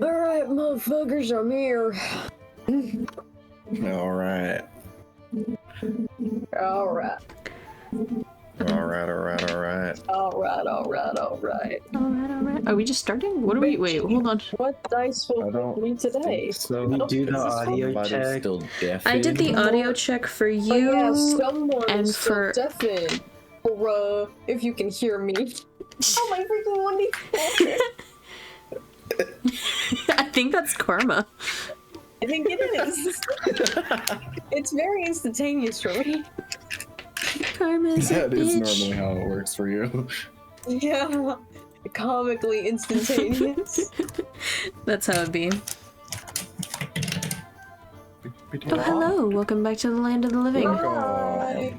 Alright, motherfuckers, I'm here. Alright. Alright. Alright. Are we just starting? What are we? Wait, hold on. What dice will me today? So We do the audio check. Still I did the audio check for you someone and is still for deafened. Or, if you can hear me. Oh my freaking Wendy. I think that's karma. I think it is. It's very instantaneous for me. Karma's a That is bitch. normally how it works for you. Yeah. Comically instantaneous. That's how it be. Oh, hello. Welcome back to the land of the living. Hi.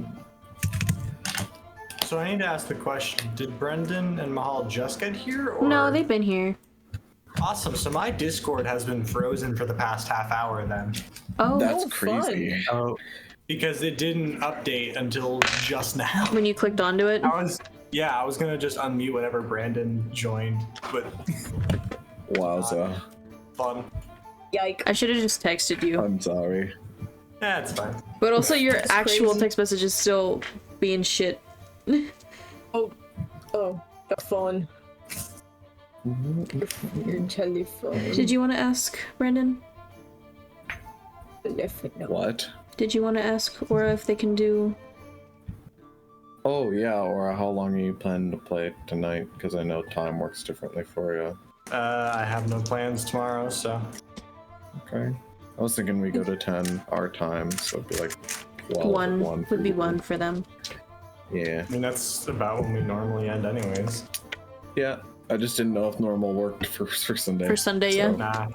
So I need to ask the question, did Brendan and Mahal just get here? Or... No, they've been here. Awesome, so my Discord has been frozen for the past half hour then. Oh, That's fun. crazy. Oh. Because it didn't update until just now. when you clicked onto it. I was gonna just unmute whenever Brandon joined, but Wowza. fun. Yike. I should have just texted you. I'm sorry. It's fine. But also your That's actual crazy. text message is still being shit. Oh, the phone. Your telephone. Did you want to ask, Brandon? What? Did you want to ask Aura if they can do... Oh yeah, or how long are you planning to play tonight? Because I know time works differently for you. I have no plans tomorrow, so. Okay. I was thinking we go to 10 our time, so it'd be like 12. One for would be you. one for them. Yeah. I mean, that's about when we normally end anyways. Yeah. I just didn't know if normal worked for Sunday. For Sunday, yeah. Nah.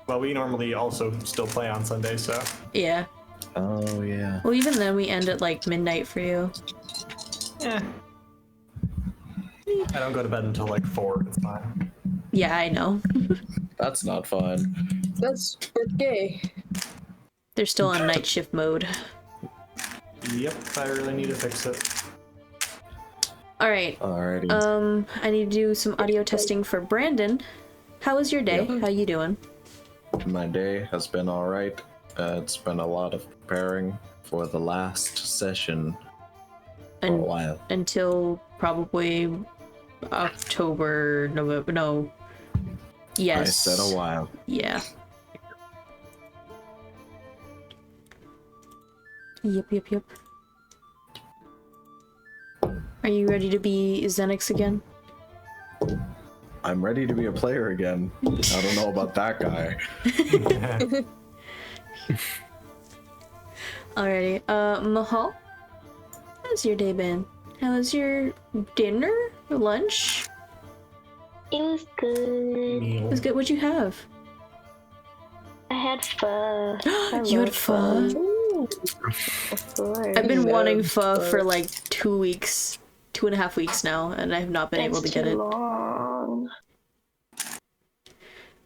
Well, we normally also still play on Sunday, so. Yeah. Oh yeah. Well, even then we end at like midnight for you. Yeah. I don't go to bed until like 4, it's fine. Yeah, I know. That's not fun. That's gay. They're still on night shift mode. Yep, I really need to fix it. Alright. Alrighty. I need to do some audio testing for Brandon. How was your day? Yep. How you doing? My day has been alright. It's been a lot of preparing for the last session for a while. Until probably October, November, no. Yes. I said a while. Yeah. Yep. Are you ready to be Xenix again? I'm ready to be a player again. I don't know about that guy. Alrighty. Mahal? How's your day been? How was your dinner? Lunch? It was good. It was good. What'd you have? I had pho. You had pho? Of course. I've been love wanting pho pho. for like 2 weeks, 2.5 weeks now, and I have not been able to get it. Long.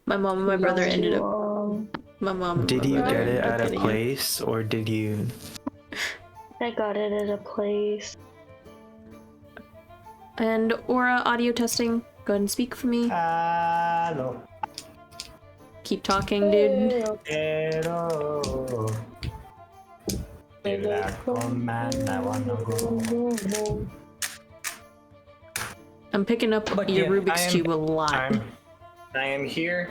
My mom and my brother ended up. Long. My mom. Did you get it at a getting place, or did you? I got it at a place. And Aura audio testing. Go ahead and speak for me. Hello. Keep talking, dude. Hello. I'm picking up But your yeah, Rubik's Cube a lot. I am here.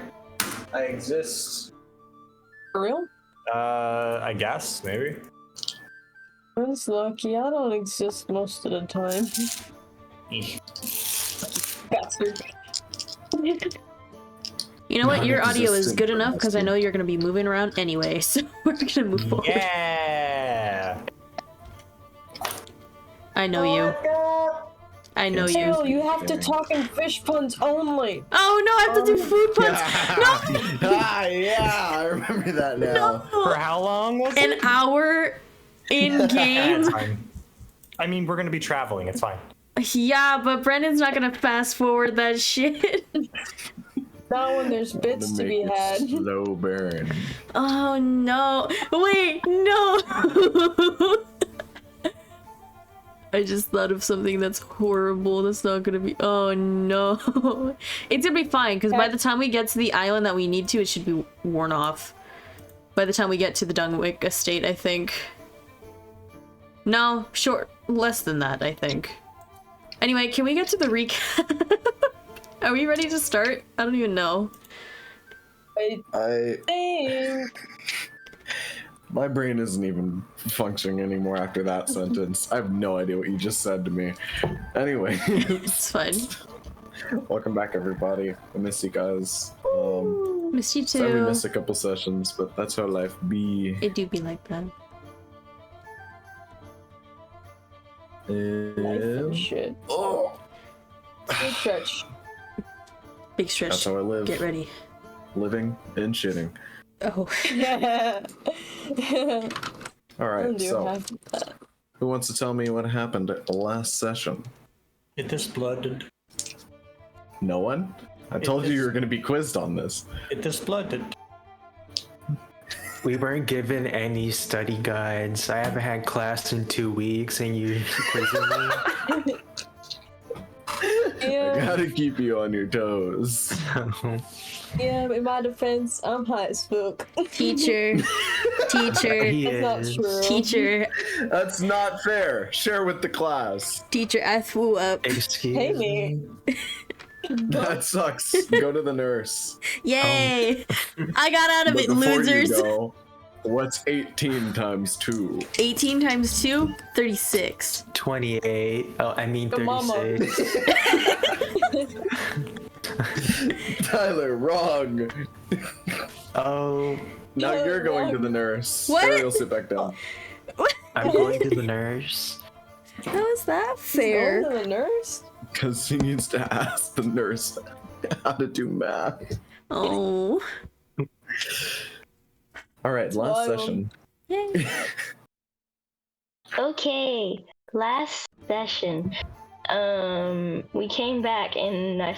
I exist. For real? I guess, maybe. That's lucky. I don't exist most of the time. Bastard. You know what? Your audio is Non-existent good enough because I bastard. know you're gonna be moving around anyway, so we're gonna move forward. Yeah. I know you. I know you. Tail, you have to talk in fish puns only. Oh no, I have to do food puns. Yeah, I remember that now. For how long was it? An hour in game. It's fine. I mean, we're gonna be traveling. It's fine. Yeah, but Brendan's not gonna fast forward that shit. Not when there's bits to be had. Slow burn. Oh no. Wait, no. I just thought of something that's horrible. That's not gonna be. Oh no. It's gonna be fine because by the time we get to the island that we need to, it should be worn off. By the time we get to the Dunwick Estate, I think. No, less than that, I think. Anyway, can we get to the recap? Are we ready to start? I don't even know. I think my brain isn't even functioning anymore after that sentence. I have no idea what you just said to me. Anyway, It's fine. welcome back, everybody. I miss you guys. Miss you Sorry we too. missed a couple sessions, but that's how life be. It do be like that. Shit. Oh, Big stretch. Big stretch. that's how I live. Get ready. Living and shitting. Oh. Yeah. All right, so half of that. who wants to tell me what happened at the last session? It is blooded. No one? I told you were going to be quizzed on this. It is blooded. We weren't given any study guides. I haven't had class in 2 weeks, and you quizzing me. I gotta keep you on your toes. Yeah, in my defense, I'm high as fuck. Teacher. Teacher. He That's is. not true. Teacher. That's not fair. Share with the class. Teacher, I threw up. Excuse Hey, me. me. That sucks. Go to the nurse. Yay! I got out of But it, before losers. you go, what's 18 times 2? 18 times 2? 36. 28. Oh, I mean Your mama. 36. Tyler, wrong. Oh, Now No, you're going to wrong. the nurse. What? Ariel, sit back down. I'm going to the nurse. How is that Going fair? to the nurse? Because he needs to ask the nurse how to do math. Oh. All right, last wild. session. Yay. Okay, last session. We came back and I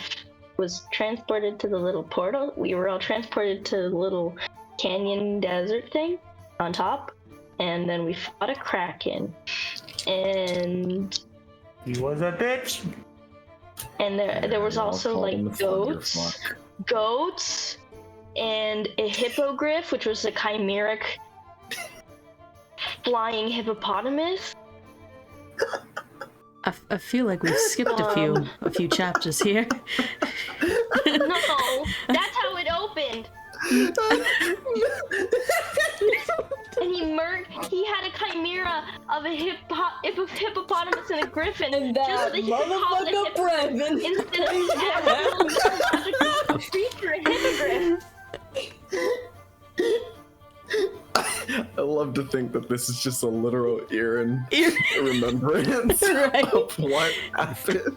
was transported to the little portal. We were all transported to the little canyon desert thing on top, and then we fought a kraken. And He was a bitch. there was I'll also call him like the goats, and a hippogriff, which was a chimeric flying hippopotamus. I feel like we've skipped a few chapters here. No, that's how it opened. And he had a chimera of a hippopotamus and a griffin, And just that so that he could call it a motherfucker Brevin. instead of his actual mythological creature, a hippogriff. I love to think that this is just a literal Erin remembrance Right. of what happened.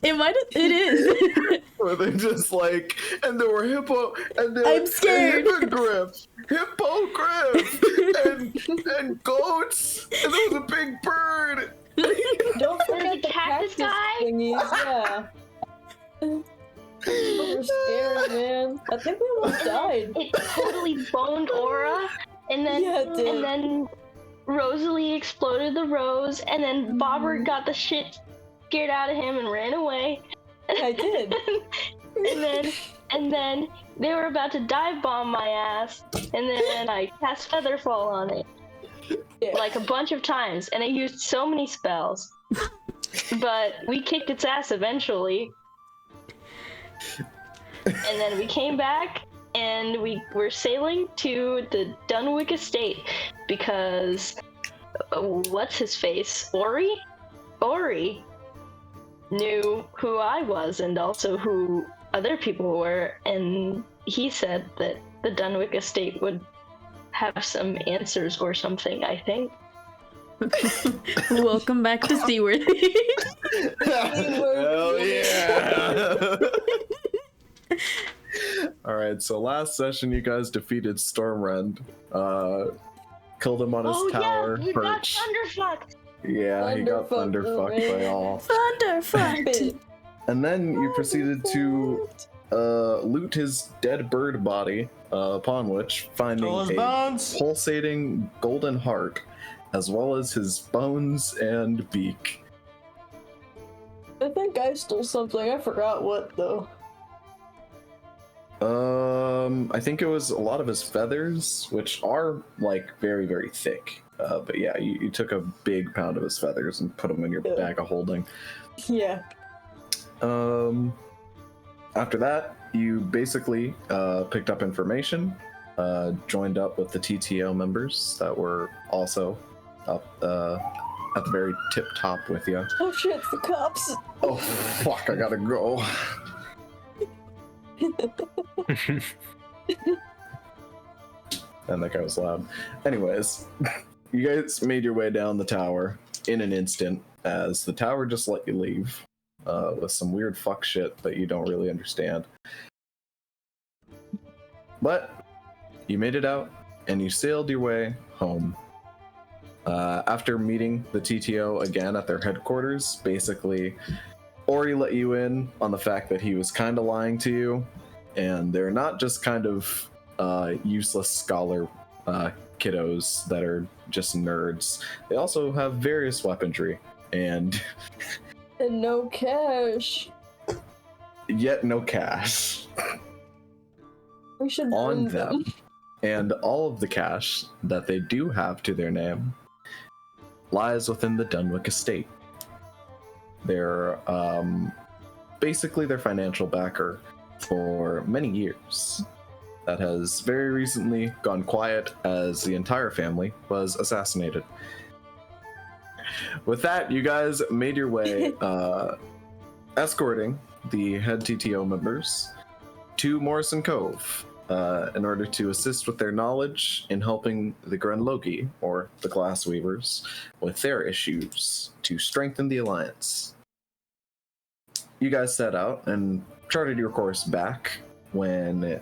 It is. Where they're just like, and there were I'm scared. hippogriff, and goats, and there was a big bird. Don't There's a forget the cactus cactus guy. thingies, yeah. We're scared, man. I think we almost died. It totally boned Aura, and then Yeah, it did. and then Rosalie exploded the rose, and then Bobert got the shit scared out of him and ran away. I did. and then they were about to dive bomb my ass, and then I cast Featherfall on it Yeah. like a bunch of times, and I used so many spells, but we kicked its ass eventually. And then we came back and we were sailing to the Dunwick Estate because what's his face? Ori knew who I was and also who other people were, and he said that the Dunwick Estate would have some answers or something, I think. Welcome back to Seaworthy. Hell yeah! Alright, so last session you guys defeated Stormrend. Killed him on his tower yeah, you got perch. thunderfucked. Yeah, he got Thunderfucked, thunderfucked by all. Thunderfucked. And then you proceeded to loot his dead bird body, upon which finding Stole his a bones. pulsating golden heart, as well as his bones and beak. I think I stole something. I forgot what though. I think it was a lot of his feathers, which are like very, very thick. But yeah, you took a big pound of his feathers and put them in your bag of holding. Yeah. After that, you basically picked up information, joined up with the TTO members that were also up at the very tip top with you. Oh shit, it's the cops. Oh fuck, I gotta go. And that guy was loud. Anyways, you guys made your way down the tower in an instant as the tower just let you leave with some weird fuck shit that you don't really understand. But you made it out and you sailed your way home. After meeting the TTO again at their headquarters, basically, Ori let you in on the fact that he was kind of lying to you, and they're not just kind of useless scholar kiddos that are just nerds. They also have various weaponry, and no cash. Yet no cash. We should on burn them. And all of the cash that they do have to their name lies within the Dunwick Estate. They're basically their financial backer for many years. That has very recently gone quiet as the entire family was assassinated. With that, you guys made your way escorting the head TTO members to Morrison Cove in order to assist with their knowledge in helping the Grenlogi, or the Glassweavers, with their issues to strengthen the alliance. You guys set out and charted your course back when,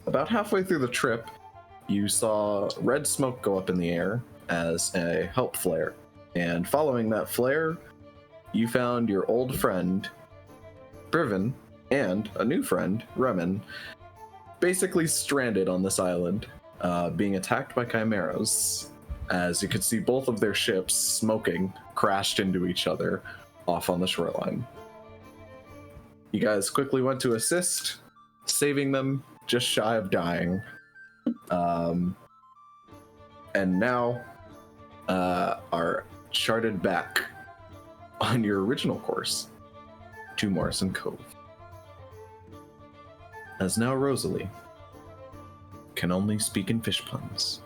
about halfway through the trip, you saw red smoke go up in the air as a help flare. And following that flare, you found your old friend, Briven, and a new friend, Remen, basically stranded on this island, being attacked by chimeras. As you could see both of their ships, smoking, crashed into each other off on the shoreline. You guys quickly went to assist, saving them just shy of dying. And now are charted back on your original course to Morrison Cove. As now Rosalie can only speak in fish puns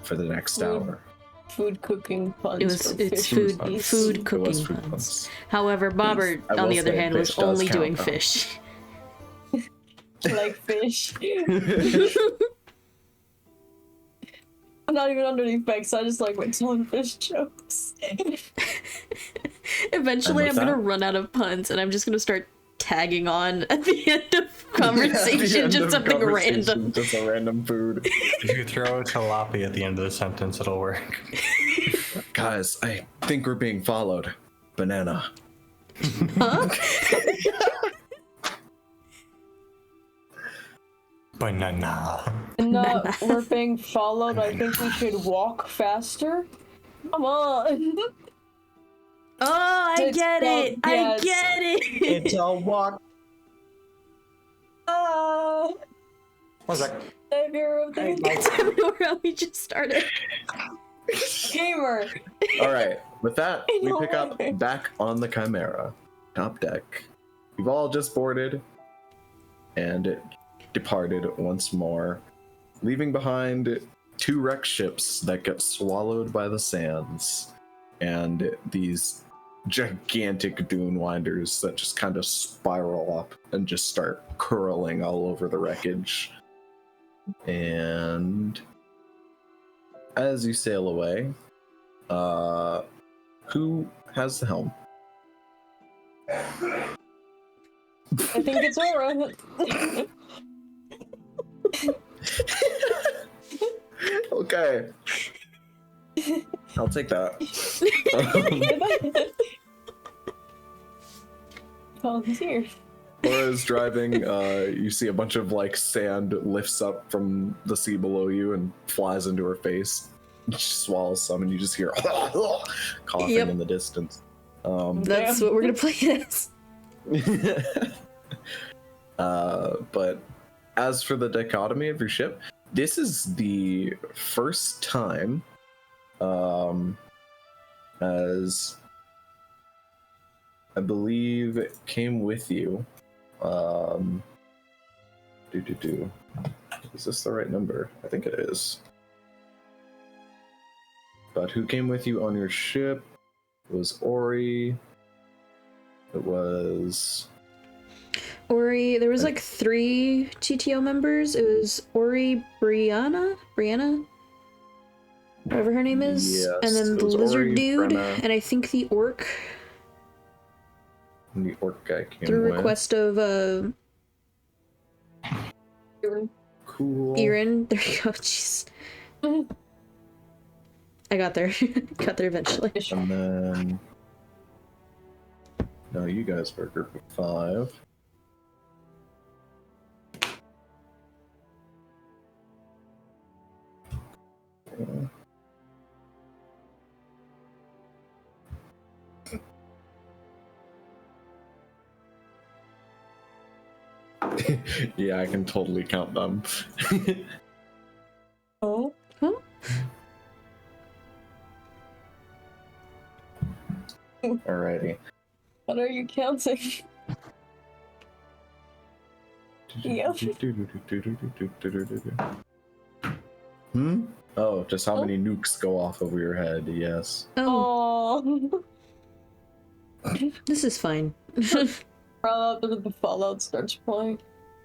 for the next hour. Food cooking puns. It's for food fish food puns. cooking puns. However, Bobert, I on will the other say hand, was fish does only count, doing though. fish. Like fish. I'm not even underneath Bex, I just like my telling fish jokes. Eventually, I'm with gonna that- run out of puns, and I'm just gonna start tagging on at the end of conversation, At the end just of something conversation, random. Just a random food. If you throw tilapia at the end of the sentence, it'll work. Guys, I think we're being followed. Banana. Huh? Banana. No, we're being followed. I think we should walk faster. Come on. Oh, I It's get it! so- I yes. get it! It's a walk. What's that? Savior of the That's where we just started. gamer. All right. With that, we No pick up way. back on the Chimera top deck. We've all just boarded and departed once more, leaving behind two wrecked ships that get swallowed by the sands, and these gigantic dune winders that just kind of spiral up and just start curling all over the wreckage. And as you sail away, who has the helm? I think it's Aura. Okay. I'll take that. Volunteer. Aura's driving, you see a bunch of like sand lifts up from the sea below you and flies into her face. She swallows some and you just hear coughing Yep. in the distance. That's what we're gonna play as. But as for the dichotomy of your ship, this is the first time as I believe it came with you. Is this the right number? I think it is. But who came with you on your ship? It was Ori. It was Ori, there was like 3 GTO members. It was Ori, Brianna, whatever her name is, Yes, and then it the was lizard Ori, dude, Brenna. and I think the orc. And the orc guy came Through with. request of Cool. Erin. There you go. Jeez. I got there. Got there eventually. And then no, you guys were a group of 5. Yeah, I can totally count them. Oh, Huh? Alrighty. what are you counting? Yeah. Hmm? Oh, just how many nukes go off over your head, yes. Oh, Oh, this is fine. Fallout after the Fallout starts playing.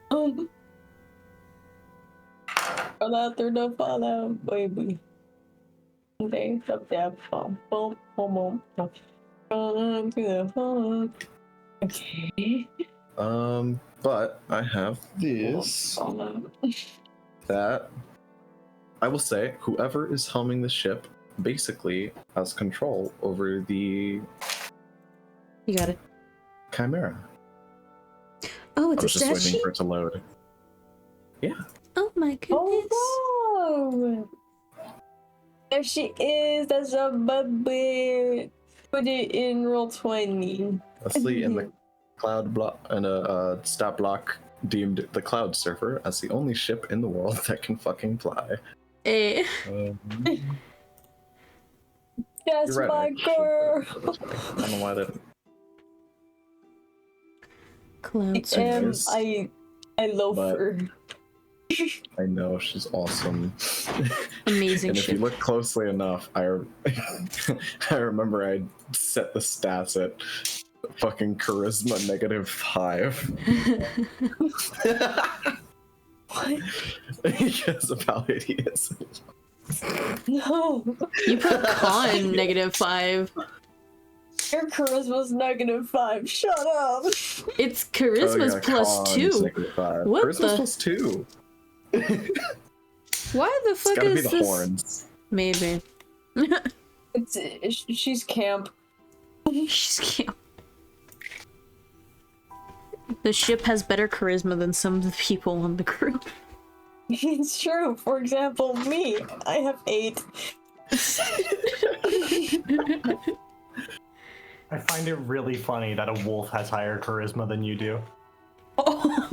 Fallout after the Fallout, baby. They up that boom, boom, boom, boom. To the Fallout. Okay. But I have this Fallout. that I will say whoever is helming the ship basically has control over the You got it. Chimera. Oh, I it's was a just statue. waiting for it to load. Yeah. Oh my goodness. Oh, wow. There she is. That's a Bobert. Put it in roll 20. Leslie in the cloud block and a stat block deemed the cloud surfer as the only ship in the world that can fucking fly. Eh. That's You're right, my I girl. I don't know why that. Cloud Anyways, I love her. I know she's awesome. Amazing And if you ship. look closely enough, I remember I set the stats at fucking charisma -5. What? Because of how hideous. No. You put con -5. Your charisma's -5. Shut up. It's charisma's +2. What Charisma's the- +2. Why the It's fuck gotta be is the this? horns. Maybe. She's camp. She's cute. The ship has better charisma than some of the people on the crew. It's true. For example, me. I have 8. I find it really funny that a wolf has higher charisma than you do. Oh,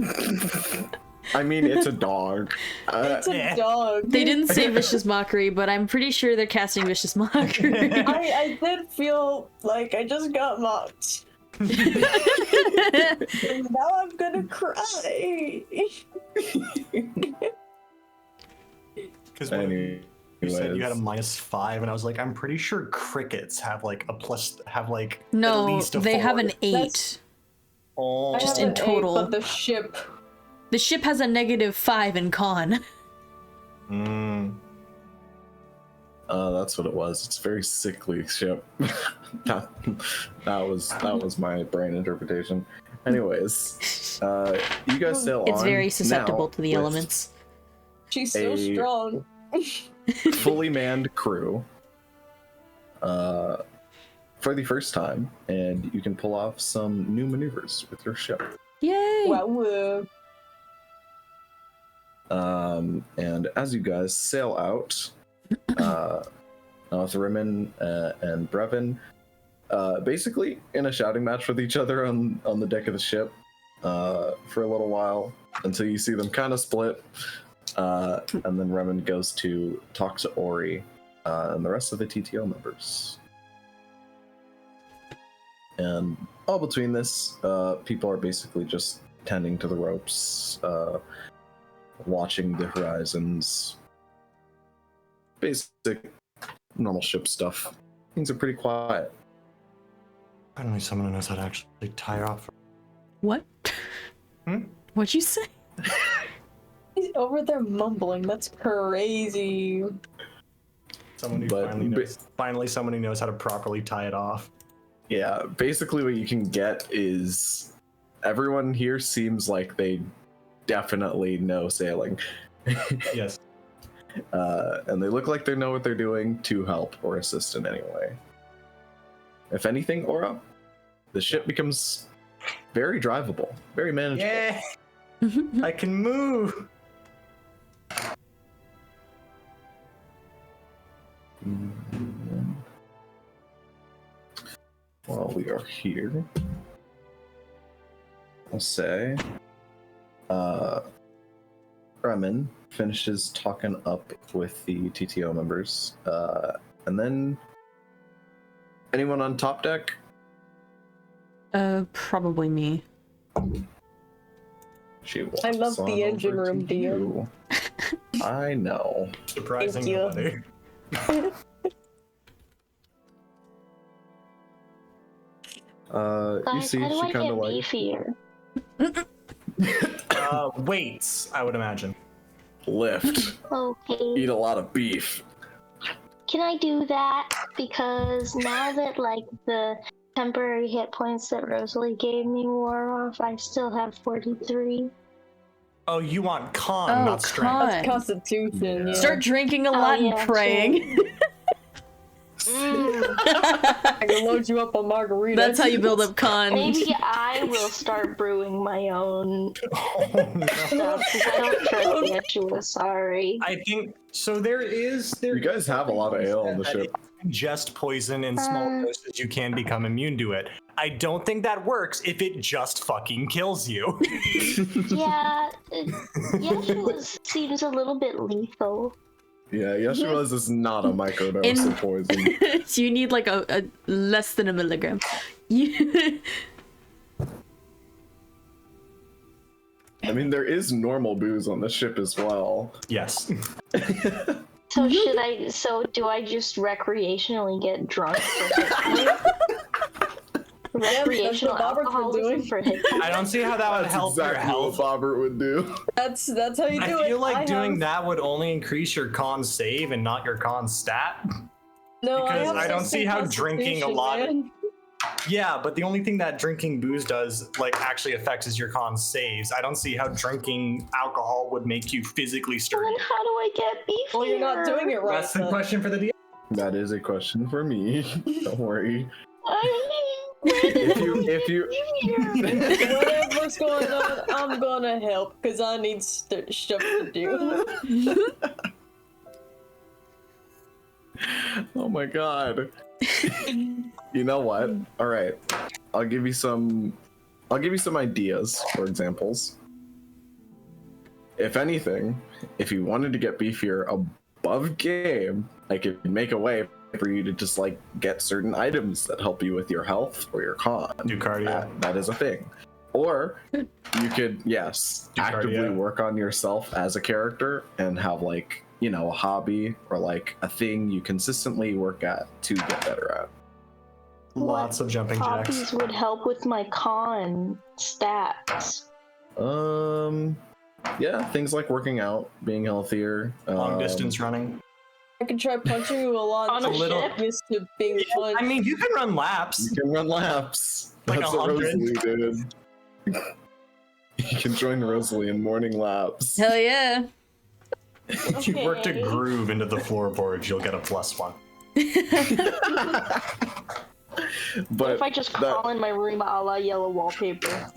I mean, it's a dog. It's a Yeah. dog. they didn't say vicious mockery, but I'm pretty sure they're casting vicious mockery. I did feel like I just got mocked. And now I'm gonna cry. Because when you said you had a Anyways. -5, and I was like, I'm pretty sure crickets have like a plus, have like at No, least a they 4. have an 8. That's- Oh, I Just have in an 8, total. but the ship. The ship has a -5 in con. That's what it was. It's a very sickly ship. that was my brain interpretation. Anyways, you guys sail on. It's very susceptible now to the with elements. She's so A- strong. fully manned crew. For the first time, and you can pull off some new maneuvers with your ship. Yay! Wow. And as you guys sail out, Thrimin and Brevin, basically in a shouting match with each other on the deck of the ship for a little while until you see them kind of split. And then Remen goes to talk to Ori and the rest of the TTO members. And all between this, people are basically just tending to the ropes, watching the horizons, basic normal ship stuff. Things are pretty quiet. Finally, someone who knows how to actually tie off. What? What'd you say? He's over there mumbling. That's crazy. Someone who finally someone who knows how to properly tie it off. Yeah, basically what you can get is everyone here seems like they definitely know sailing. Yes. And they look like they know what they're doing to help or assist in any way. If anything, Aura, the ship becomes very drivable, very manageable. Yeah, I can move. While we are here, I'll say, Remen finishes talking up with the TTO members, and then anyone on top deck? Probably me. She walks I love on the engine over room, to dear. you. I know. Surprising Thank you. nobody. You Guys, see, how do she I kind get of like. beefier? Weights, I would imagine. Lift. Okay. Eat a lot of beef. Can I do that? Because now that like the temporary hit points that Rosalie gave me wore off, I still have 43. Oh, you want con, Oh, not strength. con. That's Constitution. Yeah. Start drinking a lot and yeah, praying. I can load you up on margarita. That's how you build up con. Maybe I will start brewing my own Oh, no. stuff because I don't trust Yeshua. Sorry. I think so. You guys have a lot of ale on the ship. Ingest poison in small doses, you can become immune to it. I don't think that works if it just fucking kills you. Yeah, Yeshua seems a little bit lethal. Yeah, Yeshua's is not a microdose of poison. You need like a less than a milligram. I mean, there is normal booze on the ship as well. Yes. So do I just recreationally get drunk for hit points? Recreational Bobert's been alcoholism doing. for hit points? I don't see how that would That's help your exactly health. what Bobert would do. That's how you do I it. feel like doing have... that would only increase your con save and not your con stat. No, because have I don't see 16 how drinking a lot of- Constitution, Yeah, but the only thing that drinking booze does, like, actually affects is your con saves. I don't see how drinking alcohol would make you physically Then sturdy. how do I get beef? Well, you're not doing it right. That's the then. question for the DM. That is a question for me. Don't worry. If you Whatever's going on, I'm gonna help because I need stuff to do. Oh my god. You know what? All right. I'll give you some ideas or examples. If anything, if you wanted to get beefier above game, I could make a way for you to just like get certain items that help you with your health or your con. Do cardio. That is a thing. Or you could, yes, Do actively cardio. work on yourself as a character and have like, you know, a hobby or like a thing you consistently work at to get better at. Lots of jumping jacks. hobbies would help with my con stats? Yeah, things like working out, being healthier. Long distance running. I can try punching you a lot. On a little- ship? Used to being fun. I mean, you can run laps. You can run laps. Like That's what 100. Rosalie did. You can join Rosalie in morning laps. Hell yeah. If you worked a Okay. groove into the floorboards, you'll get a +1. But If I just crawl in my room a la yellow wallpaper.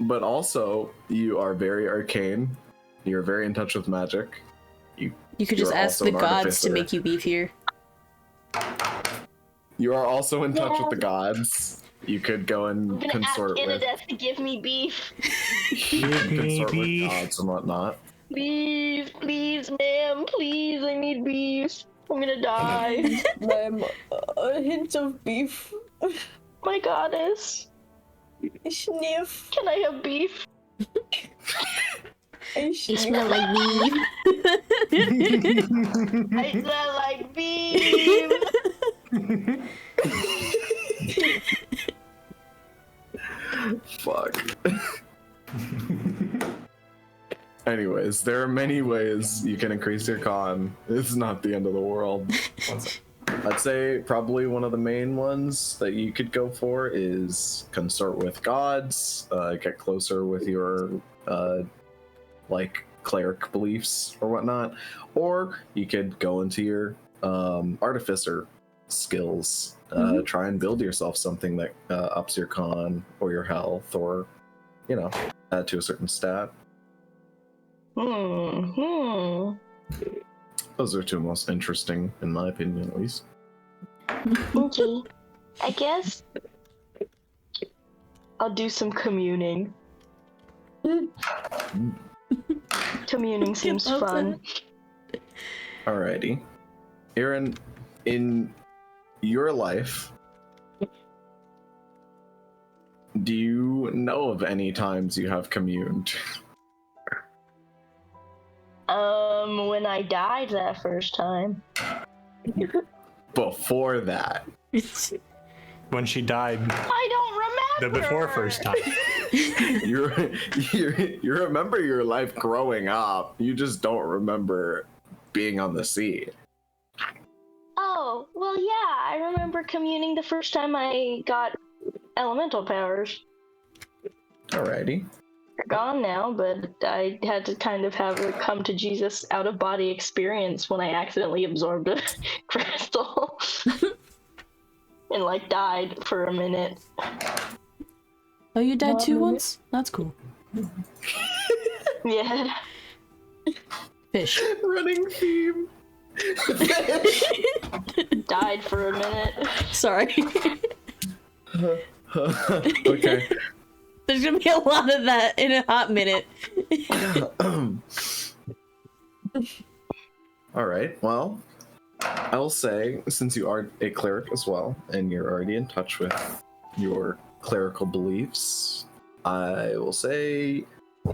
But also, you are very arcane. You're very in touch with magic. You could just You're ask also the an gods artificer. to make you beefier. You are also in touch with the gods. You could go and I'm gonna ask consort with Inadeth to give me beef. consort with gods and whatnot. Please, please, ma'am, please, I need beef. I'm gonna die. Ma'am, a hint of beef. My goddess, Sniff. can I have beef? I You sniff. smell like beef. I smell like beef. Fuck. Anyways, there are many ways you can increase your con. It's not the end of the world. I'd say probably one of the main ones that you could go for is consort with gods, get closer with your like cleric beliefs or whatnot, or you could go into your artificer skills, try and build yourself something that ups your con or your health, or add to a certain stat. Those are two most interesting, in my opinion, at least. Okay, I guess I'll do some communing. Communing seems fun. Alrighty. Aaron, in your life, do you know of any times you have communed? When I died that first time. Before that. When she died I don't the remember. before first time. You remember your life growing up. You just don't remember being on the sea. Oh, well, yeah, I remember communing the first time I got elemental powers. Alrighty. They're gone now, but I had to kind of have a come to Jesus out of body experience when I accidentally absorbed a crystal and died for a minute. Oh, you died too once? That's cool. Yeah. Fish. Running theme. Died for a minute. Sorry. Okay. There's gonna be a lot of that in a hot minute. Alright, well, I'll say, since you are a cleric as well, and you're already in touch with your clerical beliefs, I will say,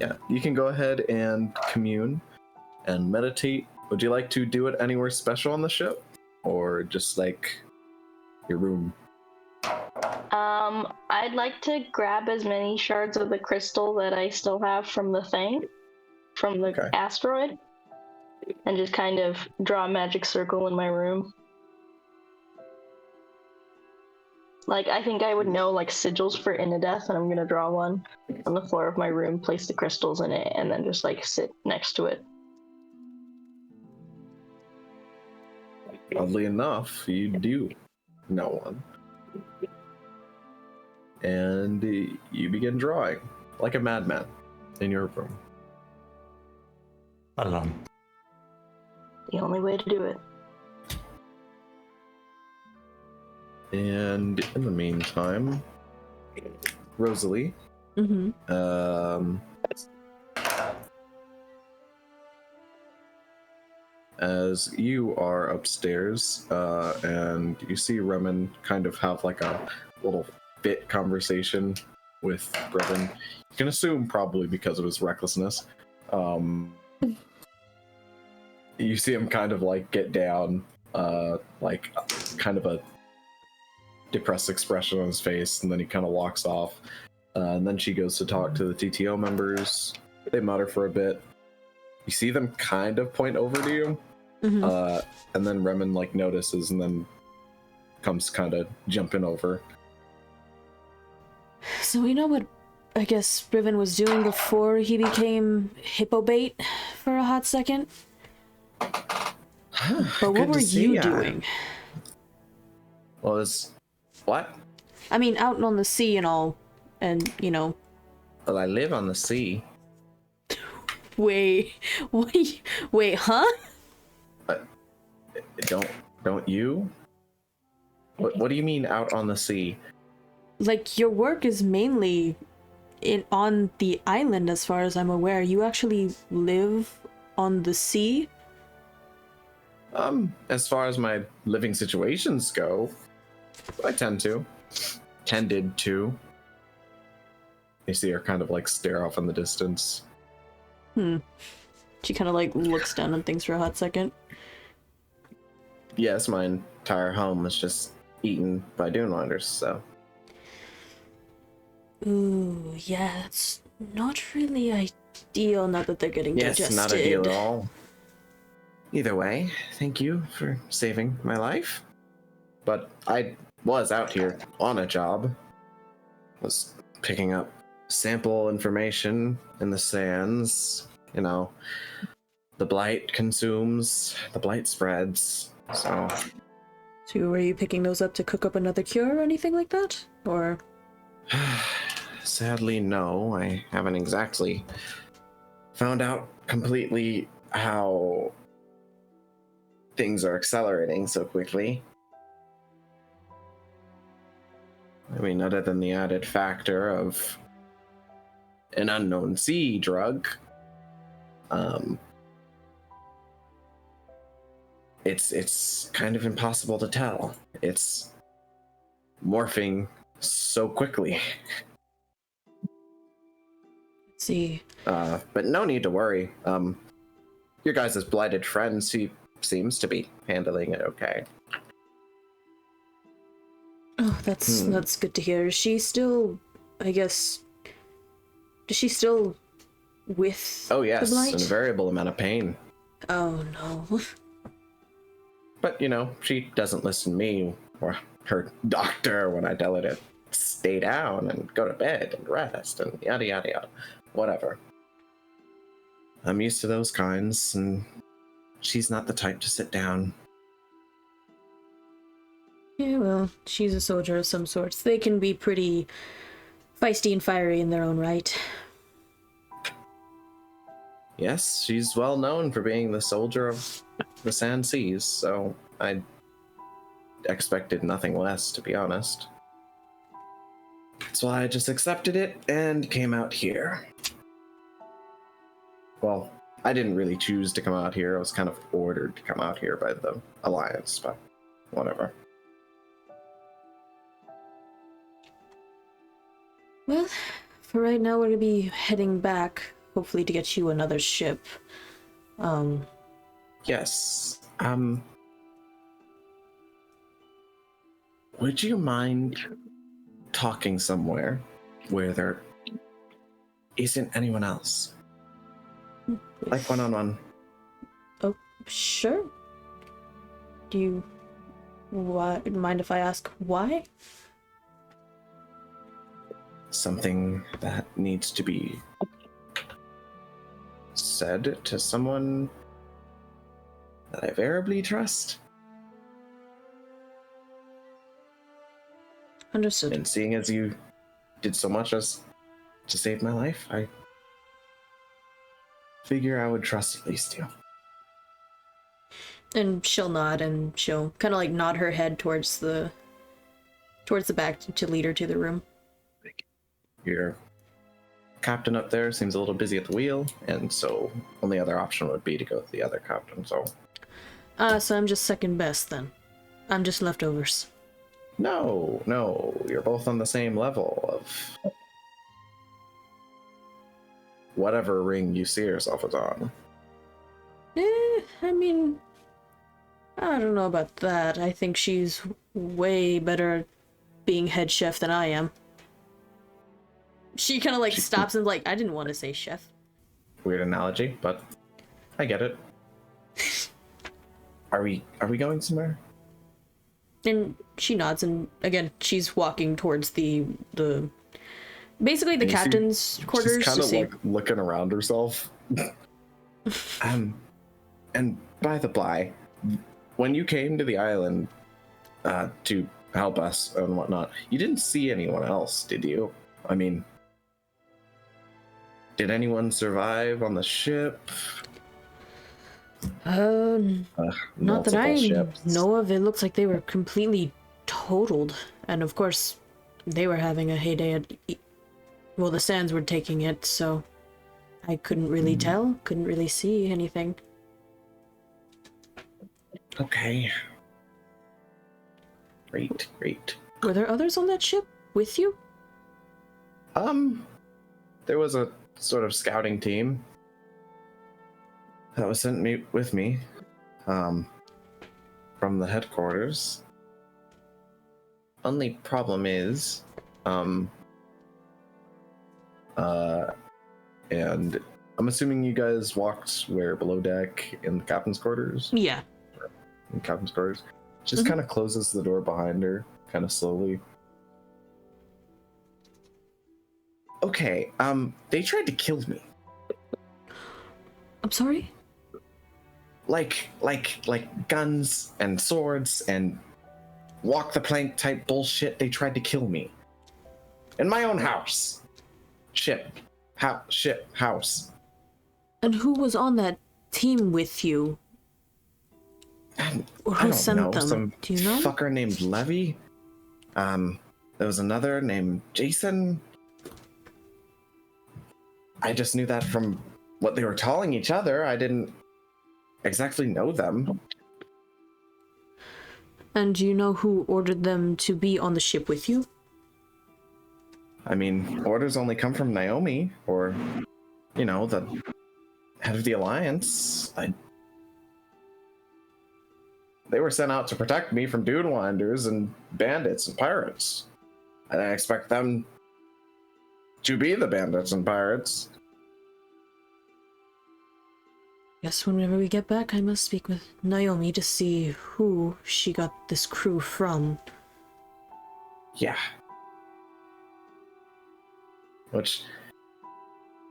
yeah, you can go ahead and commune and meditate. Would you like to do it anywhere special on the ship? Or just your room? I'd like to grab as many shards of the crystal that I still have from the Okay. asteroid, and just kind of draw a magic circle in my room. I think I would know, sigils for Inadeth, and I'm gonna draw one on the floor of my room, place the crystals in it, and then just, sit next to it. Oddly enough, you do know one. And you begin drawing like a madman in your room. I don't know. The only way to do it. And in the meantime, Rosalie, as you are upstairs, and you see Remen kind of have a little bit conversation with Brevin. You can assume probably because of his recklessness. You see him kind of get down, kind of a depressed expression on his face, and then he kind of walks off. And then she goes to talk to the TTO members. They mutter for a bit. You see them kind of point over to you, and then Remen notices and then comes kind of jumping over. So we know what, I guess, Riven was doing before he became hippo bait for a hot second. But what were you doing? Well, what? I mean, out on the sea and all, and, Well, I live on the sea. Wait, huh? Don't you? What do you mean out on the sea? Like, your work is mainly on the island, as far as I'm aware. You actually live on the sea? As far as my living situations go, I tended to. You see her kind of like stare off in the distance. She kind of like looks down and thinks for a hot second. Yes, my entire home is just eaten by Dunewinders, so. Ooh, yeah, it's not really ideal now that they're getting digested. Yes, not ideal at all. Either way, thank you for saving my life. But I was out here on a job. Was picking up sample information in the sands. You know, the blight consumes, the blight spreads, so... So were you picking those up to cook up another cure or anything like that? Or... Sadly, no. I haven't exactly found out completely how things are accelerating so quickly. I mean, other than the added factor of an unknown sea drug, it's kind of impossible to tell. It's morphing so quickly. Let's see. But no need to worry. Your guys' blighted friends, he seems to be handling it okay. Oh, that's good to hear. Is she still, I guess... Is she still with Oh yes, the blight? an variable amount of pain. Oh no. But, you know, she doesn't listen to me or her doctor when I tell her to stay down and go to bed and rest and yada yada yada. Whatever. I'm used to those kinds, and she's not the type to sit down. Yeah, well, she's a soldier of some sorts. They can be pretty feisty and fiery in their own right. Yes, she's well known for being the soldier of the Sand Seas, so I expected nothing less, to be honest. That's why I just accepted it and came out here. Well, I didn't really choose to come out here. I was kind of ordered to come out here by the Alliance, but whatever. Well, for right now, we're gonna be heading back, hopefully to get you another ship. Yes, would you mind talking somewhere where there isn't anyone else? Like one-on-one. Oh, sure. Do you mind if I ask why? Something that needs to be said to someone that I variably trust. Understood. And seeing as you did so much as to save my life, I figure I would trust at least you. And she'll nod, and she'll kind of like nod her head towards the back to lead her to the room. Your captain up there seems a little busy at the wheel, and so only other option would be to go with the other captain, so... So I'm just second best then. I'm just leftovers. No, you're both on the same level of whatever ring you see yourself as on. I mean, I don't know about that. I think she's way better at being head chef than I am. She kind of like stops and like, I didn't want to say chef. Weird analogy, but I get it. Are we going somewhere? And she nods, and again, she's walking towards the basically the captain's quarters. She's kind to of see. like looking around herself. And by the by, when you came to the island to help us and whatnot, you didn't see anyone else, did you? I mean, did anyone survive on the ship? Not that I know of. It looks like they were completely totaled. And of course, they were having a heyday at... Well, the Sands were taking it, so I couldn't really tell, couldn't really see anything. Okay. Great, great. Were there others on that ship with you? There was a sort of scouting team that was sent with me, from the headquarters. Only problem is, and I'm assuming you guys walked where below deck in the captain's quarters? Yeah. In captain's quarters. Just kind of closes the door behind her, kind of slowly. Okay, they tried to kill me. I'm sorry? Like guns and swords and walk the plank type bullshit. They tried to kill me. In my own house. House. And who was on that team with you? Or I who don't sent know. them? Some Do you know? fucker named Levy. There was another named Jason. I just knew that from what they were telling each other. I didn't exactly know them. And do you know who ordered them to be on the ship with you? I mean, orders only come from Naomi, or, you know, the head of the Alliance. They were sent out to protect me from Dunewinders and bandits and pirates. I didn't expect them to be the bandits and pirates. Guess whenever we get back, I must speak with Naomi to see who she got this crew from. Yeah. Which,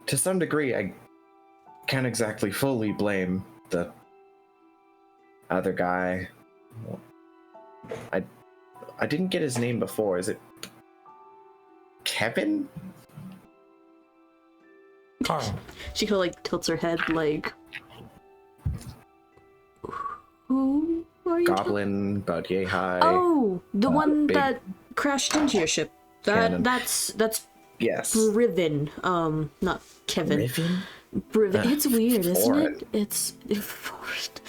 to some degree, I can't exactly fully blame the other guy. I didn't get his name before. Is it Kevin? Carl. She kind of like tilts her head like, who are you? Goblin, about yay high. Oh, the one big that crashed into your ship. cannon. That's Yes. Riven. Not Kevin. Riven? Riven. It's weird, isn't foreign. it? It's forced.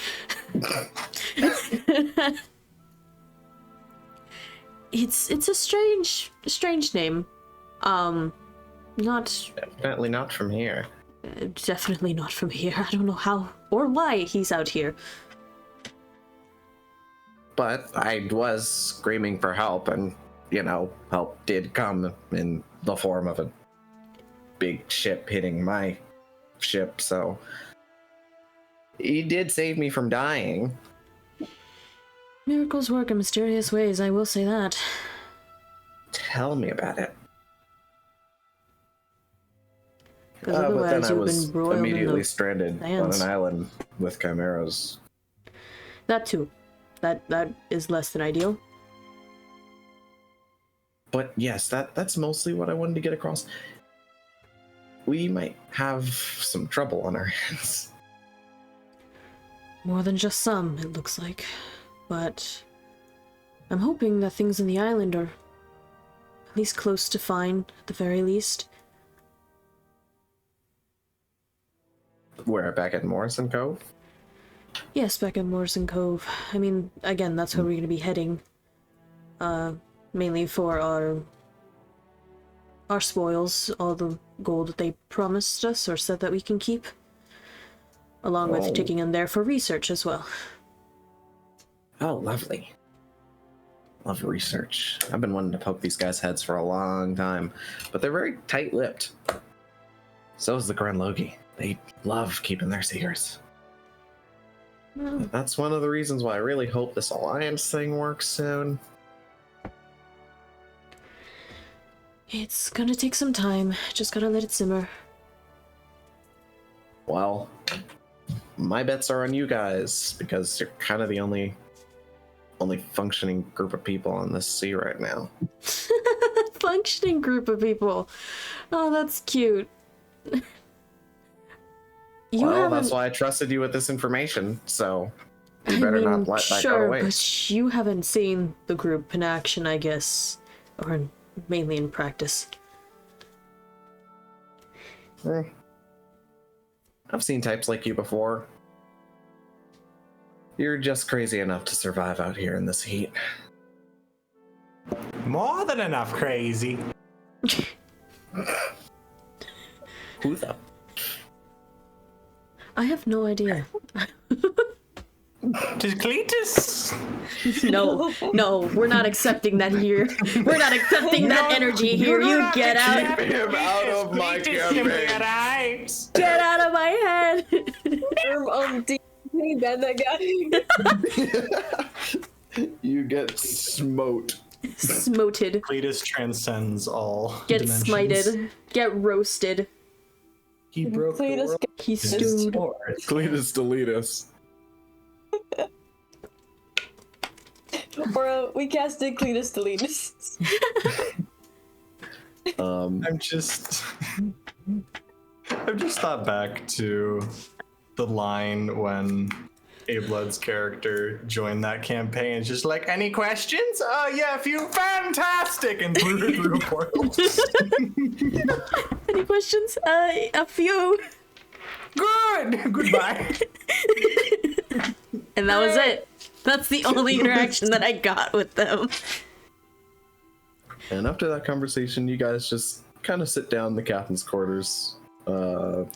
It's a strange name. Not Definitely not from here. definitely not from here. I don't know how or why he's out here. But I was screaming for help, and, you know, help did come in the form of a big ship hitting my ship, so he did save me from dying. Miracles work in mysterious ways, I will say that. Tell me about it. Because But then otherwise I you've was been broiled immediately in stranded sands. on an island with chimeras. That too. That is less than ideal. But yes, that's mostly what I wanted to get across. We might have some trouble on our hands. More than just some, it looks like. But I'm hoping that things in the island are at least close to fine, at the very least. We're back at Morrison Cove. Yes, back in Morrison Cove. I mean, again, that's where we're going to be heading. Mainly for our spoils, all the gold that they promised us or said that we can keep. Along with taking them there for research as well. Oh, lovely. Love research. I've been wanting to poke these guys' heads for a long time, but they're very tight-lipped. So is the Grand Logi. They love keeping their secrets. Well, That's one of the reasons why I really hope this alliance thing works soon. it's gonna take some time. Just gotta let it simmer. Well, my bets are on you guys, because you're kind of the only functioning group of people on this sea right now. Functioning group of people. Oh, that's cute. Well, that's why I trusted you with this information, so You better not let that go sure, to waste. but you haven't seen the group in action, I guess. Or mainly in practice. I've seen types like you before. You're just crazy enough to survive out here in this heat. More than enough crazy. Who the? I have no idea. To Cletus? No, we're not accepting that here. We're not accepting that energy here. You get out. Keep him out of my campaign. Get out of my head. Ban that guy. You get smote. Smoted. Cletus transcends all Get dimensions. smited. Get roasted. He broke the Cletus world. He's stewed. Cletus Deletus. Bro, we casted Cletus Deletus. I'm just thought back to the line when Ablod's character joined that campaign. It's just like, any questions? Yeah, a few. Fantastic! And threw it through a portal. Any questions? A few. Good! Goodbye. And that was it. That's the only interaction that I got with them. And after that conversation, you guys just kind of sit down in the captain's quarters, talk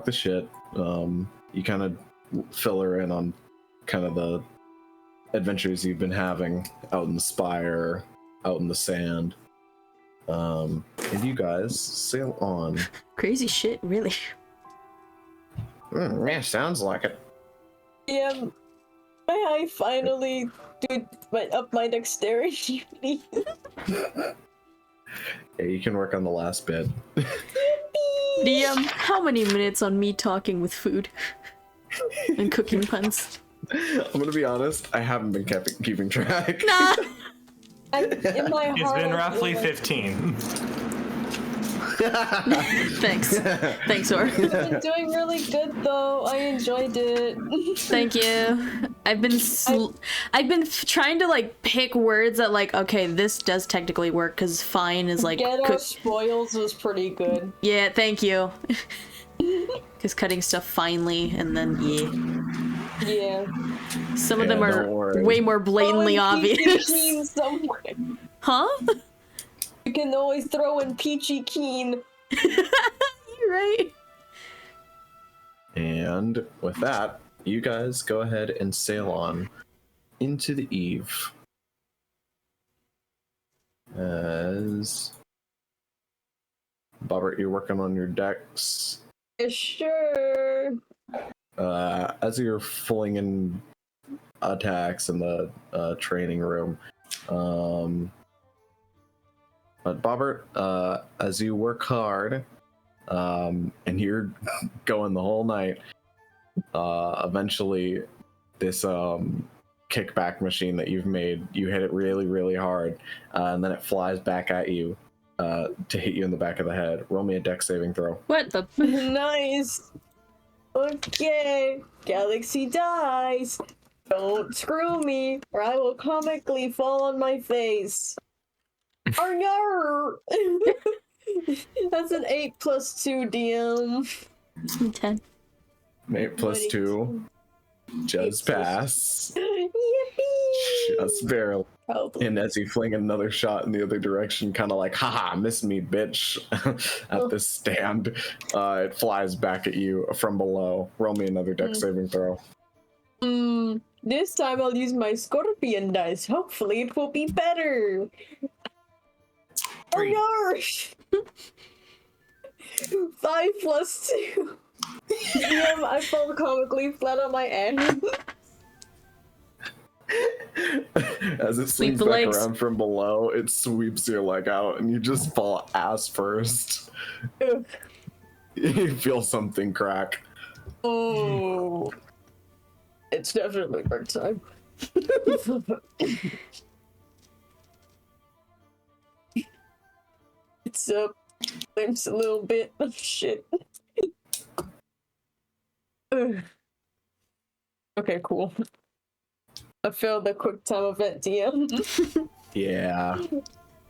the shit. You kind of fill her in on kind of the adventures you've been having out in the spire, out in the sand. And you guys sail on. Crazy shit, really. Yeah, sounds like it. Yeah, may I finally up my dexterity? Yeah, you can work on the last bit. DM, how many minutes on me talking with food? And cooking puns? I'm gonna be honest, I haven't been keeping track. Nah! In my It's heart, been I roughly feel 15. Thanks. Thanks, Or. I've been doing really good though. I enjoyed it. Thank you. I've been trying to like pick words that like, okay, this does technically work because fine is like Ghetto spoils was pretty good. Yeah, thank you. Because cutting stuff finely and then Yeah. some of them Yeah, are don't worry. way more blatantly Oh, and Peachy obvious. Keen somewhere. Huh? You can always throw in Peachy Keen. You're right. And with that, you guys go ahead and sail on into the eve. As Bobert, you're working on your decks. Yeah, sure. As you're filling in attacks in the training room, but Bobert, as you work hard, and you're going the whole night, eventually this kickback machine that you've made, you hit it really, really hard, and then it flies back at you to hit you in the back of the head. Roll me a dex saving throw. What the? Nice. Okay. Galaxy dies. Don't screw me, or I will comically fall on my face. Oh no! That's an 8 plus 2 DM. 10. 8 plus 2. Just pass. Yippee! Just barely. Probably. And as you fling another shot in the other direction, kind of like, haha, miss me, bitch, at this stand, it flies back at you from below. Roll me another dex saving throw. This time I'll use my scorpion dice. Hopefully it will be better. 3. Oh no! 5 plus 2. Damn, I fall comically flat on my ass. As it Sweep swings the back legs. around from below, it sweeps your leg out, and you just fall ass first. Ugh. You feel something crack. Oh. It's definitely work time. It's up. Limps a little bit. Oh, shit. Ugh. Okay, cool. I failed the quick time event, DM. Yeah.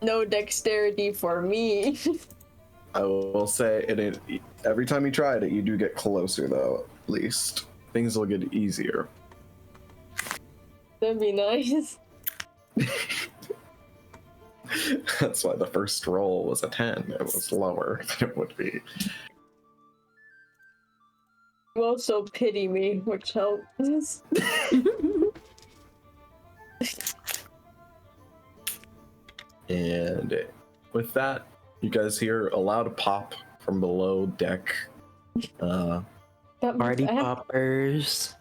No dexterity for me. I will say, every time you try it, you do get closer, though, at least. Things will get easier. That'd be nice. That's why the first roll was a 10. It was lower than it would be. You also pity me, which helps. And with that, you guys hear a loud pop from below deck. Party poppers.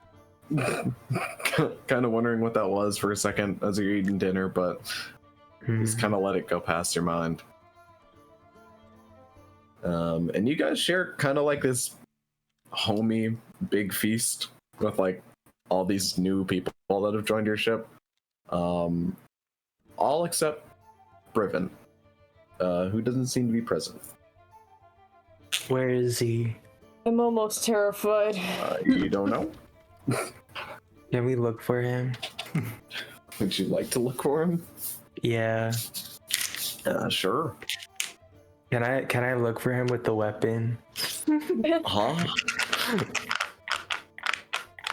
Kind of wondering what that was for a second as you're eating dinner, but just kind of let it go past your mind. And you guys share kind of like this homey big feast with like all these new people that have joined your ship. All except Brivin, who doesn't seem to be present. Where is he? I'm almost terrified. You don't know? Can we look for him? Would you like to look for him? Yeah. Sure. Can I look for him with the weapon? Huh?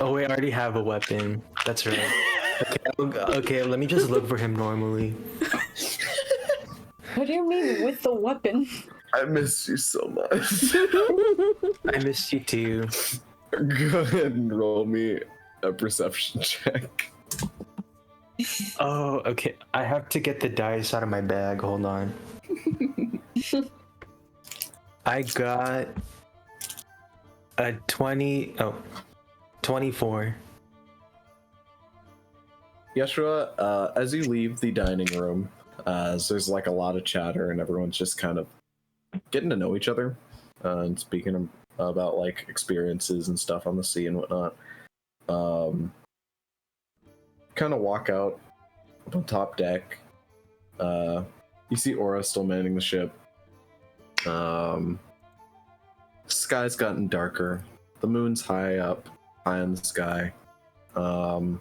Oh wait, I already have a weapon. That's right. Okay, let me just look for him normally. What do you mean with the weapon? I miss you so much. I missed you too. Go ahead and roll me a perception check. Oh, okay. I have to get the dice out of my bag. Hold on. I got a 24. Yeshua, as you leave the dining room, as there's like a lot of chatter and everyone's just kind of getting to know each other and speaking about like experiences and stuff on the sea and whatnot. Kind of walk out up on top deck. You see Aura still manning the ship. Sky's gotten darker. The moon's high up, high in the sky. And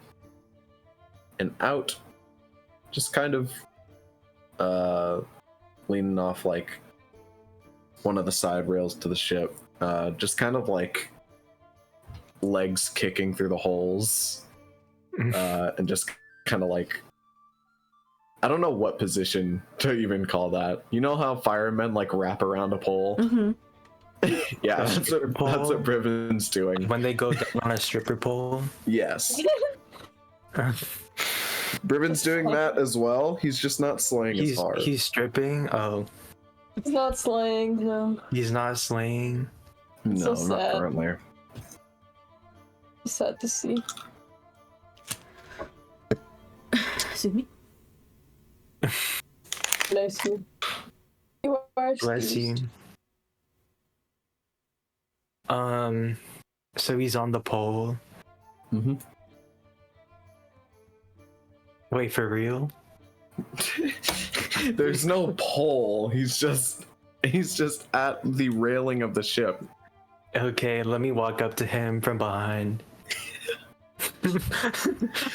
out, just kind of leaning off like one of the side rails to the ship, just kind of like legs kicking through the holes, and just kind of like, I don't know what position to even call that. You know how firemen like wrap around a pole? Mm-hmm. Yeah, that's what Brivin's doing. When they go down on a stripper pole? Yes. Brivin's doing that as well. He's just not slaying as hard. He's stripping? Oh. He's not slaying, no. He's not slaying? No, So not sad. currently. Sad to see. Excuse me. Bless you. You are Bless you. excused. So he's on the pole. Mm-hmm. Wait, for real? There's no pole. He's just at the railing of the ship. Okay, let me walk up to him from behind.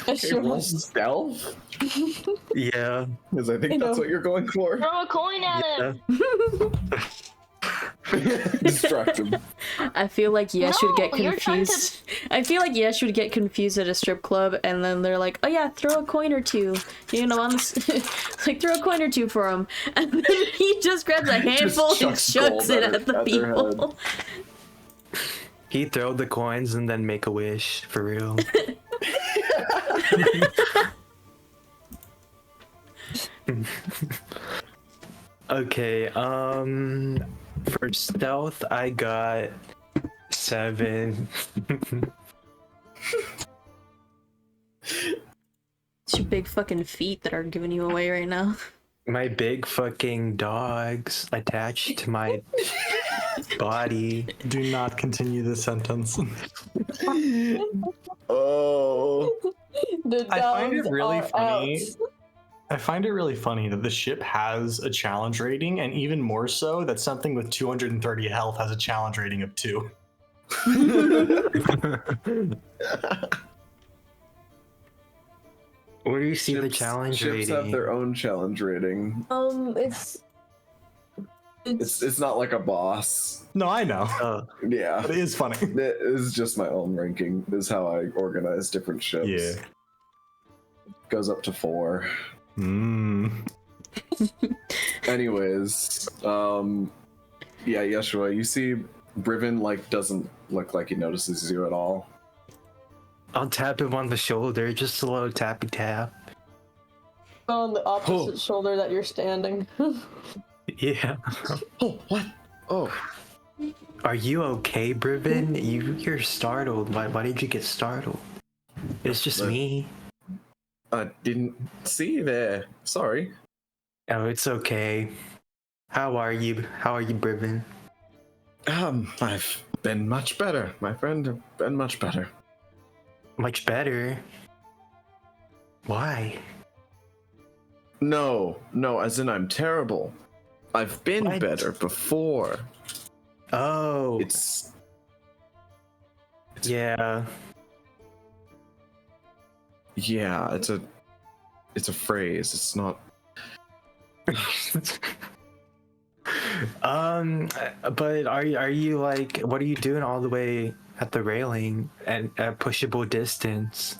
Okay, roll stealth? Yeah. Because I think that's what you're going for. Throw a coin at him. Distract him. I feel like Yesh would get No, you're trying to- confused. I feel like Yesh would get confused at a strip club, and then they're like, "Oh yeah, throw a coin or two." You know, on the like throw a coin or two for him, and then he just grabs a handful and chucks chucks gold it at at the their people. He throw the coins and then make a wish, for real. Okay, for stealth, I got 7. It's your big fucking feet that are giving you away right now. My big fucking dogs attached to my body. Do not continue this sentence. Oh. The I find it dogs really are funny. out. I find it really funny that the ship has a challenge rating, and even more so that something with 230 health has a challenge rating of 2. Where do you see the Ships- challenge ships rating? have their own challenge rating. It's not like a boss. No, I know. Yeah. But it is funny. It is just my own ranking. This is how I organize different ships. Yeah. Goes up to 4. Anyways, yeah, Yeshua, you see Brivin like doesn't look like he notices you at all. I'll tap him on the shoulder, just a little tappy tap. On the opposite shoulder that you're standing. Yeah. Oh, what? Oh, Are you okay, Brivin? You're startled. Why did you get startled? It's just me. I didn't see you there. Sorry. Oh, it's okay. How are you? How are you, Brivin? I've been much better, my friend. I've been much better. Much better. Why? No, as in I'm terrible. I've been What? better before. Oh, It's yeah. yeah, it's a phrase. It's not. But are you like, what are you doing all the way at the railing and at pushable distance?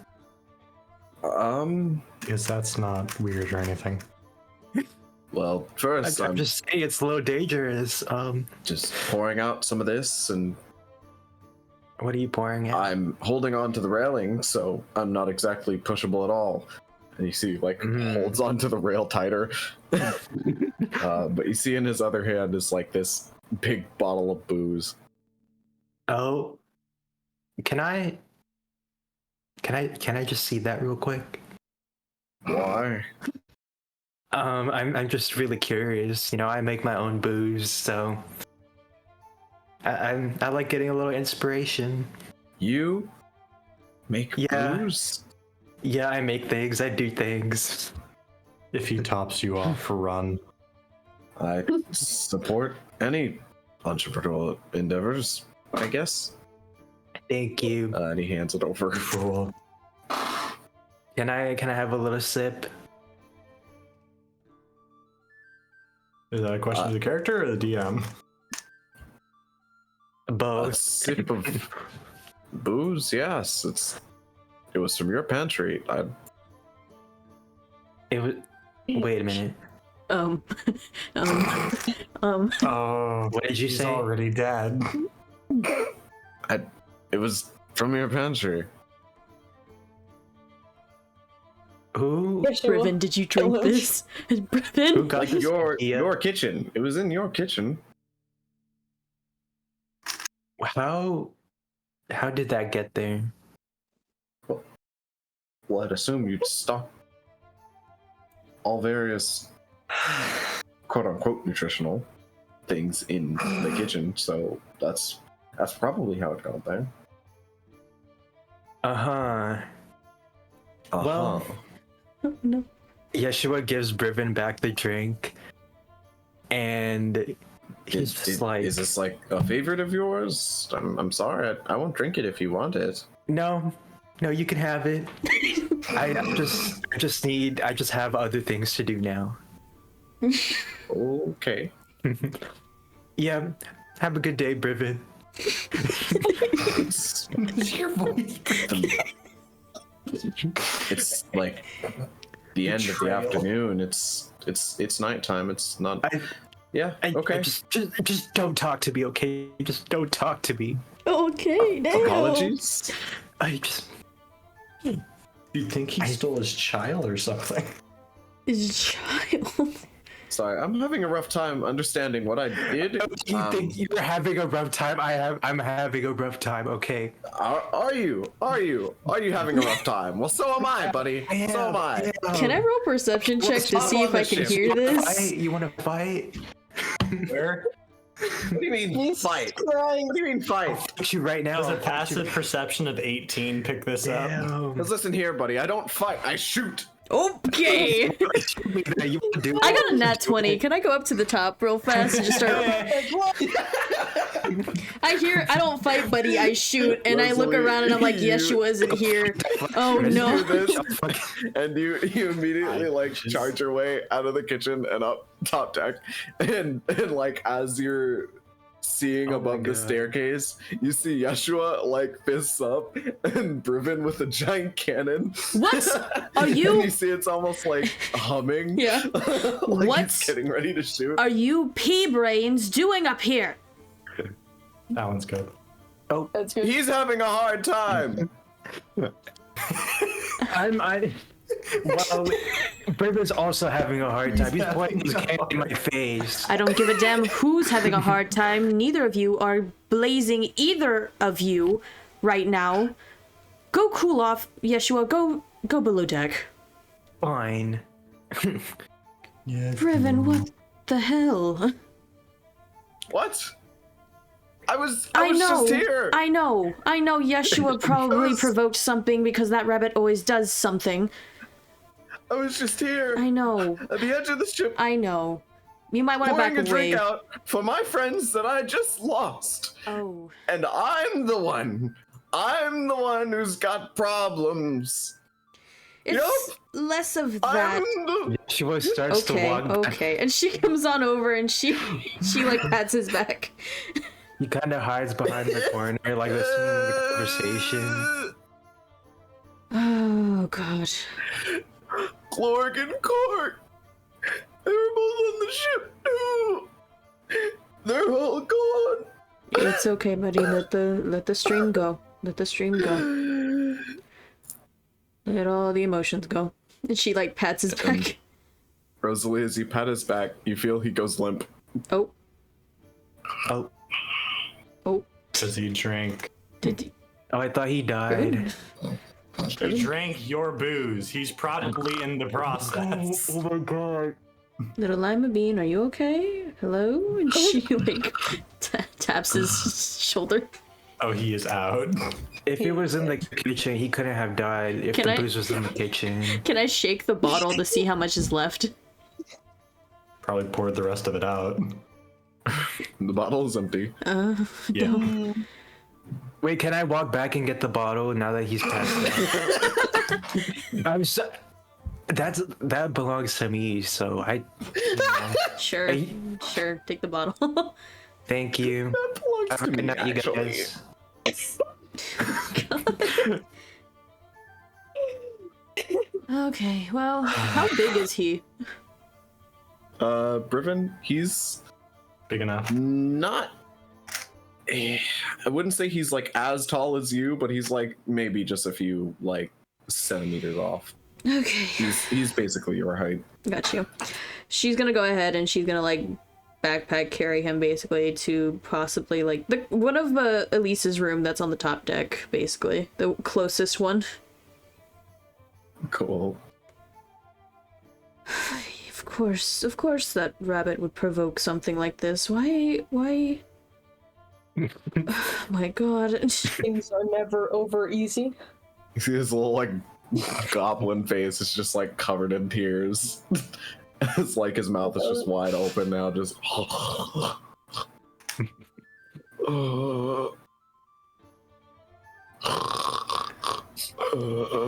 Because that's not weird or anything. Well, first I'm I'm just saying it's a little dangerous. just pouring out some of this, and What are you pouring at? I'm holding on to the railing, so I'm not exactly pushable at all. And you see, like, holds onto the rail tighter. But you see in his other hand is like this big bottle of booze. Oh, can I just see that real quick? Why? I'm just really curious. You know, I make my own booze, so I like getting a little inspiration. You make Yeah. booze? Yeah, I make things. I do things. If he tops you off, run. I support any entrepreneurial endeavors, I guess. Thank you. And he hands it over. Cool. Can I have a little sip? Is that a question to the character or the DM? A Both. sip of booze? Yes, it was from your pantry. It was. Wait a minute. Um, Oh, What did you he's say? already dead. It was from your pantry. Who? Brivin, did you drink this? Who Brivin? got Like this your idea? kitchen. It was in your kitchen. How did that get there? Well, I'd assume you'd stock all various quote-unquote nutritional things in the kitchen, so that's probably how it got there. Uh-huh. Well, No. Yeshua gives Brivin back the drink, and he's just like, is this like a favorite of yours? I'm sorry, I won't drink it if you want it. no, you can have it. I just have other things to do now. Okay. Yeah, have a good day, Brivin. It's Your voice. it's like the end of the afternoon. It's nighttime. It's not. Okay. Just don't talk to me, okay? Just don't talk to me. Okay, damn. Apologies. I just. You think he stole his child or something? His child. Sorry, I'm having a rough time understanding what I did. You think you're having a rough time? I'm having a rough time, okay? Are you having a rough time? Well, so am I, buddy. So am I. Can I roll perception check to see if I can hear this? You want to fight? Where? What do you mean fight? Crying. What do you mean fight? Fight you right now. Does a I'll fight passive you. perception of 18 pick this up? Damn. Because listen here, buddy. I don't fight. I shoot. Okay. I got a nat 20. Can I go up to the top real fast and just start? I don't fight, buddy. I shoot, and I look around and I'm like, Yeshua isn't here. Oh no. You do this, and you immediately like charge your way out of the kitchen and up top deck, and like as you're seeing above the staircase, you see Yeshua like fists up and Brivin with a giant cannon. What are you? And you see it's almost like humming. Yeah. Like What he's getting ready to shoot. are you pea-brains doing up here? That one's good. Oh, That's good. He's having a hard time. Well, Brivin's also having a hard time. He's pointing his cannon in my face. I don't give a damn who's having a hard time. Neither of you are blazing either of you right now. Go cool off, Yeshua. Go below deck. Fine. Brivin, what the hell? What? I was know. just here. I know. Yeshua probably provoked something because that rabbit always does something. I was just here. I know. At the edge of the ship. I know. You might want to back Pouring a away. drink out for my friends that I just lost. Oh. And I'm the one who's got problems. It's less of that. She starts to walk back. Okay. And she comes on over and she like pats his back. He kind of hides behind the corner, like listening to the conversation. Oh god. Clork and Cork. They were both on the ship too. They're all gone. It's okay, buddy. Let the stream go. Let the stream go. Let all the emotions go. And she like pats his back. Rosalie, as you pat his back, you feel he goes limp. Oh. Oh. Oh. Does he drink? Did he? Oh, I thought he died. He drank your booze. He's probably in the process. Oh my god. Little Lima Bean, are you okay? Hello? And she like taps his shoulder. Oh, he is out. If it was in the kitchen, he couldn't have died. If Can the I- booze was in the kitchen. Can I shake the bottle to see how much is left? Probably poured the rest of it out. The bottle is empty. Yeah. Wait, can I walk back and get the bottle now that he's passed out? I'm so... That belongs to me, so I... Sure. Hey. Sure, take the bottle. Thank you. That belongs Have to a good me, night, you actually. guys. Okay, well, how big is he? Brivin, he's Big enough. not... I wouldn't say he's like as tall as you, but he's like maybe just a few like centimeters off. Okay, He's basically your height. got you. She's gonna go ahead and she's gonna like backpack carry him basically to possibly like one of Elise's room that's on the top deck, basically the closest one. Cool. Of course that rabbit would provoke something like this. Why? Oh my god. Things are never over easy. You see his little like goblin face is just like covered in tears. It's like his mouth is just wide open now, just.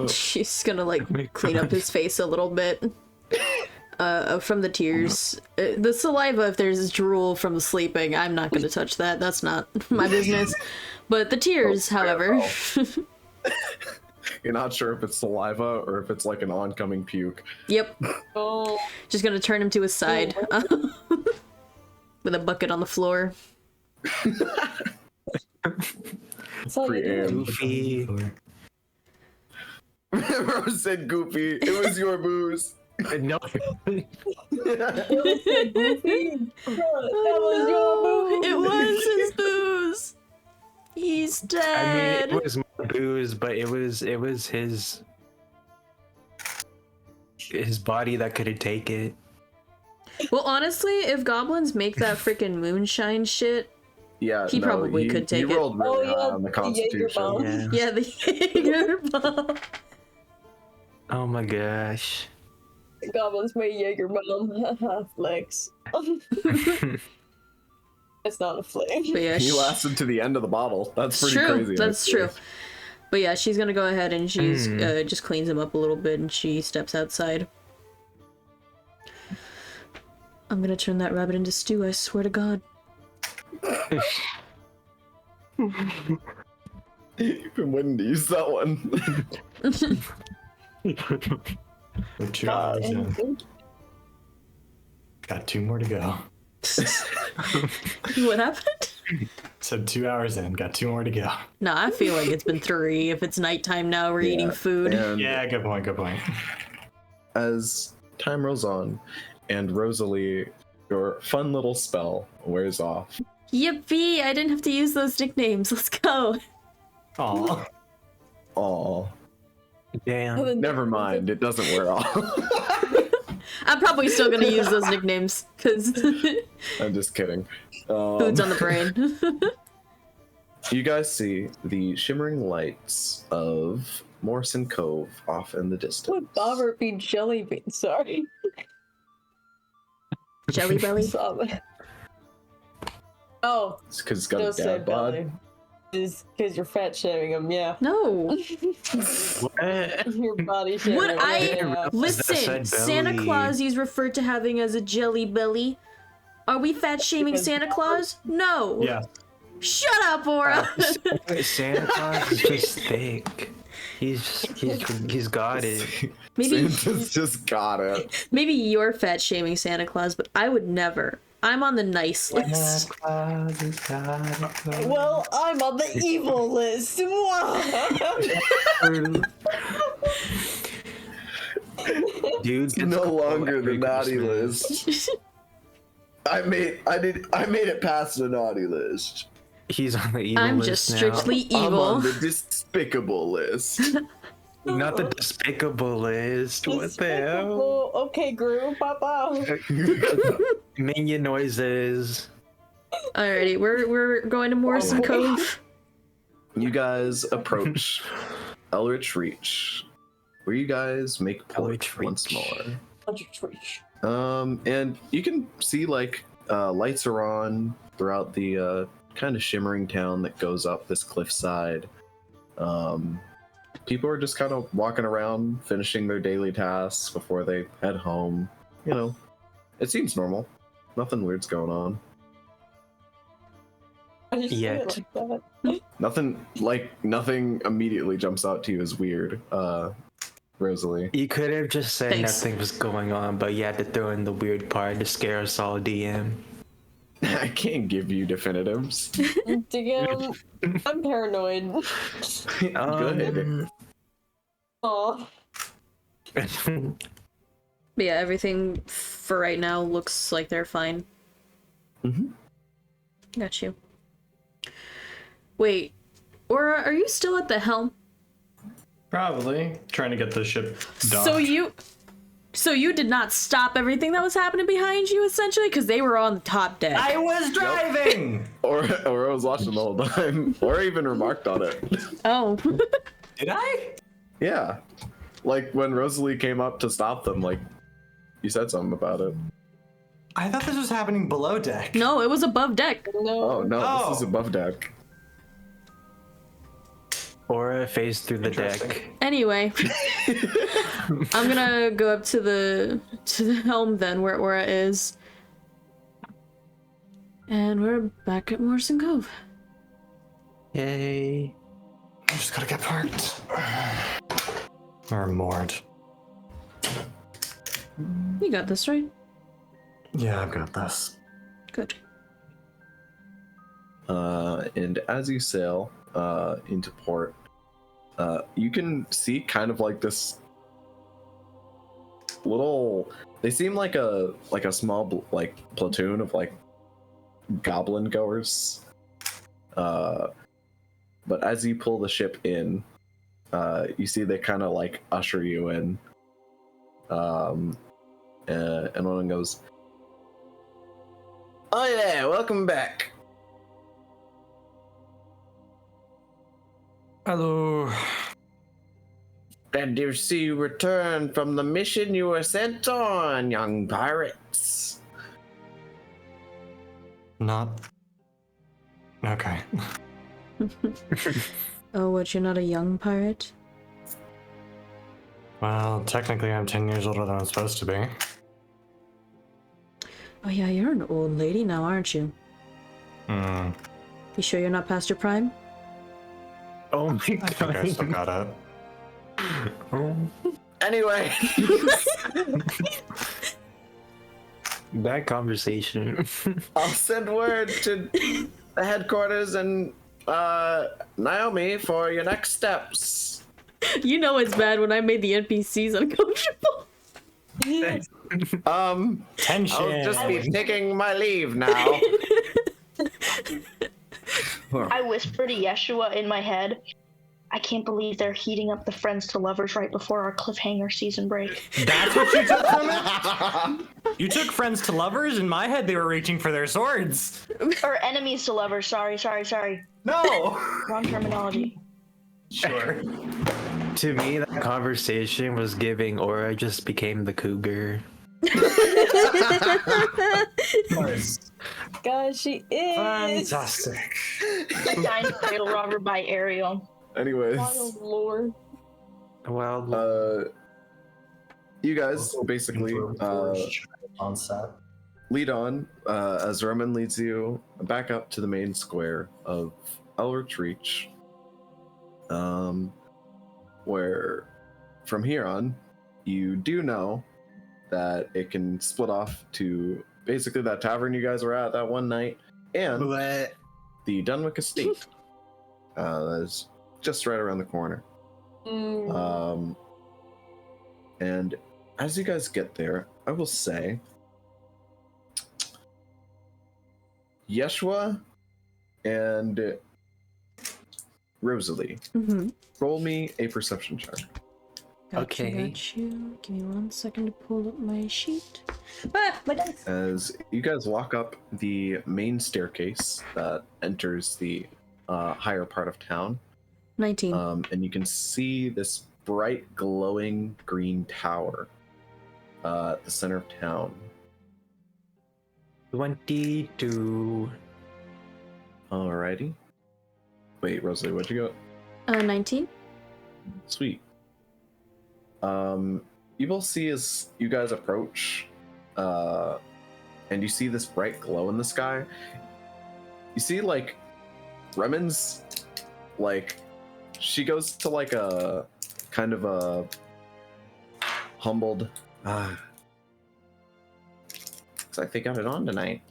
She's gonna like clean up his face a little bit from the tears. The saliva, if there's drool from sleeping, I'm not gonna touch that. That's not my business. But the tears, however. You're not sure if it's saliva or if it's like an oncoming puke. Yep. Oh, Just gonna turn him to his side. With a bucket on the floor. that's how you do it. Goofy. Rose said goofy. It was your booze. No. Goofy. That was your boo. It was his booze. He's I dead. mean, it was my booze, but it was his body that couldn't take it. Well, honestly, if goblins make that freaking moonshine shit, Yeah, He probably could take he it. rolled really Oh, high yeah, on the the Jaeger Constitution. bomb. Yeah. yeah, the Jaeger bomb. Oh my gosh. Goblins may Jaeger bomb. Flex. It's not a flex. But yeah, He lasted to the end of the bottle. That's pretty true. crazy. That's true. But yeah, she's gonna go ahead and she's Hmm. just cleans him up a little bit and she steps outside. I'm gonna turn that rabbit into stew, I swear to God. You've been waiting to use that one. We're 2 hours in. Got 2 more to go. What happened? Said 2 hours in. Got 2 more to go. Nah, I feel like it's been 3. If it's nighttime now, we're eating food. And Yeah, good point. Good point. as time rolls on, and Rosalie, your fun little spell wears off. Yippee! I didn't have to use those nicknames. Let's go. Aw. Aw. Damn. Never mind, it doesn't wear off. I'm probably still gonna use those nicknames because I'm just kidding. food's on the brain. You guys see the shimmering lights of Morrison Cove off in the distance. Would Bobert be jelly bean? Sorry. Jelly belly. Oh, It's because it's got no a say dad bod. belly. Just because you're fat shaming him, yeah. No. What? Your body shaming Would him. I yeah. listen? said Santa belly. Claus he's referred to having as a jelly belly. Are we fat shaming Because- Santa Claus? No. Yeah. Shut up, Aura. Santa Claus is just thick. He's got it. Maybe Santa's just got it. maybe you're fat shaming Santa Claus, but I would never. I'm on the nice list. Well, I'm on the evil list. Dude, It's no longer the naughty list. I made it past the naughty list. He's on the evil I'm list just now. strictly I'm evil. on the despicable list. Not the despicable list. What the hell? Oh, okay, Gru, papa. Minion noises. Alrighty, we're going to Morrison Cove. You guys approach Eldritch Reach, where you guys make port Eldritch once Reach. more. And you can see like lights are on throughout the kind of shimmering town that goes up this cliffside. People are just kind of walking around, finishing their daily tasks before they head home. You know, it seems normal. Nothing weird's going on. I just say it Yet. like that. Nothing immediately jumps out to you as weird, Rosalie. You could have just said Thanks. nothing was going on, but you had to throw in the weird part to scare us all, DM. I can't give you definitives. Damn, I'm paranoid. Good. Aw. But yeah, everything for right now looks like they're fine. Mhm. Got you. Wait, or are you still at the helm? Probably trying to get the ship docked. So you did not stop everything that was happening behind you, essentially, because they were on the top deck. I was driving. Or I was watching the whole time, or even remarked on it. Oh. Did I? Yeah, like when Rosalie came up to stop them, like you said something about it. I thought this was happening below deck. No, it was above deck. No. Oh no, Oh. this is above deck. Aura phased through the deck. Anyway, I'm gonna go up to the helm then, where Aura is, and we're back at Morrison Cove. Yay. I just gotta get parked. Or moored. You got this, right? Yeah, I've got this. Good. And as you sail into port, you can see kind of like this little. They seem like a small like platoon of like goblin goers. But as you pull the ship in, you see they kind of like usher you in. And one of them goes, "Oh yeah, welcome back." Hello. Did you see you returned from the mission you were sent on, young pirates? Not. Okay. Oh, what, you're not a young pirate? Well, technically I'm 10 years older than I'm supposed to be. Oh yeah, you're an old lady now, aren't you? Hmm. You sure you're not past your prime? Oh my I think I still god. got it. Oh, Anyway, that conversation. I'll send word to the headquarters and Naomi for your next steps. You know it's bad when I made the NPCs uncomfortable. Tension. I'll just be taking my leave now. I whisper to Yeshua in my head, I can't believe they're heating up the friends to lovers right before our cliffhanger season break. That's what you took from it? You took friends to lovers? In my head, they were reaching for their swords. Or enemies to lovers, sorry. No! Wrong terminology. Sure. To me, that conversation was giving Aura just became the cougar. Nice. God, she is. Fantastic. Signed Cradle Robber by Aeon. Anyways, Wild lore. Well, you guys basically on set. lead on as Roman leads you back up to the main square of Elrich Reach, where from here on you do know that it can split off to basically that tavern you guys were at that one night and the Dunwick Estate that is just right around the corner. And as you guys get there, I will say Yeshua and Rosalie, roll me a perception check. Okay. Got you. Give me 1 second to pull up my sheet. Ah, my dice. As you guys walk up the main staircase that enters the higher part of town, 19. and you can see this bright glowing green tower at the center of town. 22. Alrighty. Wait, Rosalie, what'd you go? 19. Sweet. You will see as you guys approach, and you see this bright glow in the sky. You see, like, Remen's, like, she goes to, like, a kind of a humbled, because I think I got it on tonight.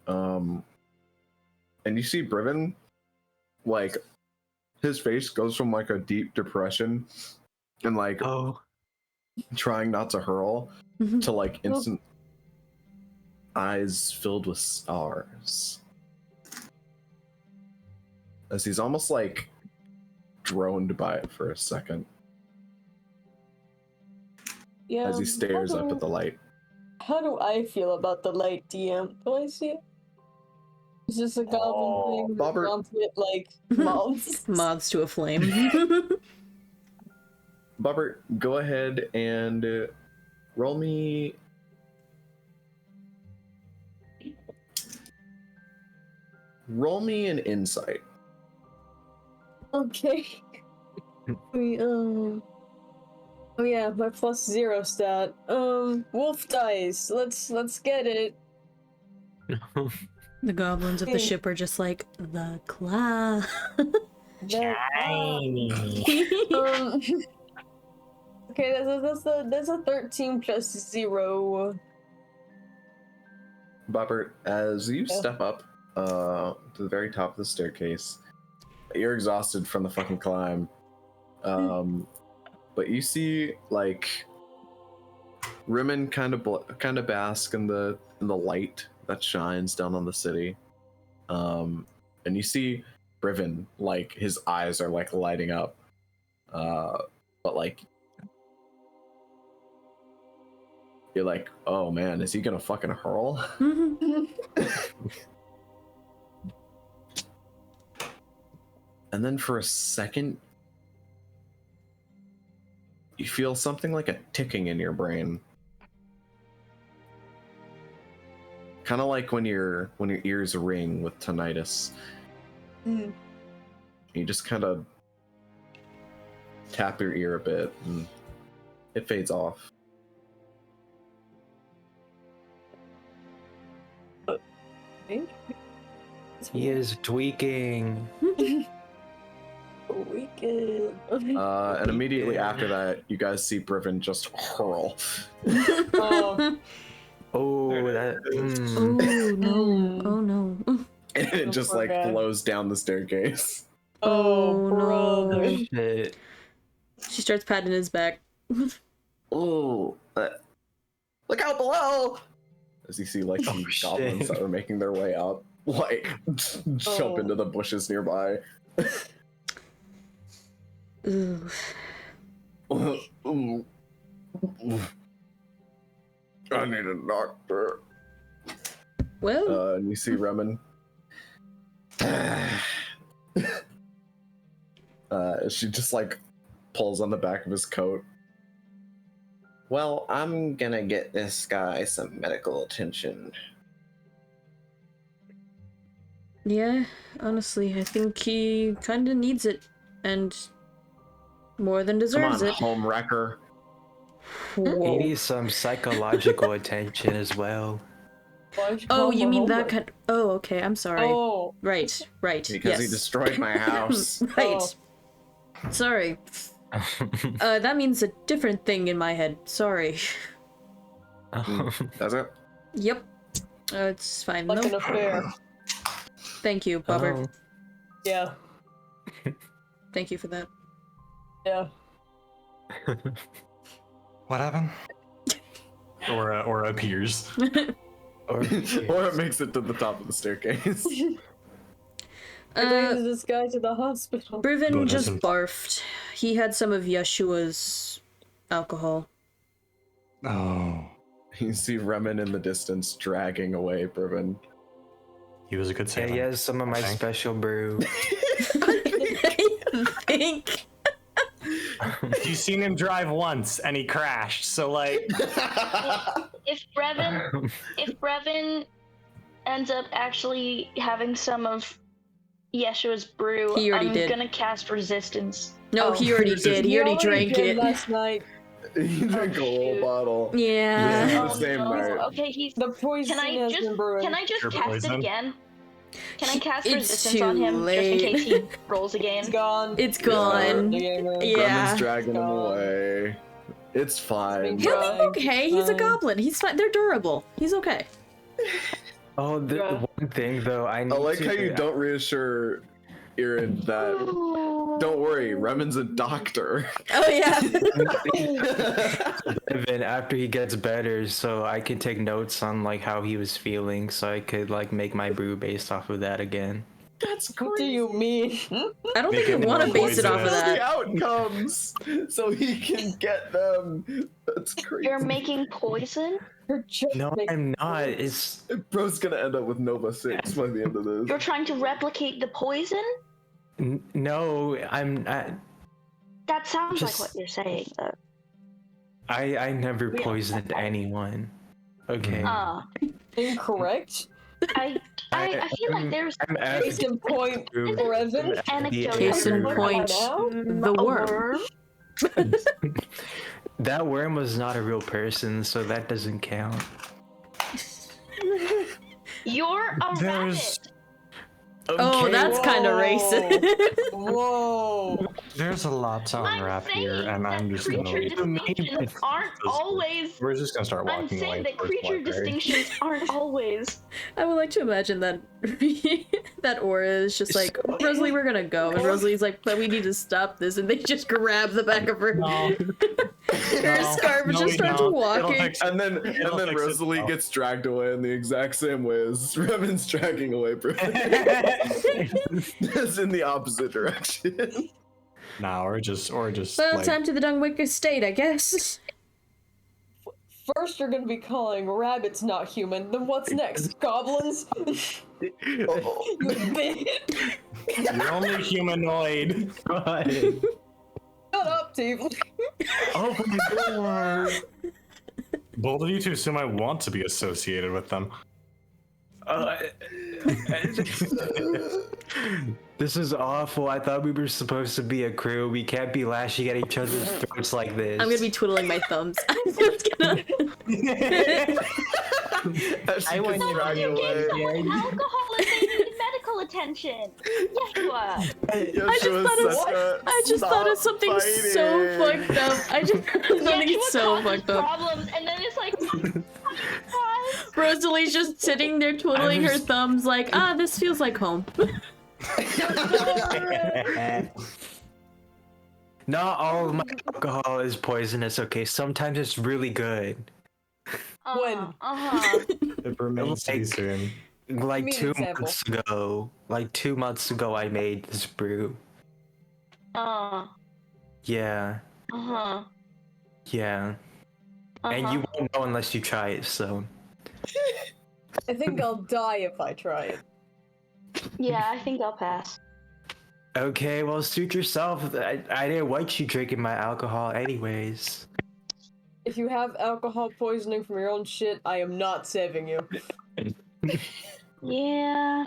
And you see Brivin, like, his face goes from, like, a deep depression and, like, Oh. trying not to hurl to, like, instant eyes filled with stars. As he's almost, like, droned by it for a second. Yeah. As he stares up at the light. How do I feel about the light, DM? Do I see it? It's just a goblin thing that Bobert. wants it like moths. Moths to a flame. Bobert, go ahead and roll me. Roll me an insight. Okay. Oh yeah, my +0 stat. Wolf dice. Let's get it. The goblins of the ship are just like, the claw. Okay, that's a 13 plus 0. Bobert, as you step up to the very top of the staircase, you're exhausted from the fucking climb. But you see, like, Rimmon kind of bask in the light that shines down on the city. And you see Brivin, like, his eyes are, like, lighting up. But, like, you're like, oh man, is he gonna fucking hurl? And then for a second, you feel something like a ticking in your brain. Kind of like when your ears ring with tinnitus. Mm. You just kind of tap your ear a bit and it fades off. He is tweaking. Weekend. And immediately after that, you guys see Brivin just hurl. Oh, that. Oh no! Oh no! And it Oh, just poor like guy. flows down the staircase. Oh, no. brother. Shit. She starts patting his back. Oh, look out below! As you see, like, Oh, some shit. goblins that are making their way up, like, jump into the bushes nearby. Ooh. I need a doctor. Well, And you see Remen. She just, like, pulls on the back of his coat. Well, I'm gonna get this guy some medical attention. yeah. Honestly, I think he kind of needs it, and more than Come deserves on, it. home wrecker. He Whoa. needs some psychological attention as well. Oh, you mean that kind? Oh, okay. I'm sorry. Oh. Right. Right. Because yes. he destroyed my house. Right. Oh. Sorry. That means a different thing in my head. Sorry. Does it? Yep. It's fine. Like an No. affair. Thank you, Bobert. Yeah. Thank you for that. Yeah. What happened? Or appears. Or it makes it to the top of the staircase. We're taking this guy to the hospital. Brivin What just happened? barfed. He had some of Yeshua's alcohol. Oh, You see Remen in the distance dragging away Brivin. he was a good Yeah, sailor. he has some of my Okay. special brew. I think. You've seen him drive once and he crashed, so like If Brevin ends up actually having some of Yeshua's brew, He already I'm did. gonna cast resistance. No, Oh. he already did. He already drank did it. last night. You drank a whole shoot. bottle. Yeah. Yeah. Oh, the same no. night. Okay, he's. The poison Can I has just been brewing. Pure cast poison. it again? Can I cast It's resistance on too him late. just in case he rolls again? It's gone. It's gone. The game room. Yeah. Remen's dragging him God. away. It's fine. He'll He'll be okay. He's a Fine. goblin. He's fine. They're durable. He's okay. Oh, the Yeah. one thing though, I need I like to. how you don't reassure Irin that. Don't worry, Remen's a doctor. Oh yeah. Even after he gets better, so I could take notes on like how he was feeling, so I could like make my brew based off of that again. That's What do you mean? I don't think Make you it want to more base it off of poisonous. the that. outcomes so he can get them. That's crazy. You're making poison? You're just No, making- I'm not. It's Bro's gonna end up with Nova 6 by the end of this. You're trying to replicate the poison? no, I'm not. That sounds Just- like what you're saying, though. I never Yeah. poisoned anyone. Okay. Incorrect. I feel like there's I'm Case asking. in point, Brevin. anecdote. Case in What point, now? the a worm. That worm was not a real person, so that doesn't count. You're a There's- rabbit. Oh, Okay, that's kind of Whoa. racist. Whoa. there's a lot to I'm unwrap saying here, and I'm that just gonna creature leave. distinctions aren't always. We're just gonna start I'm walking away. saying that towards the creature library. distinctions aren't always. I would like to imagine that that aura is just like, Rosalie, we're gonna go, and Rosalie's like, but we need to stop this, and they just grab the back of her. Her scarf just starts walking. And then It'll fix Rosalie itself. gets dragged away in the exact same way as Remen's dragging away Brivin. It's in the opposite direction. No, or just Well, like, time to the Dunwick Estate, I guess. First, you're gonna be calling rabbits not human. Then what's next? Goblins? You bitch. you're only humanoid. Shut up, Steve. Oh my god. Bold of you to assume I want to be associated with them. This is awful. I thought we were supposed to be a crew. We can't be lashing at each other's throats like this. I'm gonna be twiddling my thumbs. I'm just gonna. I want So when you give someone alcohol if they need medical attention. Yeshua. I just thought of something so fucked up. I just thought of something Yeshua so causes fucked up. problems, and then it's like, Rosalie's just sitting there twiddling her thumbs like, this feels like home. Not all of my alcohol is poisonous, okay? Sometimes it's really good. When? It remains to be seen. Like Give me an 2 example. months ago. Like 2 months ago I made this brew. Yeah. Yeah. And you won't know unless you try it, so. I think I'll die if I try it. Yeah, I think I'll pass. Okay, well, suit yourself. I didn't want you drinking my alcohol anyways. If you have alcohol poisoning from your own shit, I am not saving you. Yeah.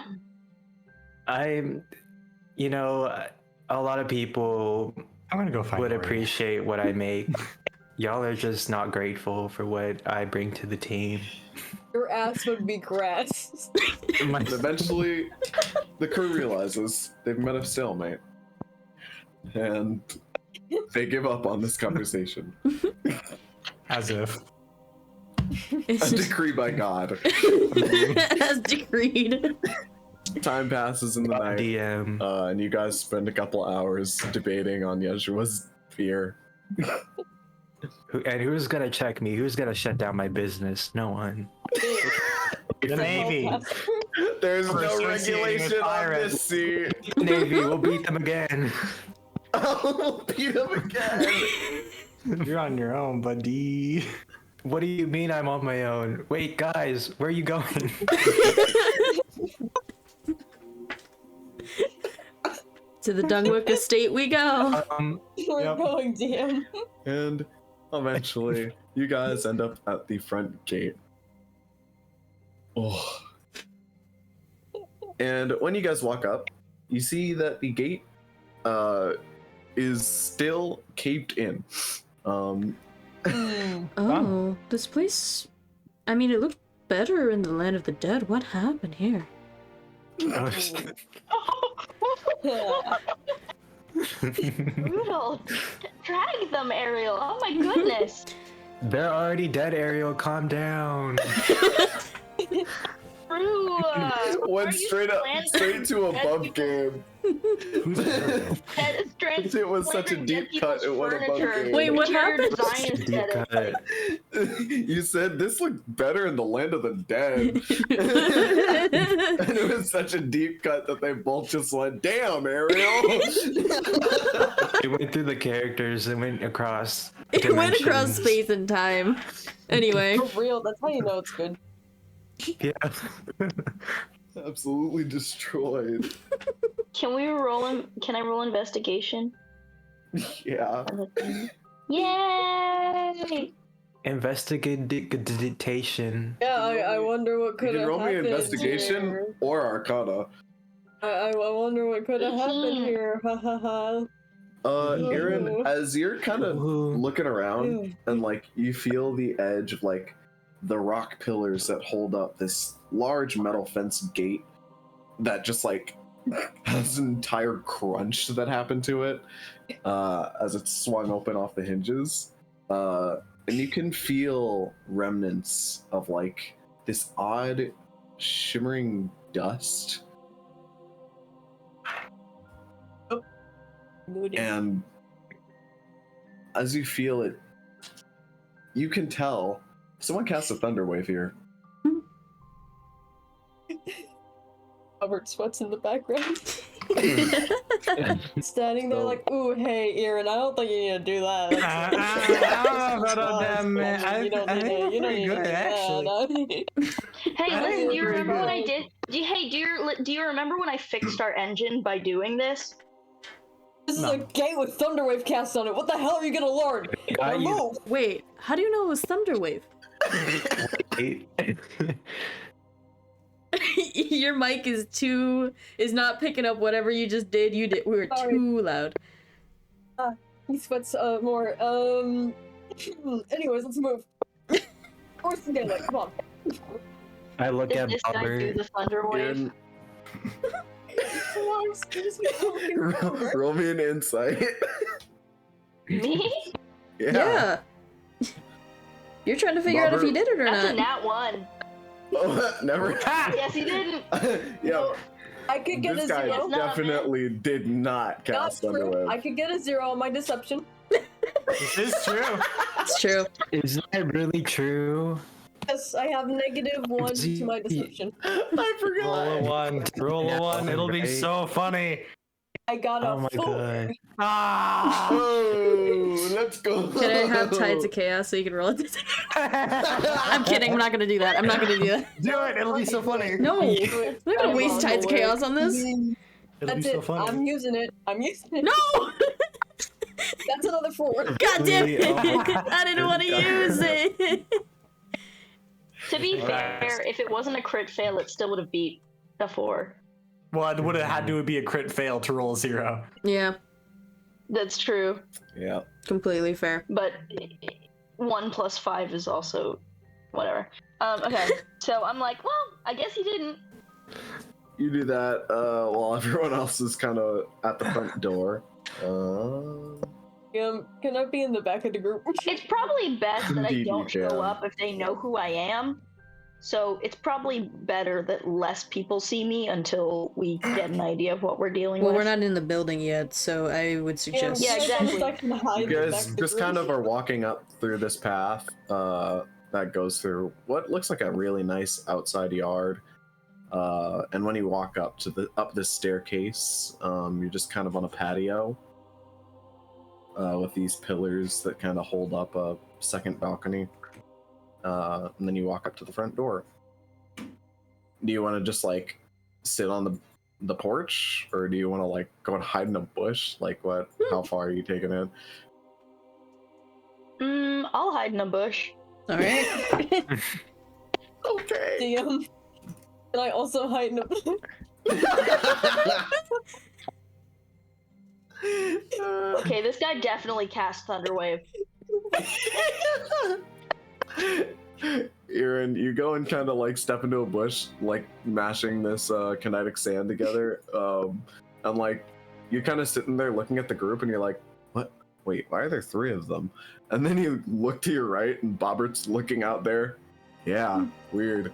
You know, a lot of people I'm gonna go find would Lori. appreciate what I make. Y'all are just not grateful for what I bring to the team. Your ass would be grass. And eventually, the crew realizes they've met a stalemate, and they give up on this conversation. As if. It's A just decree by God. as decreed. Time passes in the night, DM. and you guys spend a couple hours debating on Yeshua's fear. And who's gonna check me? Who's gonna shut down my business? No one. The Navy. There's For no associating with regulation on pirates. this sea. Navy, we'll beat them again. I'll beat him again. You're on your own, buddy. What do you mean I'm on my own? Wait, guys, where are you going? To the Dunwick Estate we go. We're Yep. going, DM. And eventually, you guys end up at the front gate. Oh. And when you guys walk up, you see that the gate is still caved in. Oh, this place. I mean, it looked better in the land of the dead. What happened here? Brutal. Drag them, Ariel. Oh my goodness. They're already dead, Ariel. Calm down. True. Went straight to a bump game. It was such a deep cut, it went above game. Wait, what happened? Design Deep aesthetic. cut. You said this looked better in the land of the dead. And it was such a deep cut that they both just went, damn, Ariel. It went through the characters and went across. It went across dimensions. space and time. Anyway. For real, that's how you know it's good. Yeah. Absolutely destroyed. Can we roll? Can I roll investigation? Yeah. Yay! Investigation. Yeah, I wonder what You could can have roll me happened investigation here. or arcana. I wonder what could have happened here. Ha ha ha. Aaron, as you're kind of Ooh. looking around and like you feel the edge of like the rock pillars that hold up this large metal fence gate that just like has an entire crunch that happened to it as it swung open off the hinges, and you can feel remnants of like this odd shimmering dust. And as you feel it, you can tell someone cast a thunder wave here. Bobert sweats in the background. Standing there like, ooh, hey, Aaron, I don't think you need to do that. You don't need to do that. Hey, listen. Do you remember what I did? Do you remember when I fixed our engine by doing this? This is No. a gate with Thunderwave cast on it. What the hell are you gonna learn? Got you. Move. Wait, how do you know it was Thunderwave? Your mic is not picking up whatever you just did. We were Sorry. too loud. He sweats more. Anyways, let's move. Where's the daylight? Come on. I look Did at this guy do Bobert. the thunder wave? Roll me an insight. Me? Yeah. You're trying to figure out if he did it or That's a not. nat 1. Oh, never. Yes, he didn't. Yeah. I could get This a guy 0. It's not, definitely did not Not cast true. Thunderwave. I could get a 0 on my deception. This is true. It's true. Is that really true? Yes, I have -1 to my deception. I forgot. Roll a 1. Roll a 1. It'll be Right. so funny. I got a Oh my 4. god. Ah! Oh, let's go. Can I have Tides of Chaos so you can roll it? I'm kidding. I'm not gonna do that. I'm not gonna do that. Do it. It'll be so funny. No. I'm not gonna waste Tides of Chaos on this. It'll That's be so it. funny. I'm using it. I'm using it. No! That's another 4. God damn it! Oh my I didn't want to use it. To be Alright. fair, if it wasn't a crit fail, it still would have beat the 4. Well, it would have had to be a crit fail to roll a 0. Yeah, That's true, Yeah. completely fair. but 1 plus 5 is also whatever. Okay, so I'm like, well, I guess he didn't. You do that while everyone else is kind of at the front door. Can I be in the back of the group? It's probably best that I Indeed you don't show can. up if they know who I am. So it's probably better that less people see me until we get an idea of what we're dealing Well, with. we're not in the building yet, so I would suggest. Yeah, exactly. I can hide You in the back guys of the just group. kind of are walking up through this path that goes through what looks like a really nice outside yard. And when you walk up this staircase, you're just kind of on a patio with these pillars that kind of hold up a second balcony. And then you walk up to the front door. Do you want to just like sit on the porch, or do you want to like go and hide in a bush? Like what? How far are you taking it? I'll hide in a bush. All right. Okay. DM. Can I also hide in a Okay, this guy definitely cast Thunderwave. Aaron, you go and kind of like step into a bush, like mashing this kinetic sand together, and like you're kind of sitting there looking at the group, and you're like, "What? Wait, why are there 3 of them?" And then you look to your right, and Bobert's looking out there. Yeah, weird.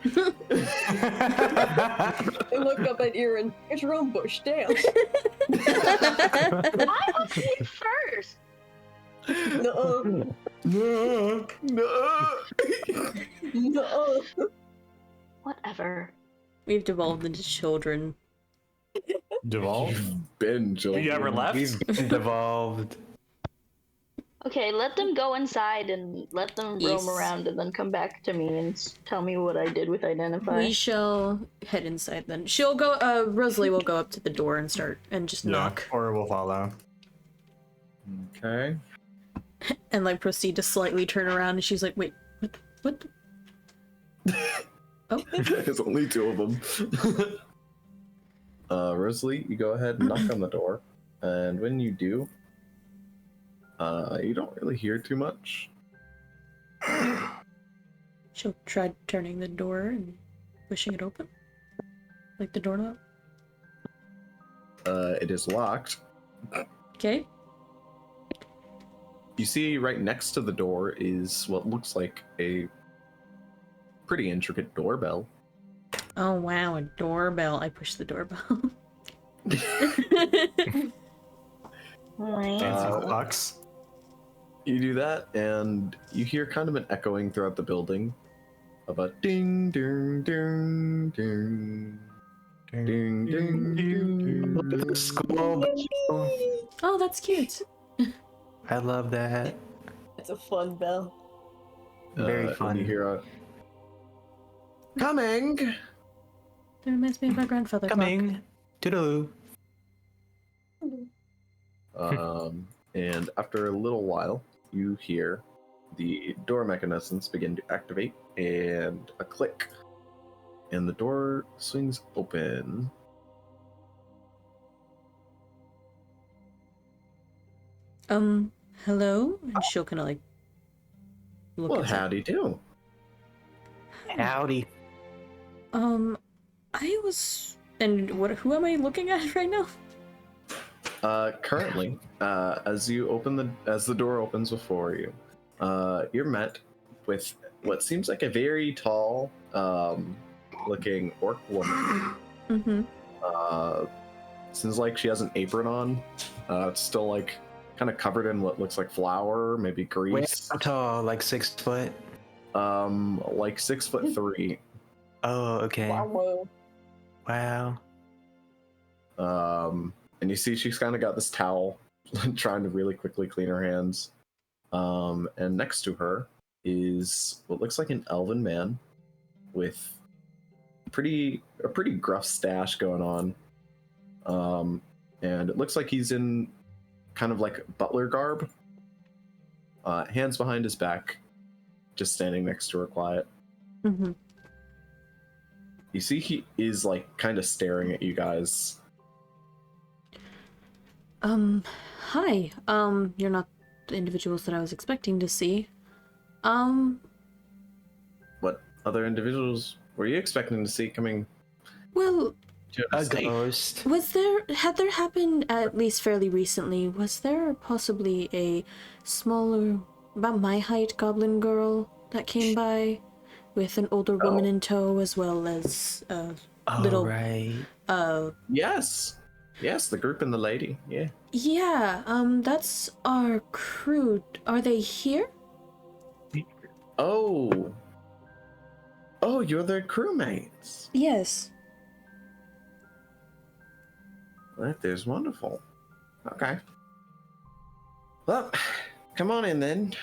I look up at Erin. It's your own bush. Damn. I was here first. No. No, no. No. Whatever. We've devolved into children. Devolve? Ben, children. You ever left? We've been devolved. Okay, let them go inside and let them Yes. roam around and then come back to me and tell me what I did with Identify. We shall head inside then. She'll go. Rosalie will go up to the door and start and just knock Or we'll follow. Okay. and like proceed to slightly turn around. And she's like, "Wait, what? Oh, There's only 2 of them. Rosalie, you go ahead and knock on the door, and when you do, you don't really hear too much. she'll try turning the door and pushing it open, like the doorknob. It is locked. Okay. You see right next to the door is what looks like a pretty intricate doorbell. Oh wow, a doorbell. I push the doorbell. Fancy clocks. You do that, and you hear kind of an echoing throughout the building of a ding, ding, ding, ding, ding, ding, ding. School. Oh, that's cute. I love that. It's a fun bell. Very And fun. you hear a coming. It reminds me of my grandfather. clock. Coming. Toodaloo. And after a little while, you hear the door mechanisms begin to activate, and a click, and the door swings open. Hello? And she'll kind of like look Well, inside. howdy do. Howdy. I was... And who am I looking at right now? Currently, as the door opens before you, you're met with what seems like a very tall, looking orc woman. Mm-hmm. Seems like she has an apron on. It's still like kind of covered in what looks like flour, maybe Wait, grease. how tall? Like 6 foot? Like 6'3". Oh, okay. Wow. Wow. And you see she's kind of got this towel, trying to really quickly clean her hands. And next to her is what looks like an elven man with a pretty gruff stash going on. And it looks like he's in kind of like butler garb. Hands behind his back, just standing next to her quiet. Mm-hmm. You see he is like kind of staring at you guys. Hi. You're not the individuals that I was expecting to see. What other individuals were you expecting to see coming Well, to the A estate? ghost. had there happened, at least fairly recently, was there possibly a smaller, about my height, goblin girl that came by with an older woman in tow, as well as a little, right. Yes, the group and the lady. Yeah. yeah, that's our crew. Are they here? Oh, you're their crewmates. Yes. That is wonderful. Okay. Well, come on in then.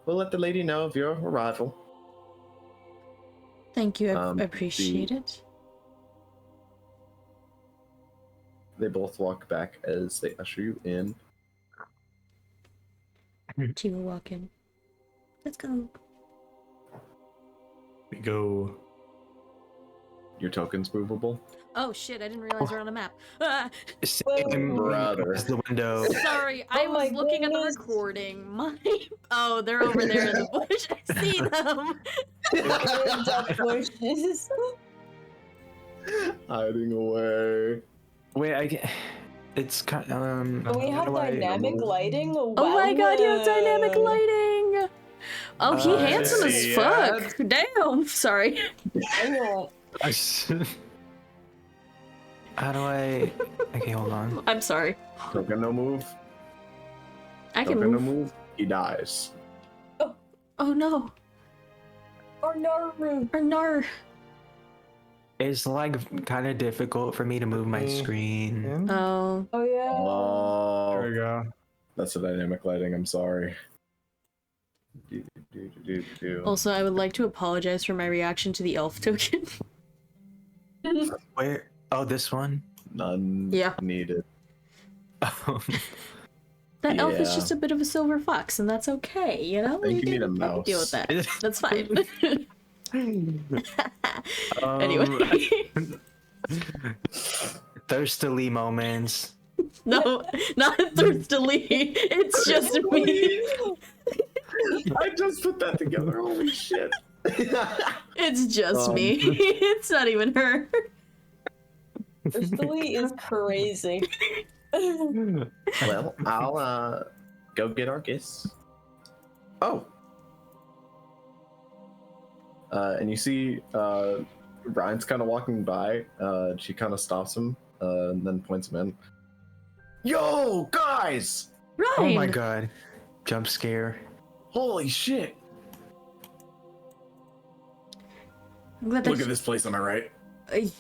We'll let the lady know of your arrival. Thank you, I Um, appreciate it. They both walk back as they usher you in. She will walk in. Let's go. We go. Your token's movable. Oh shit, I didn't realize we're on a map. Ah, Same Brother. as the window. sorry, I Oh was my looking at the goodness. recording. Oh, they're over there in the bush. I see them. Duck bushes. Hiding away. Wait, I get. It's kind. We have how do I- dynamic lighting. Oh my god, you have dynamic lighting. Oh, he handsome as see fuck. Damn. Sorry. Hang on. How do I? Okay, hold on. I'm sorry. Token no move. I can Token no move. move. He dies. Oh no. Or Naru. Or nar. It's like kind of difficult for me to move my screen. Oh. Oh yeah. There we Oh, go. that's the dynamic lighting. I'm sorry. Also, I would like to apologize for my reaction to the elf token. Where? Oh, this one. None Yeah. needed. That elf is Yeah. just a bit of a silver fox, and that's okay, you know? I think you need a I can deal with mouse. that. That's fine. Anyway. Thirstily moments. No, not thirstily. It's just me. I just put that together. Holy shit. It's just me. It's not even her. Thirstily is crazy. Well, I'll go get our guests. Oh. And you see Ryan's kind of walking by. She kind of stops him and then points him in. Yo, guys! Right. Oh my god. Jump scare. Holy shit! I'm glad that Look at this place, am I right?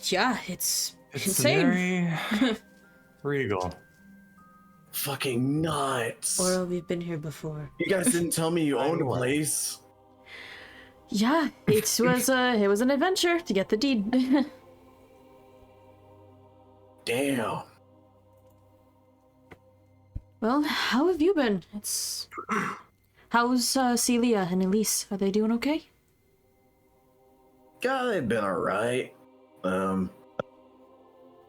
yeah, it's It's insane. very regal. Fucking nuts! Or we've been here before. You guys didn't tell me you I owned a know. place. Yeah, it was an adventure to get the deed. Damn. Well, how have you been? How's Celia and Elise? Are they doing okay? Yeah, they've been alright.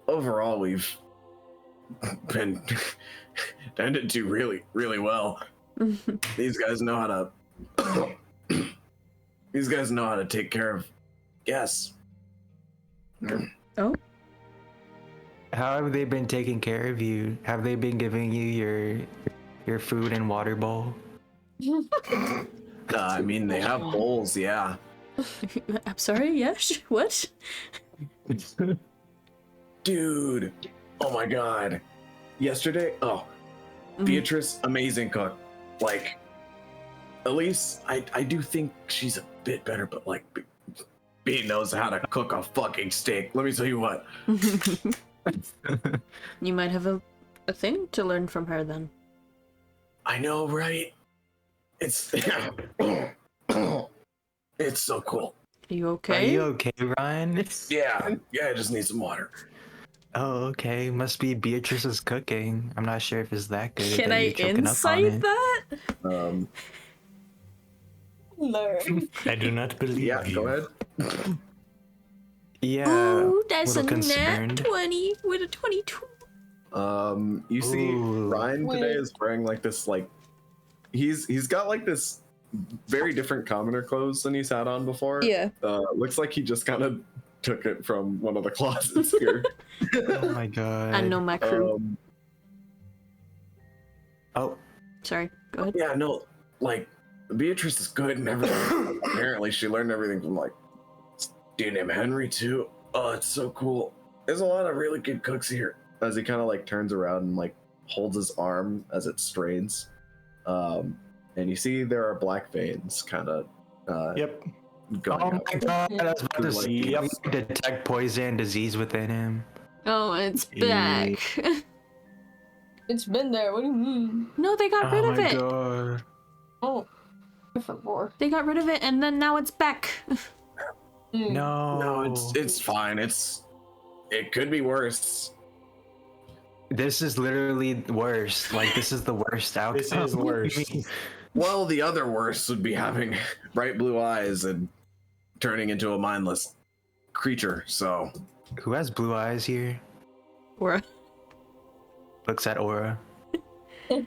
Overall, we've been tended to really, really well. These guys know how to. These guys know how to take care of guests. Oh? How have they been taking care of you? Have they been giving you your food and water bowl? I mean, they have bowls, yeah. I'm sorry, yes? What? Dude, oh my god. Yesterday, Beatrice, amazing cook. Like, Elise, I do think she's a bit better, but like, B knows how to cook a fucking steak. Let me tell you what. You might have a thing to learn from her then. I know, right? It's it's so cool. Are you Are okay? you okay, Ryan? Yeah, I just need some water. Oh, okay. Must be Beatrice's cooking. I'm not sure if it's that good. Can that I you're choking up on insight it. that? Learn. I do not believe Yeah, you. go ahead. Yeah. Oh, that's a little nat concerned. 20 with a 22. You see, Ooh. Ryan today is wearing like this, like he's got like this very different commoner clothes than he's had on before. Yeah. Looks like he just kind of took it from one of the closets here. Oh my god. I know my crew. Oh, Sorry, go ahead. Yeah, no, like Beatrice is good and everything. Apparently, she learned everything from like dude named Henry too. Oh, it's so cool. There's a lot of really good cooks here. As he kind of like turns around and like holds his arm as it strains, and you see there are black veins kind of Yep. going oh out. my god. I was about to Like, see detect poison and disease within him. Oh, it's back. It's been there. What do you mean? No, they got rid Oh of my it. god. Oh, different war. They got rid of it, and then now it's back. No. No, it's fine. It could be worse. This is literally worse. Like, this is the worst outcome. This is worse. Well, the other worst would be having bright blue eyes and turning into a mindless creature. So Who has blue eyes here? Or Looks at Aura. I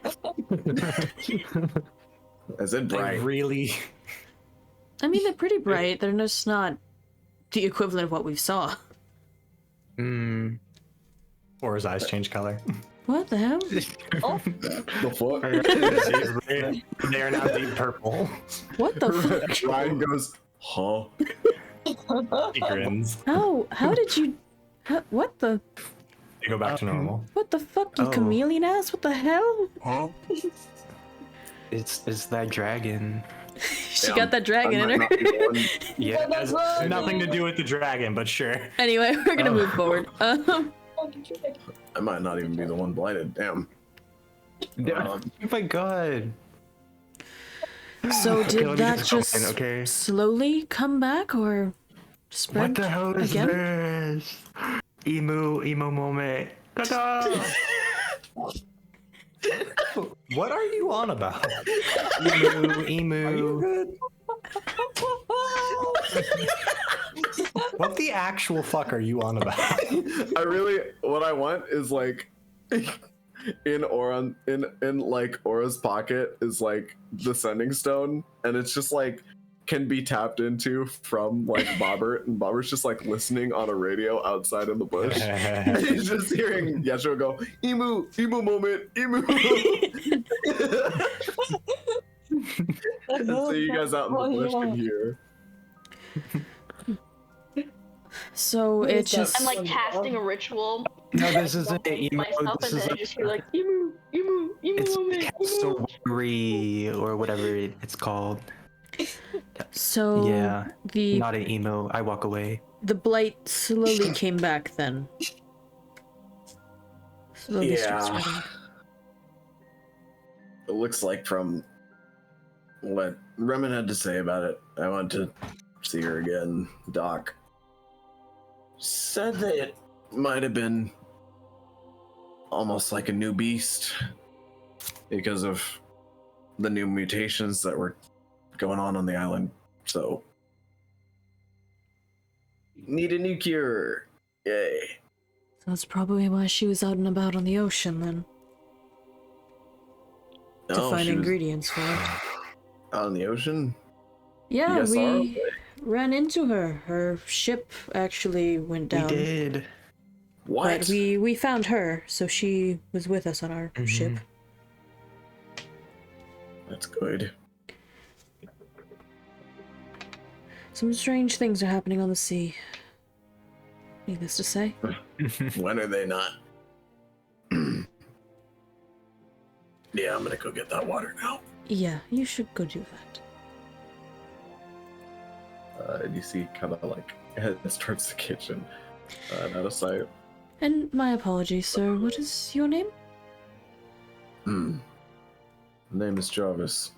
said I bright. really. I mean, they're pretty bright. They're just not the equivalent of what we saw. Hmm. Or his eyes change color. What the hell? The fuck? They are now deep purple. What the fuck? Ryan goes, huh? He grins. How did you? What the? They go back to normal. What the fuck? You Oh. chameleon ass? What the hell? Huh? It's that dragon. She Yeah, got that dragon in her. Yeah. That's Has nothing to do with the dragon, but sure. Anyway, we're gonna Oh. move forward. I might not even be the one blighted. Damn. Oh my god. So Okay, did let me that just go just in, okay? slowly come back or spread What the hell is again? this? Emo moment. Ta-da! What are you on about? Emu. What the actual fuck are you on about? What I want is like in like Aura's pocket is like the sending stone, and it's just like can be tapped into from like Bobert, and Bobert's just like listening on a radio outside in the bush. And he's just hearing Yeshua go, emu moment, emu. And so you guys out in the bush can hear. So What it is that? just I'm like casting a ritual No, this isn't an emo. myself, This and is then I just hear like emu, emu, emu it's moment, emu. cassowary or whatever it's called. so Yeah. the Not an emo. I walk away. the blight slowly came back then. Slowly starts Yeah. spreading. It looks like from what Remen had to say about it, I want to see her again. Doc said that it might have been almost like a new beast. because of the new mutations that were going on the island. So, need a new cure. Yay. That's probably why she was out and about on the ocean then. To Oh, find she was ingredients for it. out in the ocean? Yeah, You guys saw her? we ran into her. Her ship actually went down. We did. What? But we found her, so she was with us on our ship. That's good. Some strange things are happening on the sea. Needless to say. When are they not? Yeah, I'm gonna go get that water now. Yeah, you should go do that. And you see kind of like heads towards the kitchen. Out of sight. And my apologies, sir. What is your name? Name is Jarvis.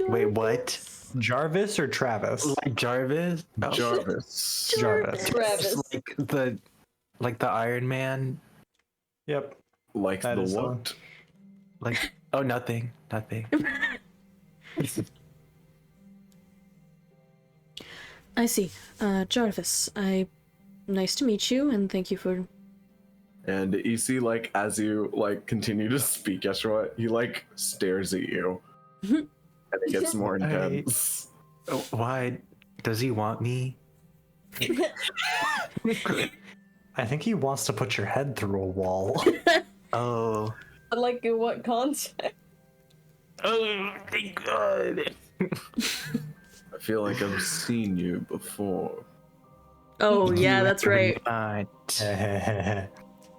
Wait, what? Jarvis or Travis? Like Jarvis? Oh. Jarvis. Jarvis. Travis. Like the Iron Man? Yep. Like That the is what? Like nothing. I see. Jarvis, nice to meet you, and thank you for... And you see, like, as you like continue to speak, Yeshua, he like stares at you, and it gets more intense. Oh, why? Does he want me? I think he wants to put your head through a wall. Oh. Like, in what concept? Oh my god. I feel like I've seen you before. Oh, yeah, that's right.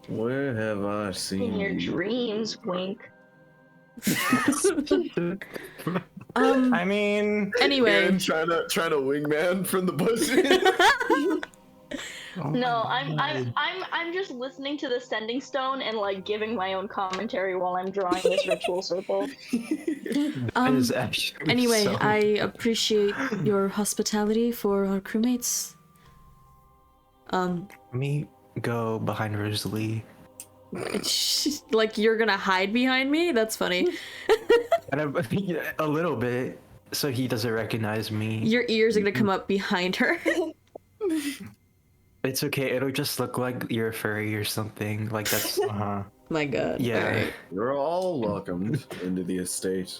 Where have I seen In your you? dreams, wink. I mean, Anyway. Aaron trying to wingman from the bushes. No, I'm just listening to the sending stone and like giving my own commentary while I'm drawing this ritual circle. That is actually Anyway, so... I appreciate your hospitality for our crewmates. Let me go behind Rosalie. Like you're gonna hide behind me? That's funny. And a little bit, so he doesn't recognize me. Your ears are gonna come up behind her. It's okay. It'll just look like you're a furry or something. Like that's. My god. Yeah. Alright. You're all welcomed into the estate,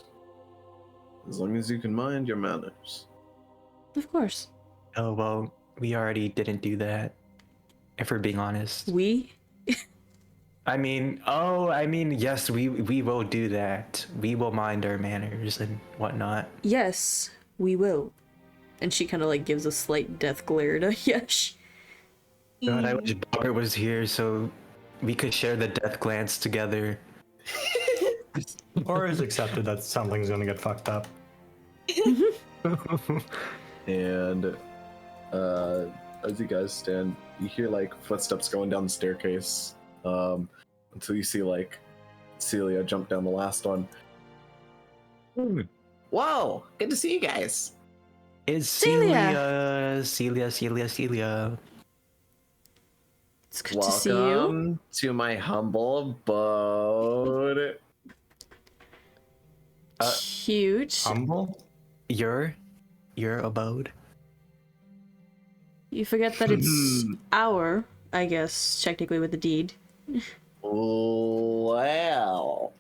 as long as you can mind your manners. Of course. Oh well, we already didn't do that. If we're being honest. We? I mean, yes, we will do that. We will mind our manners and whatnot. Yes, we will. And she kind of like gives a slight death glare to Yesh. God, I wish Bobert was here so we could share the death glance together. or is accepted that something's gonna get fucked up. And as you guys stand, you hear like footsteps going down the staircase. Until you see like Celia jump down the last one. Whoa! Good to see you guys. It's Celia. Celia. It's good to see you. Welcome to my humble abode. Cute. Humble? Your abode. You forget that it's our, I guess, technically with the deed. Well,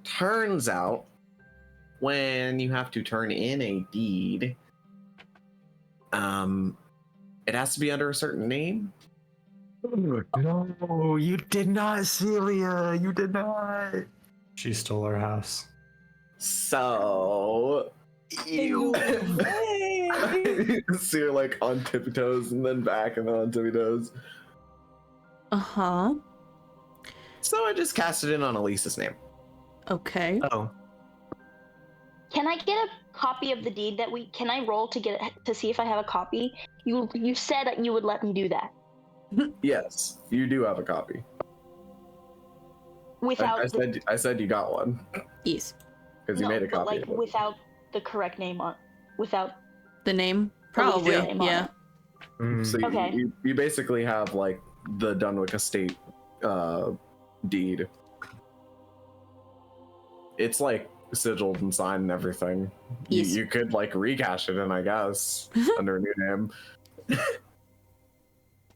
turns out when you have to turn in a deed, it has to be under a certain name. No, you did not, Celia. You did not. She stole our house. So you see her like on tippy toes and then back and then on tippy toes. Uh-huh. So I just cast it in on Elisa's name. Okay. Oh, Can I get a copy of the deed that can I roll to see if I have a copy? You said that you would let me do that. Yes, you do have a copy. Without I said you got one Yes. because you made a but copy. like of it. without the correct name on without The name? Probably, Elisa's name on yeah. it. So Okay. you basically have like the Dunwick Estate deed. it's like sigiled and signed and everything. Yes. You could like recash it in, I guess, under a new name.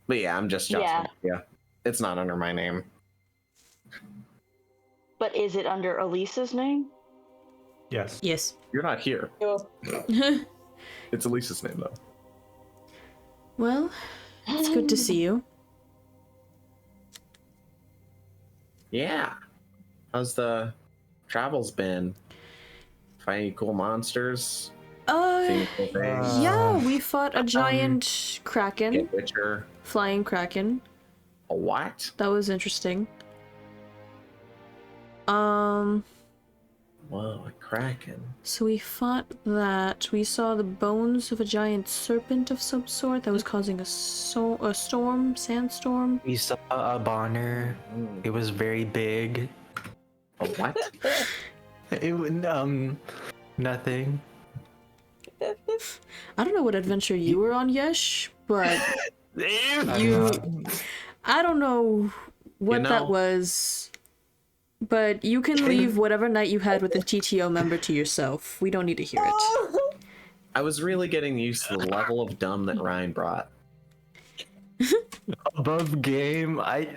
But yeah, I'm just joking. Yeah, it's not under my name. But is it under Elisa's name? Yes. Yes. You're not here. Yo, It's Elisa's name though. Well, it's good to see you. Yeah. How's the travels been? Find any cool monsters? Seen cool things? Yeah, we fought a giant kraken, Get Witcher? flying kraken. A what? That was interesting. Whoa, a kraken. So we fought that. We saw the bones of a giant serpent of some sort that was causing a storm, sandstorm. We saw a Bonner. It was very big. A what? Nothing. I don't know what adventure you were on, Yesh, but I don't know what that was. But you can leave whatever night you had with the TTO member to yourself. We don't need to hear it. I was really getting used to the level of dumb that Ryan brought. Above game, I'm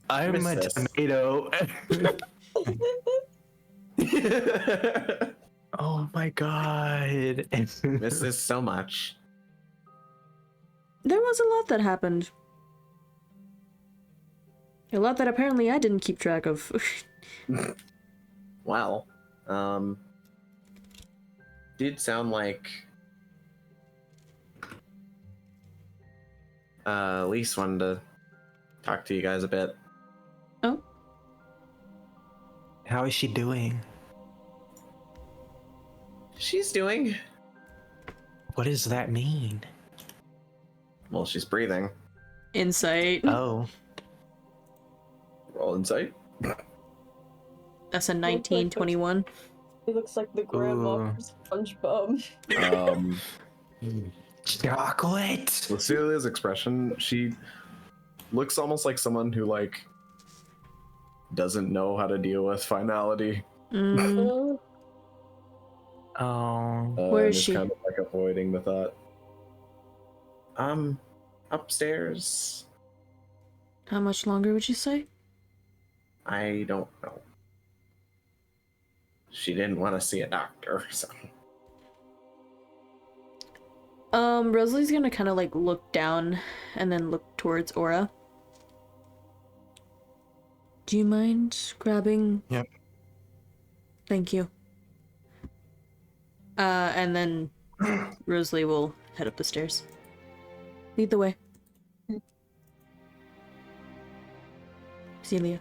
a Miss this. tomato. Oh my god. Miss this so much. There was a lot that happened. A lot that apparently I didn't keep track of. Well, did sound like Elise wanted to talk to you guys a bit. Oh? How is she doing? She's doing What does that mean? well. She's breathing. Insight. Oh. Roll insight. That's a 1921. he looks like the grandma Ooh. from SpongeBob. Chocolate. With Celia's expression, she looks almost like someone who like doesn't know how to deal with finality. Mm. Oh. Where is and she? Kind of like avoiding the thought. Upstairs. How much longer would you say? I don't know. She didn't want to see a doctor, so. Rosalie's gonna kind of like look down and then look towards Aura. Do you mind grabbing? Yep. Thank you. And then Rosalie will head up the stairs. Lead the way. Celia.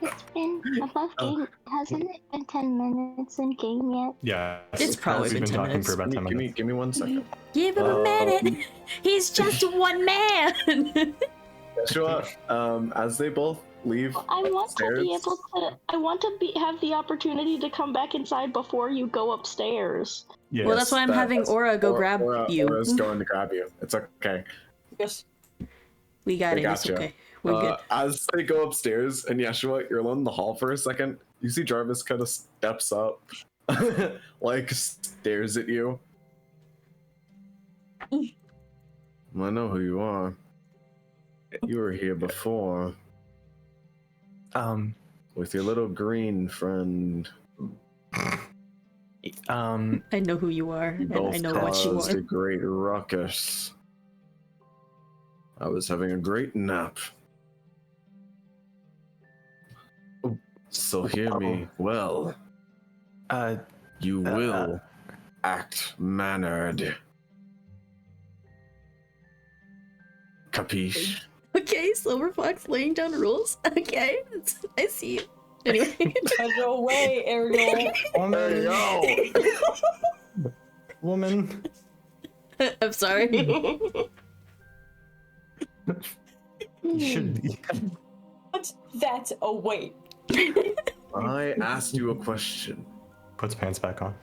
It's been above game. Hasn't it been 10 minutes in game yet? Yeah. It's probably We've been 10 talking minutes. for about 10 minutes. Give me 1 second. Give him a minute! He's just one man! Yeshua, as they both leave I want upstairs, to be able to. I want to have the opportunity to come back inside before you go upstairs. Yes. Well, that's why I'm having Aura go grab you. Aura's going to grab you. It's okay. Yes. We got I it, it's gotcha. okay. We're good. As they go upstairs, and Yeshua, you're alone in the hall for a second, you see Jarvis kind of steps up, like stares at you. I know who you are. You were here before with your little green friend. I know who you are, and I know what you caused a are. great ruckus. I was having a great nap. So hear me well. You will act mannered. Capiche? Okay, Silver Fox laying down rules. Okay, I see you. Anyway. No way, Ariel. Hey, yo! Woman. I'm sorry. You should. What's that? Oh, wait. I asked you a question. Puts pants back on.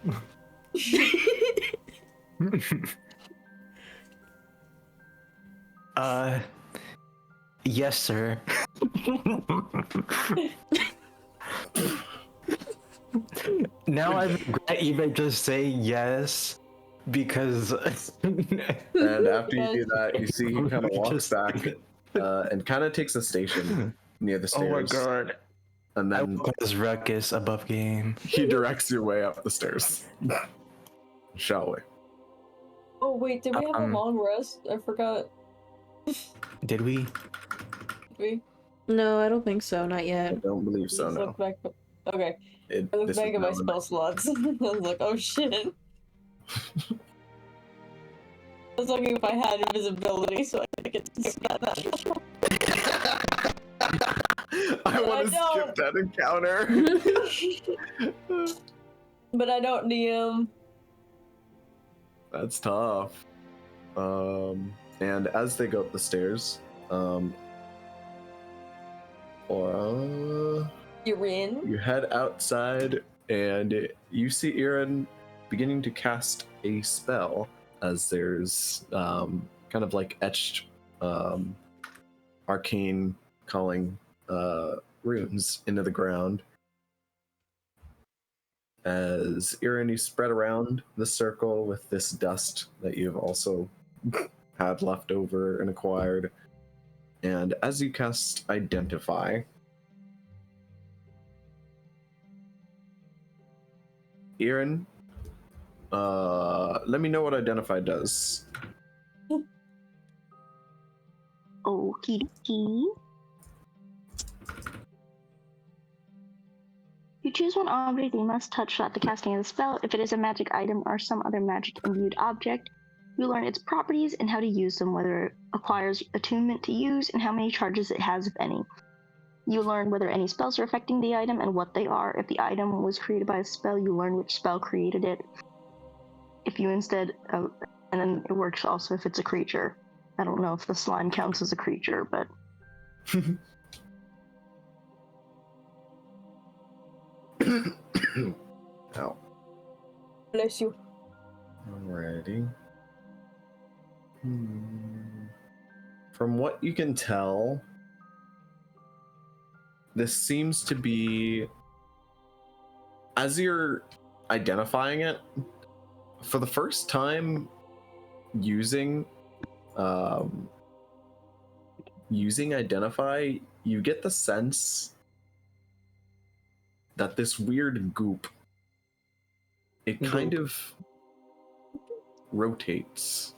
Yes, sir. Now I regret even just saying yes because. And after you do that, you see he kind of walks back and kind of takes a station near the Oh my stairs. god. And I then woke up this ruckus above game. he directs your way up the stairs. Shall we? Oh wait, did we have a long rest? I forgot. Did we? Did we? No, I don't think so. Not I yet. don't believe so, Just no. look back. Okay. It, I looked this back is at my now the spell slots. I was like, oh shit. I was looking if I had invisibility so I could skip that. I want to don't. skip that encounter. But I don't DM. That's tough. And as they go up the stairs, You're in? you head outside and you see Irin beginning to cast a spell as there's kind of like etched arcane calling runes into the ground. As Irin, you spread around the circle with this dust that you've also had left over and acquired. And as you cast Identify, Irin, let me know what Identify does. Okie dokie. You choose one object you must touch at the casting of the spell. If it is a magic item or some other magic imbued object, you learn its properties and how to use them, whether it acquires attunement to use, and how many charges it has, if any. You learn whether any spells are affecting the item and what they are. If the item was created by a spell, you learn which spell created it. If you instead, and then it works also if it's a creature. I don't know if the slime counts as a creature, but... Ow. Bless you. Alrighty. From what you can tell, this seems to be, as you're identifying it, for the first time using Identify, you get the sense that this weird goop, it kind of rotates.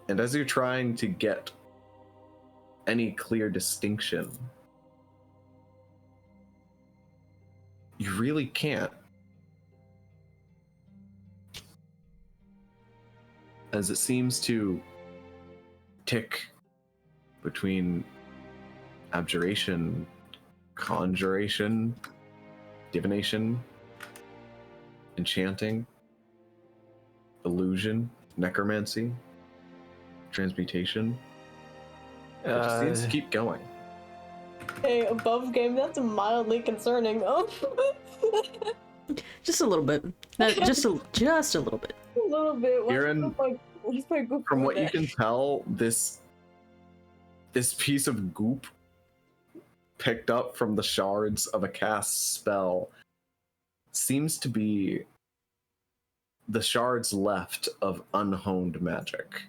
And as you're trying to get any clear distinction, you really can't. As it seems to tick between abjuration, conjuration, divination, enchanting, illusion, necromancy, transmutation. It just seems to keep going. Hey, above game, that's mildly concerning though. Just a little bit. Just a little bit. A little bit. Irin, from what you can tell, this piece of goop picked up from the shards of a cast spell seems to be the shards left of unhoned magic.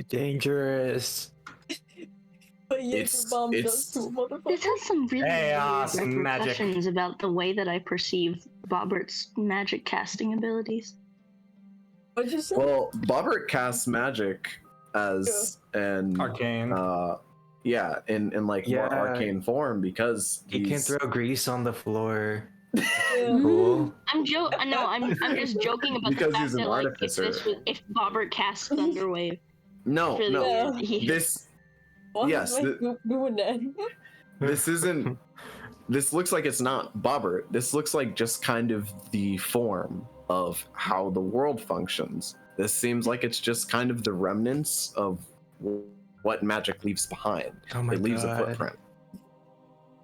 Dangerous. But It's- bomb it's- does to a motherfucker. This has some really Chaos weird magic. repercussions about the way that I perceive Bobert's magic casting abilities. What'd you say? Well, Bobert casts magic as an Arcane. yeah, in like more Yeah. arcane form because He can he's throw grease on the floor. Yeah. Cool. I'm just joking about Because the fact he's an that like artificer. if Bobert casts Thunderwave, no, really no. Yeah. weird. He- This Why yes, is my goop doing that? this isn't. This looks like it's not Bobert. This looks like just kind of the form of how the world functions. This seems like it's just kind of the remnants of what magic leaves behind. Oh my It leaves a God. footprint.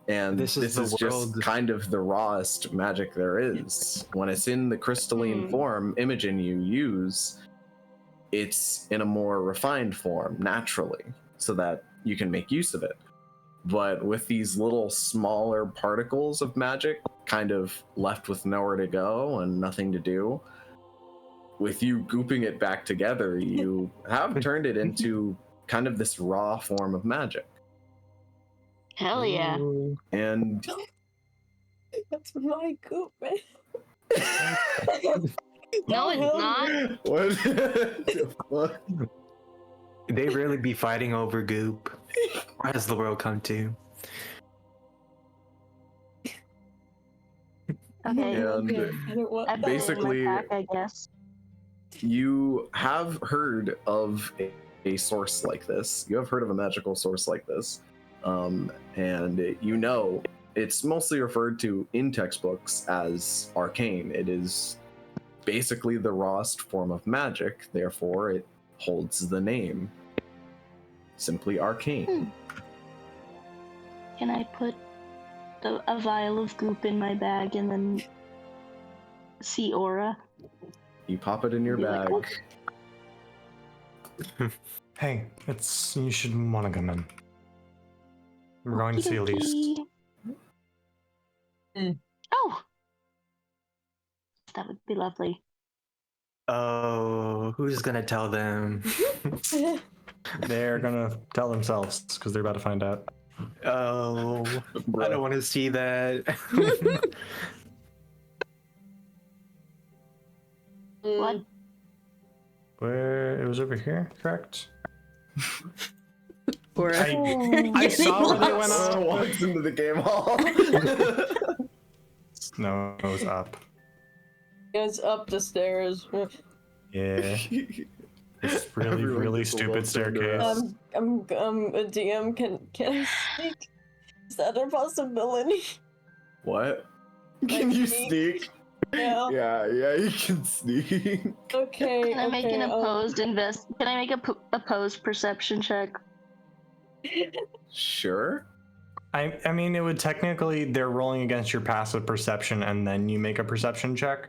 And This is the just world. kind of the rawest magic there is. When it's in the crystalline form, Imogen you use, it's in a more refined form naturally so that you can make use of it. But with these little smaller particles of magic kind of left with nowhere to go and nothing to do, with you gooping it back together, you have turned it into kind of this raw form of magic. Hell yeah. Ooh. And That's my goop, man. No, it's hell not. what? They really be fighting over goop. What has the world come to? Okay. And I don't want I put it in basically- my pack, I guess. you have heard of a source like this. You have heard of a magical source like this. And you know it's mostly referred to in textbooks as arcane. It is basically the rawest form of magic, therefore it holds the name simply arcane. Can I put a vial of goop in my bag and then see aura? You pop it in your Be like, bag. "Whoop." Hey, you should want to come in. We're going to see Elise. Mm. Oh, that would be lovely. Oh, who's gonna tell them? They're gonna tell themselves because they're about to find out. Oh, I don't want to see that. What? Where it was over here, correct? Or I saw where they went Someone up. walks into the game hall. No, it was up. It's up the stairs. Yeah, it's really, Everyone really gets a stupid little turned around. staircase. I'm a DM. Can I speak? Is that a possibility? What? Can you sneak? Yeah. Yeah, you can sneak. Okay. Can I make okay, an opposed Can I make a opposed perception check? Sure. I mean, it would technically, they're rolling against your passive perception, and then you make a perception check.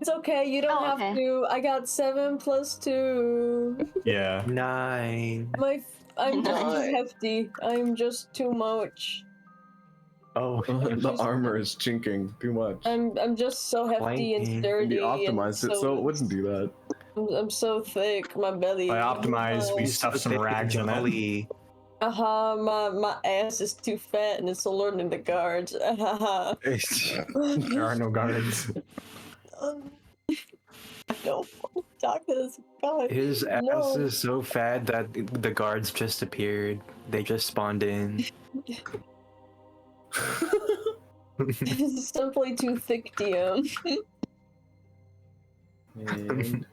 It's okay. You don't Oh, have okay. to. I got 7 + 2. Yeah. 9. I'm just too Nice. hefty. I'm just too much. Oh, The armor is chinking too much. I'm just so hefty and Flanking. And sturdy. you optimized it so it wouldn't do that. I'm so thick. My belly. By optimize, we stuff some rags in it. Jolly. My ass is too fat and it's alerting the guards. There are no guards. No, talk to this guy. His ass No. is so fat that the guards just appeared. They just spawned in. This is simply too thick, DM. And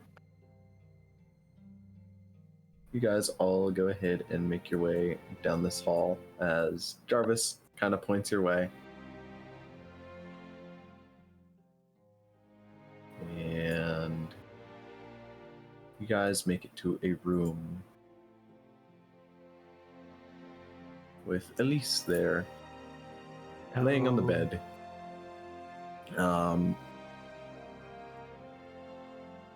you guys all go ahead and make your way down this hall as Jarvis kind of points your way. And you guys make it to a room with Elise there, laying on the Hello. bed.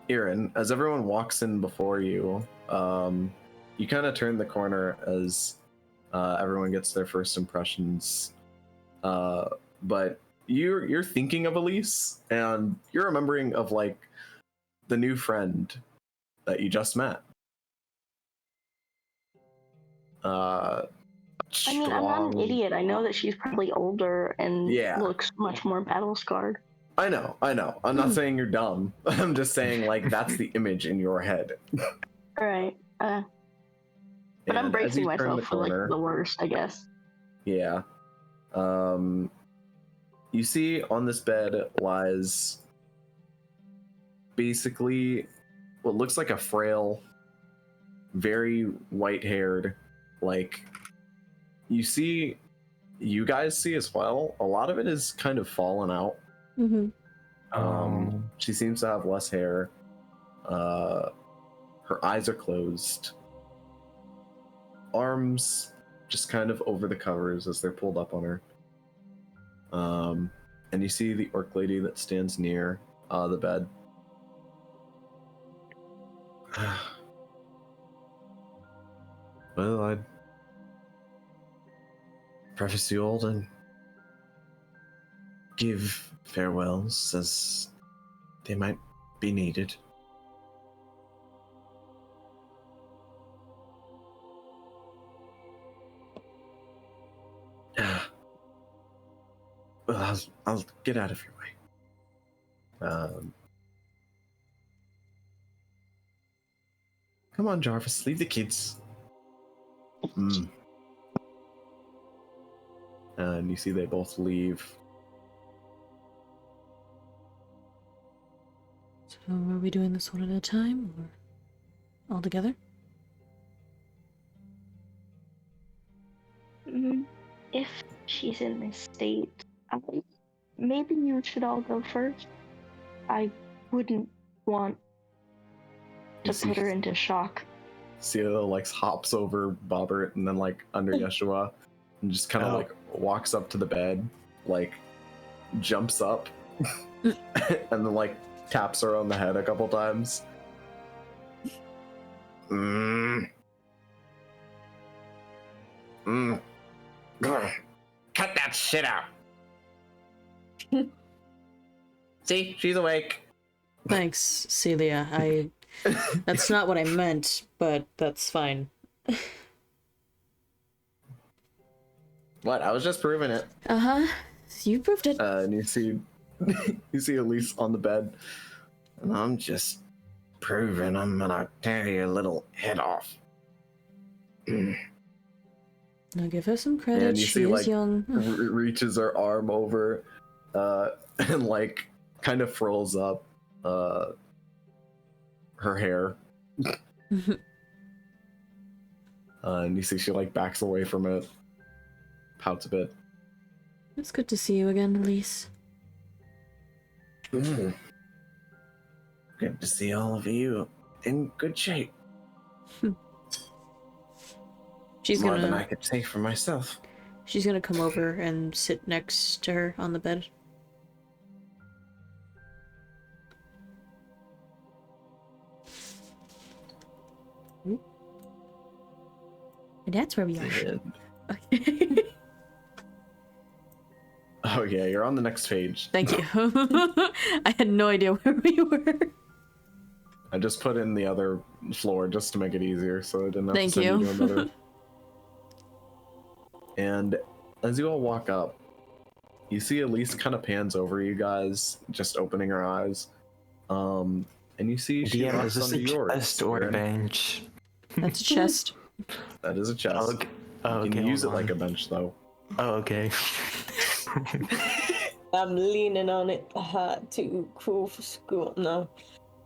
Aaron, as everyone walks in before you, you kind of turn the corner as everyone gets their first impressions. But you're thinking of Elise, and you're remembering of like the new friend that you just met. I mean, I'm not an Strong- idiot. I know that she's probably older and Yeah. looks much more battle scarred. I know. I'm not saying you're dumb. I'm just saying like that's the image in your head. All right. But And I'm as bracing you turn myself the for like corner- the worst, I guess. Yeah. You see on this bed lies basically what looks like a frail, very white-haired, like you guys see as well, a lot of it is kind of fallen out. Mm-hmm. She seems to have less hair. Her eyes are closed. Arms just kind of over the covers as they're pulled up on her. And you see the orc lady that stands near the bed. Well, I'd preface you all and give farewells as they might be needed. Well, I'll get out of your way. Come on, Jarvis, leave the kids. And you see they both leave. So are we doing this one at a time or all together? If she's in this state, maybe you should all go first. I wouldn't want to put her into shock. Cielo like hops over Bobert and then like under Yeshua and just kind of like walks up to the bed, like jumps up and then like taps her on the head a couple times. Cut that shit out. See, she's awake. Thanks, Celia. That's not what I meant, but that's fine. What? I was just proving it. Uh-huh. You proved it. And you see Elise on the bed. And I'm just proving I'm gonna tear your little head off. Now give her some credit. And you She see, is like, young. reaches her arm over, and like kind of furls up her hair. And you see she like backs away from it, pouts a bit. It's good to see you again, Elise. Good to see all of you in good shape. She's More gonna. than I could say for myself. She's gonna come over and sit next to her on the bed. And that's where we are. Okay. Oh yeah, you're on the next page. Thank you. I had no idea where we were. I just put in the other floor just to make it easier, so I didn't have Thank to send you. you to another. And as you all walk up, you see Elise kind of pans over you guys, just opening her eyes. And you see she DM, rocks is this onto a yours. chest or a Aaron. bench? That's a chest. That is a chest. Okay. Oh, You can okay, use it hold like a on. bench, though. Oh, okay. I'm leaning on it. Too cool for school. No.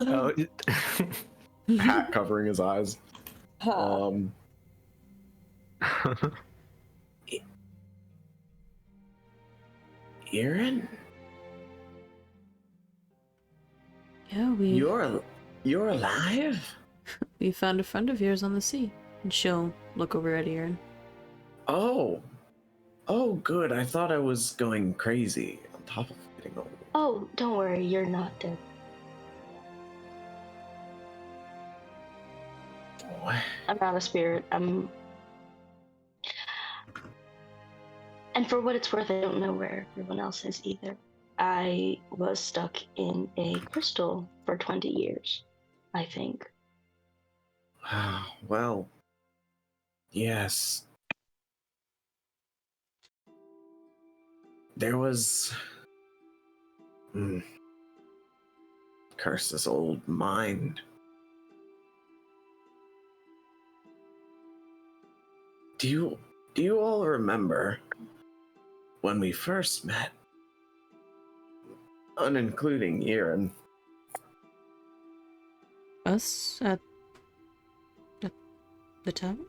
Oh, Hat covering his eyes. Aaron? Yeah, You're alive? we found a friend of yours on the sea. And she'll look over at Aaron. Oh, good. I thought I was going crazy on top of getting old. Oh, don't worry, you're not dead. What? I'm not a spirit. And for what it's worth, I don't know where everyone else is either. I was stuck in a crystal for 20 years, I think. Well, yes. There was... Curse this old mind. Do you all remember when we first met? Unincluding Aaron. Us at the tavern?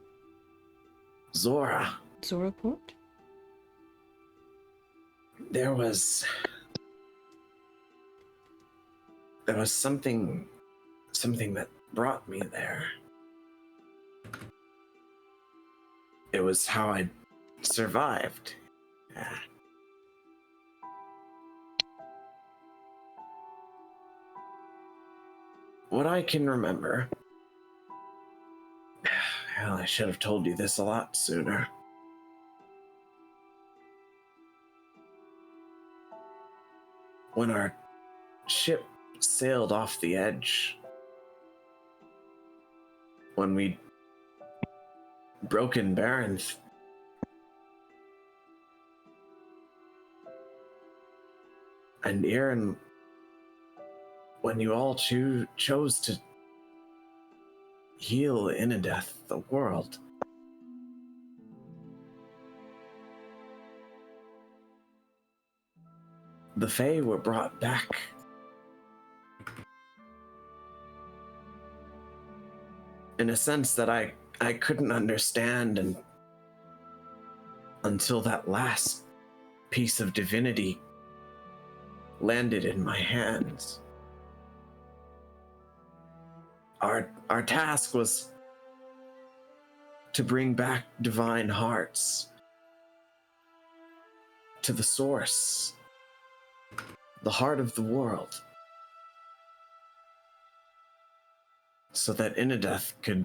Zora. Zora Port? There was something that brought me there. It was how I survived. What I can remember, Well, I should have told you this a lot sooner. When our ship sailed off the edge, when we'd broken Baronth, and Aaron, when you all chose to heal Inadeth, the world, the Fae were brought back. In a sense that I couldn't understand, and until that last piece of divinity landed in my hands. Our task was to bring back divine hearts to the source, the heart of the world, so that Inadeth could...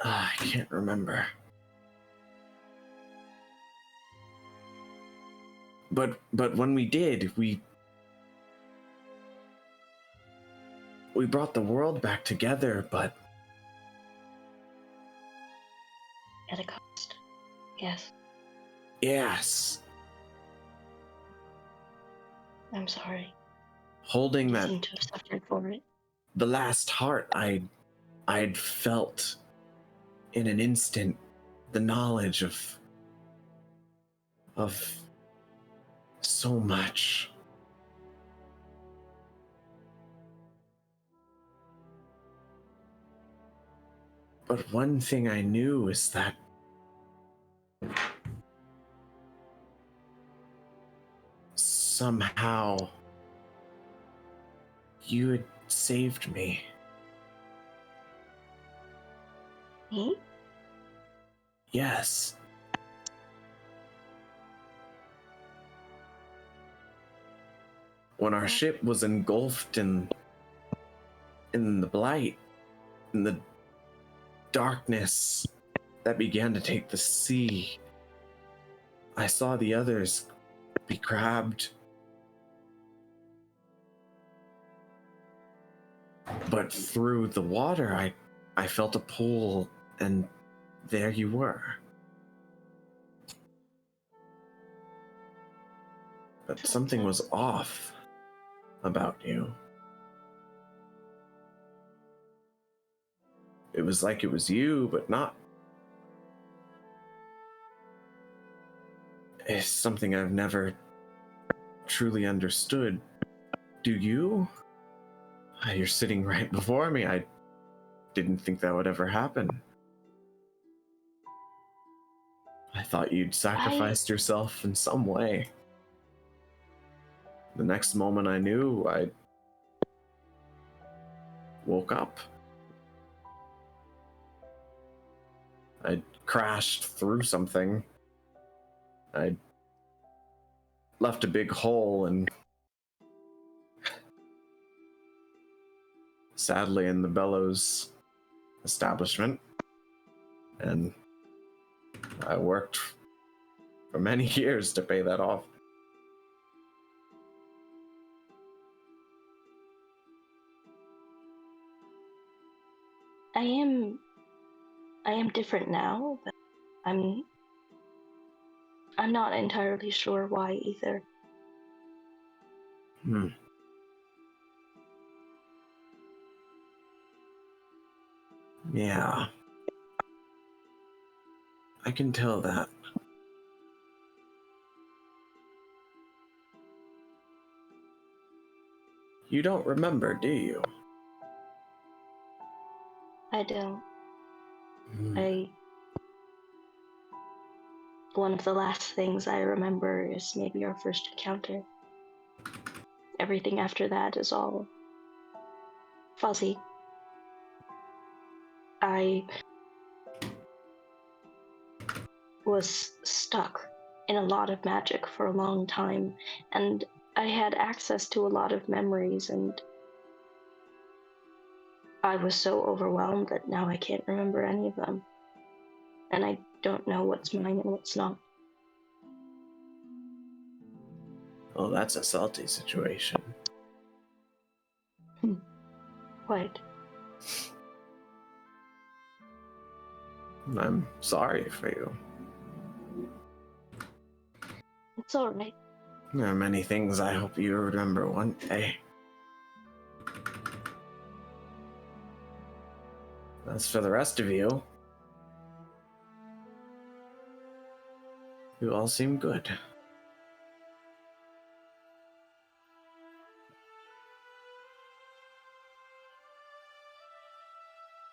I can't remember. But when we did, we brought the world back together, but... At a cost. Yes. Yes. I'm sorry. Holding You that... seem to have suffered for it. The last heart I'd felt in an instant the knowledge of so much. But one thing I knew is that somehow you had saved me. Me? Yes. When our ship was engulfed in the blight, in the darkness that began to take the sea, I saw the others be grabbed. But through the water, I felt a pull, and there you were. But something was off about you. It was like it was you, but not. It's something I've never truly understood. Do you? You're sitting right before me. I didn't think that would ever happen. I thought you'd sacrificed yourself in some way. The next moment I knew, I woke up. I crashed through something. I left a big hole, and sadly in the Bellows establishment. And I worked for many years to pay that off. I am different now, but I'm not entirely sure why either. Yeah. I can tell that. You don't remember, do you? I don't. One of the last things I remember is maybe our first encounter. Everything after that is all fuzzy. I was stuck in a lot of magic for a long time, and I had access to a lot of memories, and I was so overwhelmed that now I can't remember any of them. And I don't know what's mine and what's not. Oh, that's a salty situation. What? I'm sorry for you. It's alright. There are many things I hope you remember one day. As for the rest of you, you all seem good.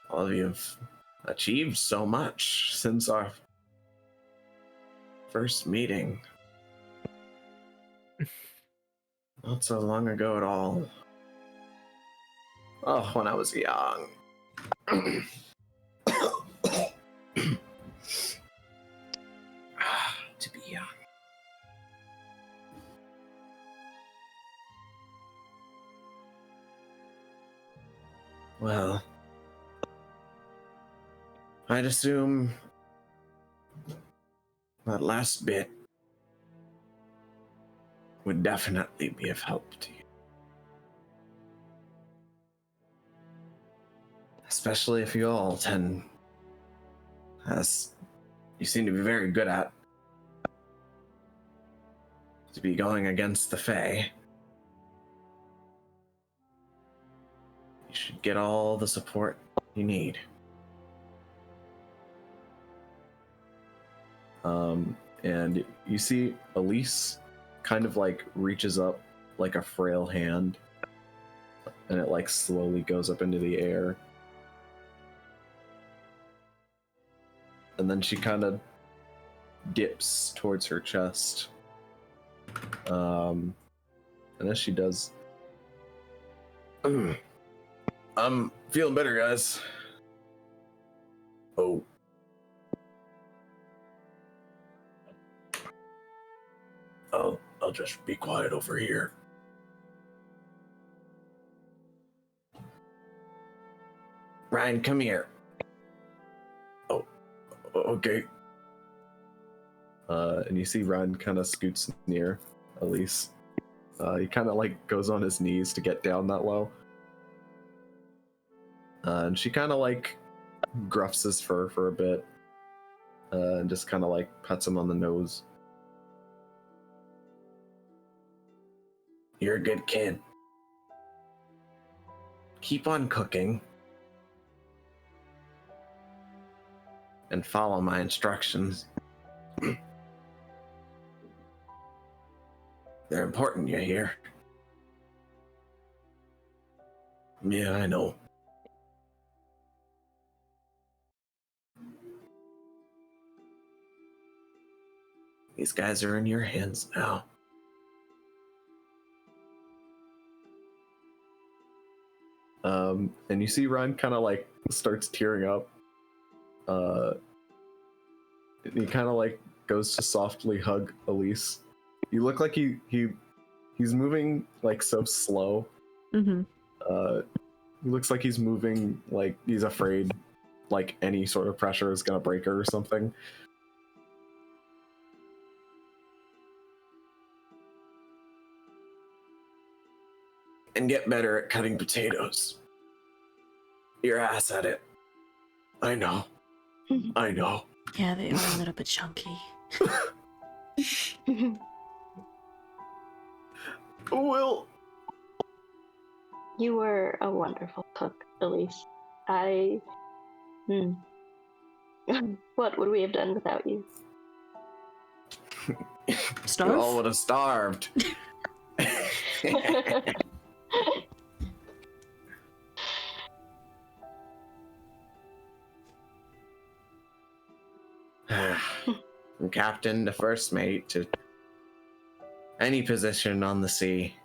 All of you have achieved so much since our first meeting. Not so long ago at all. Oh, when I was young. To be young. Well, I'd assume that last bit would definitely be of help to you. Especially if you all tend, as you seem to be very good at, to be going against the Fae. You should get all the support you need. And you see Elise kind of like reaches up like a frail hand, and it like slowly goes up into the air. And then she kind of dips towards her chest. And as she does, I'm feeling better, guys. Oh. I'll just be quiet over here. Ryan, come here. Oh, okay. And you see Ryan kind of scoots near Elise. He kind of like goes on his knees to get down that low. And she kind of like gruffs his fur for a bit. And just kind of like pets him on the nose. You're a good kid. Keep on cooking. And follow my instructions. They're important, you hear? Yeah, I know. These guys are in your hands now. And you see Ryan kind of like starts tearing up. He kind of like goes to softly hug Elise. You look like he's moving like so slow. Mm-hmm. He looks like he's moving like he's afraid like any sort of pressure is gonna break her or something. And get better at cutting potatoes. Your ass at it. I know. I know. Yeah, they are a little bit chunky. Will. You were a wonderful cook, Elise. What would we have done without you? Starve? You all would have starved. From captain to first mate to any position on the sea,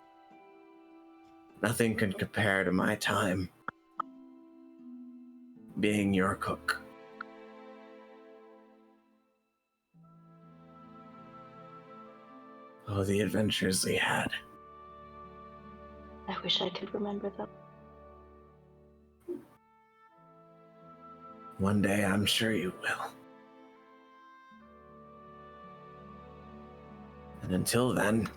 nothing can compare to my time being your cook. Oh, the adventures we had. I wish I could remember them. One day, I'm sure you will. And until then,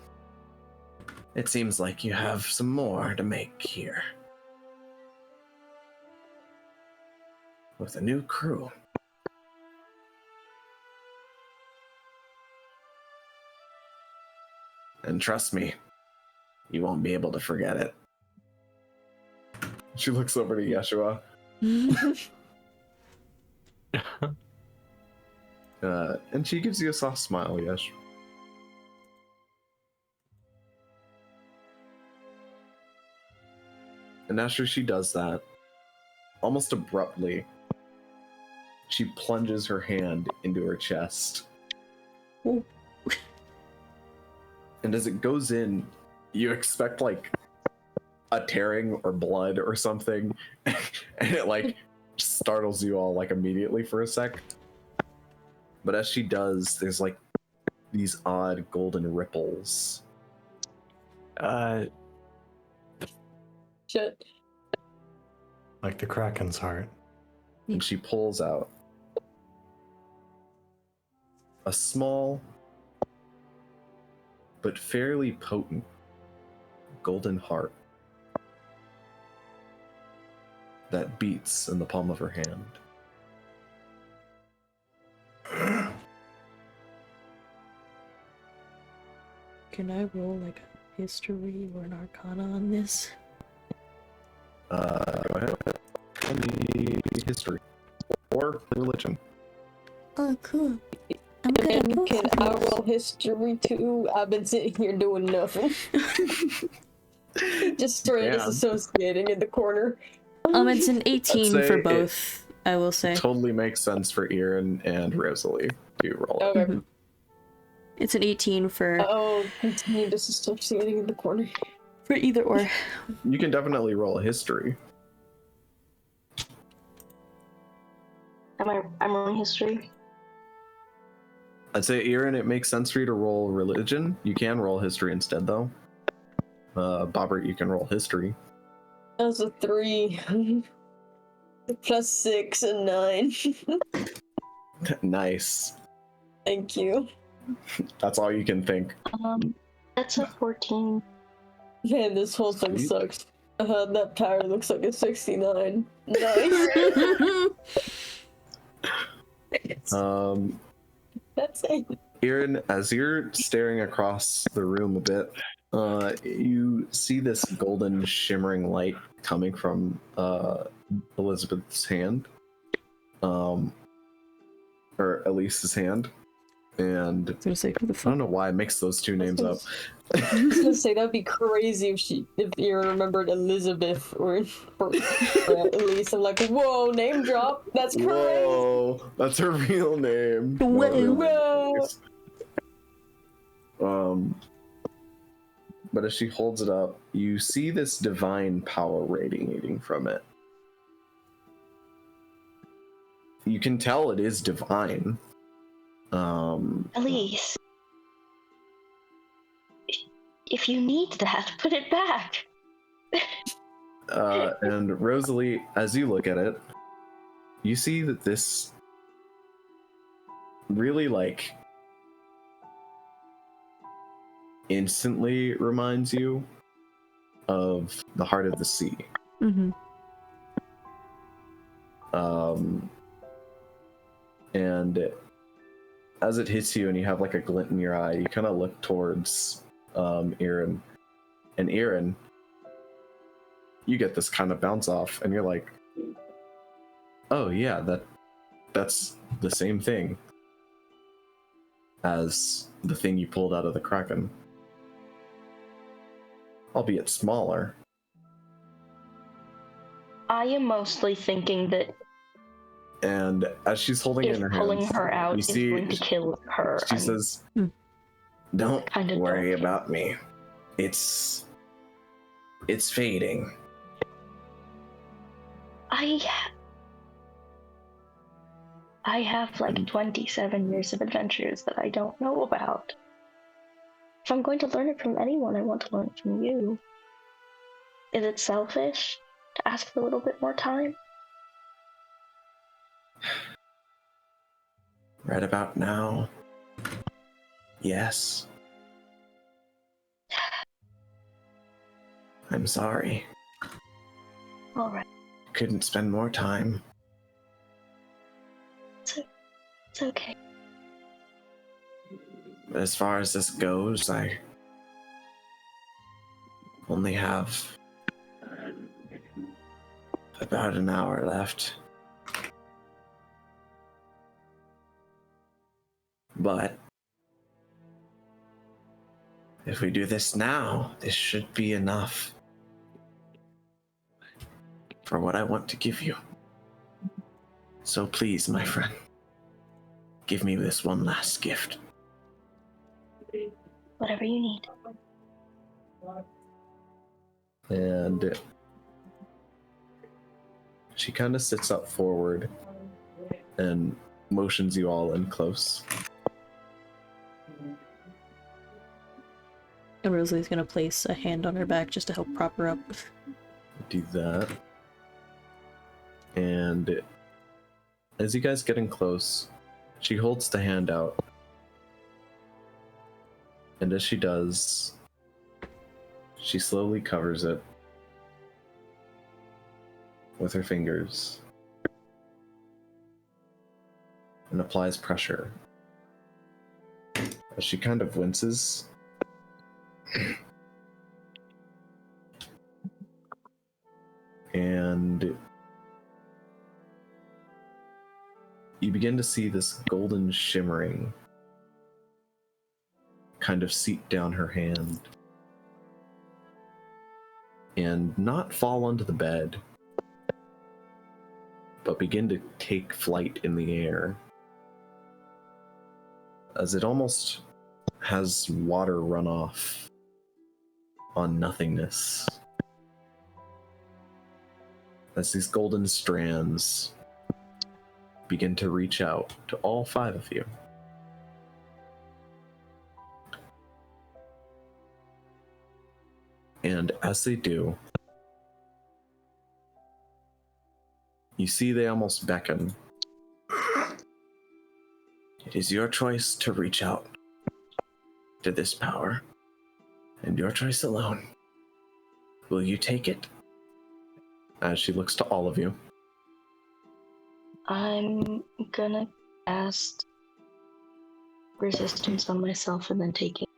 it seems like you have some more to make here. With a new crew. And trust me, you won't be able to forget it. She looks over to Yeshua. And she gives you a soft smile, Yesh. And after she does that, almost abruptly, she plunges her hand into her chest. Ooh. And as it goes in, you expect like a tearing or blood or something, and it like startles you all like immediately for a sec. But as she does, there's like these odd golden ripples. Shit. Like the Kraken's heart. And she pulls out a small but fairly potent golden heart that beats in the palm of her hand. Can I roll like a history or an arcana on this? Go ahead. Tell me history or religion. Oh, cool. I'm good at And both can of I those. roll history too? I've been sitting here doing nothing. Just straight Damn. disassociating in the corner. It's an 18 I'd say for it- both, I will say. Totally makes sense for Erin and Rosalie to roll. Okay. Mhm. It's an 18 for Oh, continue disassociating in the corner. either or. You can definitely roll a history. I'm rolling history. I'd say, Erin, it makes sense for you to roll religion. You can roll history instead, though. Bobert, you can roll history. That was a 3. Plus 6 and 9. Nice. Thank you. That's all you can think. That's a 14. Man, this whole thing Sweet. sucks. That power looks like a 69. Nice. That's it. Erin, as you're staring across the room a bit, you see this golden shimmering light coming from Elizabeth's hand, or Elise's hand, and I was gonna say, who the I fuck? don't know why I mixed those two names up. I was gonna say that'd be crazy if you remembered Elizabeth or Elise. I'm like, whoa, name drop. That's crazy. Whoa, that's her real name. Whoa. Not real Whoa. name. But as she holds it up, you see this divine power radiating from it. You can tell it is divine. Elise. If you need that, put it back. And Rosalie, as you look at it, you see that this really like instantly reminds you of the heart of the sea. Mm-hmm. And as it hits you and you have like a glint in your eye, you kind of look towards Erin. And Erin, you get this kind of bounce off and you're like, oh yeah, that's the same thing as the thing you pulled out of the Kraken. Albeit smaller. I am mostly thinking that And as she's holding it if in her pulling hands, her out you is see going to kill her. she I'm says, Hmm. don't kinda worry don't. about me. It's fading. I have like 27 years of adventures that I don't know about. If I'm going to learn it from anyone, I want to learn it from you. Is it selfish to ask for a little bit more time? Right about now, yes. I'm sorry. All right. Couldn't spend more time. It's okay. But as far as this goes, I only have about an hour left. But if we do this now, this should be enough for what I want to give you. So please, my friend, give me this one last gift. Whatever you need. And she kind of sits up forward and motions you all in close. And Rosalie's gonna place a hand on her back just to help prop her up. Do that. And as you guys get in close, she holds the hand out. And as she does, she slowly covers it with her fingers and applies pressure. As she kind of winces, and you begin to see this golden shimmering kind of seep down her hand and not fall onto the bed, but begin to take flight in the air, as it almost has water run off on nothingness, as these golden strands begin to reach out to all 5 of you. And as they do, you see they almost beckon. It is your choice to reach out to this power, and your choice alone. Will you take it? As she looks to all of you. I'm gonna cast resistance on myself and then take it.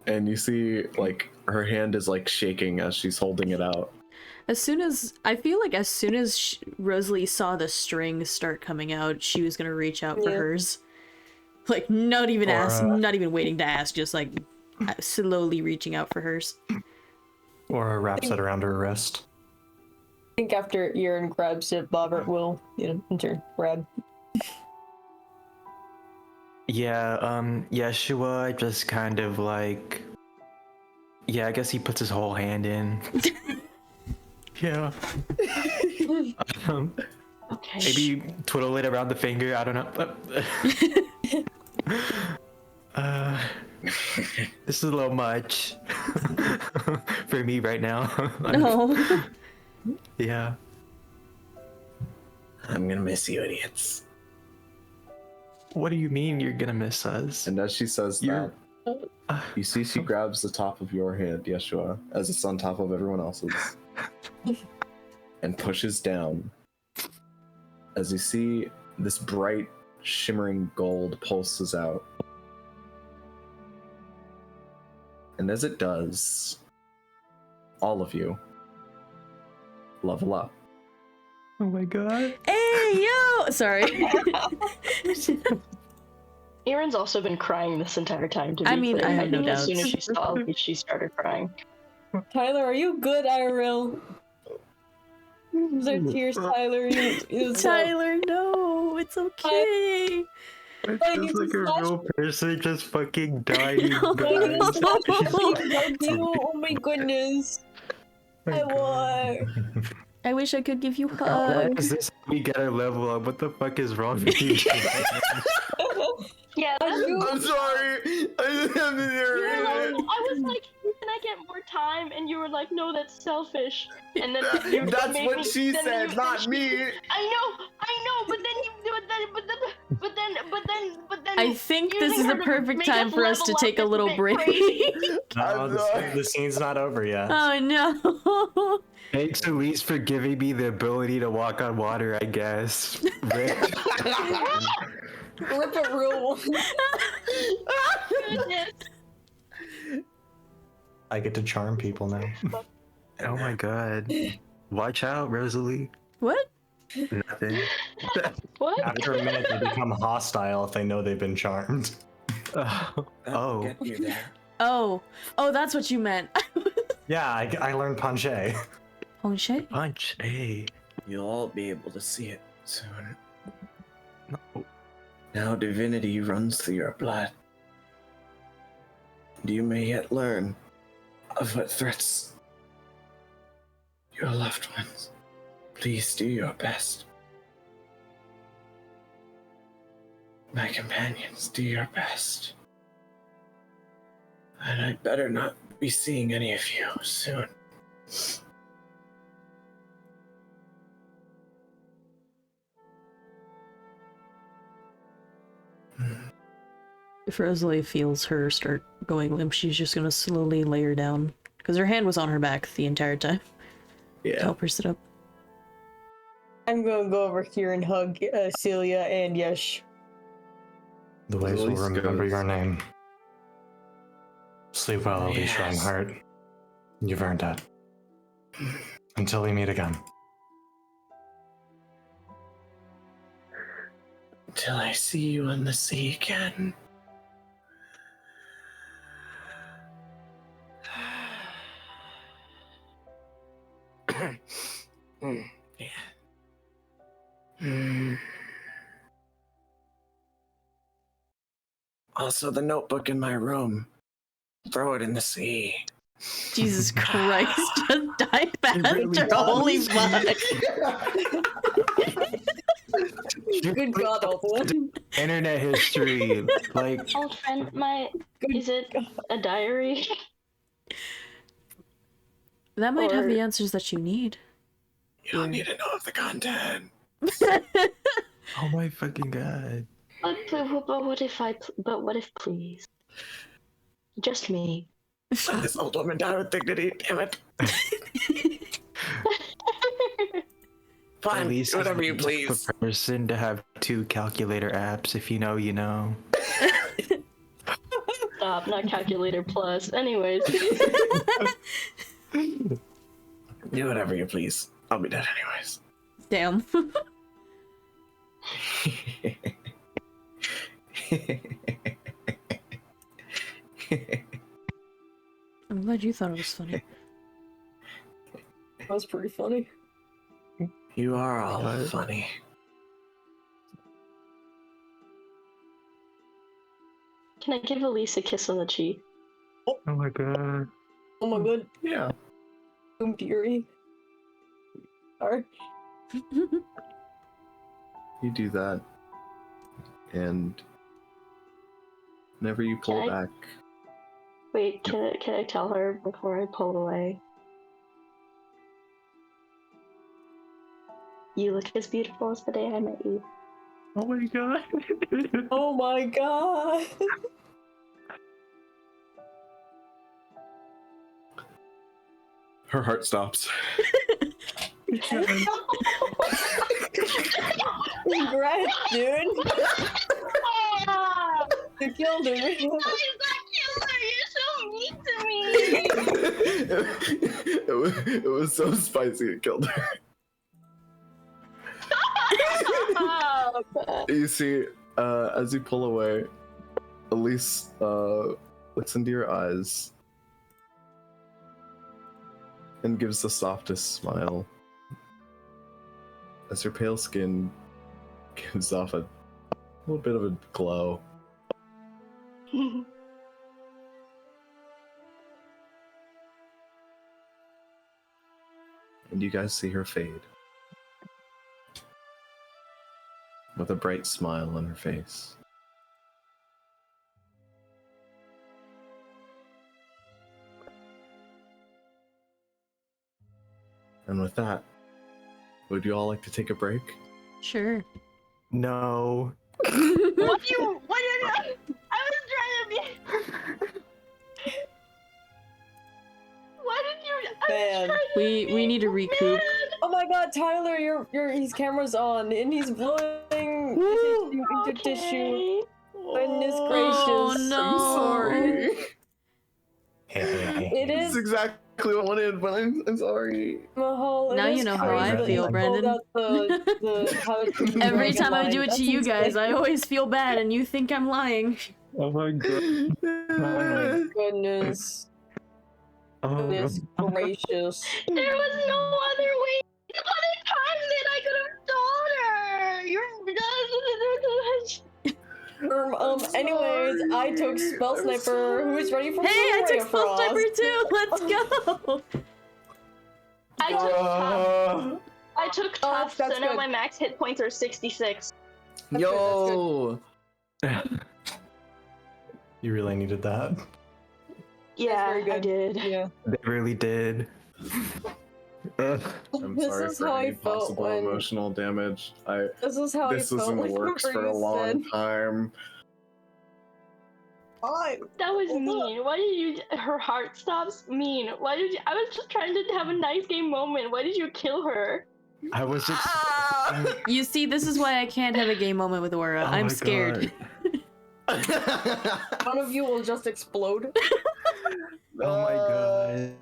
And you see, like, her hand is like shaking as she's holding it out. As soon as Rosalie saw the strings start coming out, she was gonna reach out for hers. Like, not even waiting to ask, just like slowly reaching out for hers. Or wraps it around her wrist. I think after Aaron grabs it, Bobert will, in turn, grab. Yeah, Yeshua just kind of like... Yeah, I guess he puts his whole hand in. Yeah. Okay. Maybe twiddle it around the finger, I don't know. This is a little much for me right now. No. Yeah. I'm gonna miss you, idiots. What do you mean you're gonna miss us? And as she says that, you see she grabs the top of your hand, Yeshua, as it's on top of everyone else's, and pushes down. As you see this bright, shimmering gold pulses out. And as it does, all of you level up. Oh my god. Hey, yo! Sorry. Aaron's also been crying this entire time. To be I mean, clear. I have no think as soon as doubts. she saw me, she started crying. Tyler, are you good, IRL? Is there tears, Tyler? Tyler, no, it's okay. It I feels need like to a slash- real person just fucking dying. No. guys. Oh my goodness. I won. I wish I could give you Why hugs. is this how we get our level up? What the fuck is wrong with you? Yeah, that's I'm sorry. I was like, can I get more time? And you were like, no, that's selfish. And then you That's made what me, she then said, you- not me. I know, but then I think this using is her a to perfect make time us for us to level take up a is little bit break. crazy. No, I'm sorry. the scene's not over yet. Oh no. Thanks, Elise, for giving me the ability to walk on water, I guess. Rip. Rip it real one. Goodness. I get to charm people now. Oh my god. Watch out, Rosalie. What? Nothing. What? After a minute, they become hostile if they know they've been charmed. Oh. Get you there. Oh. Oh, that's what you meant. Yeah, I learned Punche. Ponche? Punch. Hey. You'll all be able to see it soon. No. Now divinity runs through your blood. And you may yet learn of what threats your loved ones. Please do your best. My companions, do your best. And I better not be seeing any of you soon. If Rosalie feels her start going limp, she's just gonna slowly lay her down. Because her hand was on her back the entire time. To Yeah. help her sit up. I'm gonna go over here and hug Celia and Yesh. The ways will Elise remember goes. your name. Sleep well, Elise Yes. Reinhardt. You've earned it. Until we meet again. Till I see you on the sea again. Yeah. Also, the notebook in my room. Throw it in the sea. Jesus Christ, just dive faster. really Holy does. fuck. Good God, Ablod. Internet history. Like, Old friend, is it a diary? That might have Or- the answers that you need. You don't need to know of the content. oh my fucking god. But what if, please? Just me. Let this old woman die with dignity, damn it. Fine, Elise do whatever is you the please. type of person to have 2 calculator apps. If you know, you know. Stop, not calculator plus. Anyways. Do whatever you please. I'll be dead anyways. Damn. I'm glad you thought it was funny. That was pretty funny. You are all What? funny. Can I give Elise a kiss on the cheek? Oh my god. Oh my god. Yeah. Doom Fury. Alright. You do that. And whenever you pull Can I- back, Wait, can I tell her before I pull away? You look as beautiful as the day I met you. Oh my god. Oh my god. her heart stops. Congrats, dude. You killed her. It was so spicy it killed her. You see, as you pull away, Elise looks into your eyes and gives the softest smile as her pale skin gives off a little bit of a glow. And you guys see her fade with a bright smile on her face. And with that, would you all like to take a break? Sure. No. What do you? I was trying to be. What did you? I was Man. trying to We be need to recoup. mad. Oh my god, Tyler, his camera's on and he's blowing into tissue. Okay. Goodness Oh gracious. no. I'm sorry. It It's is exactly what I wanted, but I'm sorry. Mahal. Now it you is know how crazy I that feel, you Brandon. pulled out how to Every time I do it That's to you guys, I insane. always feel bad and you think I'm lying. Oh my god. Oh my goodness. Oh my Goodness god. gracious. There was no other way. Other time that I could have told her. You're. Anyways, I took Spell I'm Sniper, who is ready for Hey, I Ray took of Spell Frost. Sniper too! Let's go! I took Tufts, that's so now good. my max hit points are 66. Yo! You really needed that. Yeah, very good. I did. Yeah. They really did. I'm This sorry is for how I any felt possible when- emotional damage. This is how This I was felt in the like works whenever for a you long said, time. "Fine." That was mean. Why did you? Her heart stops. Mean. Why did you? I was just trying to have a nice game moment. Why did you kill her? I was just. You see, this is why I can't have a game moment with Aura. Oh I'm my scared. God. One of you will just explode. Oh my god.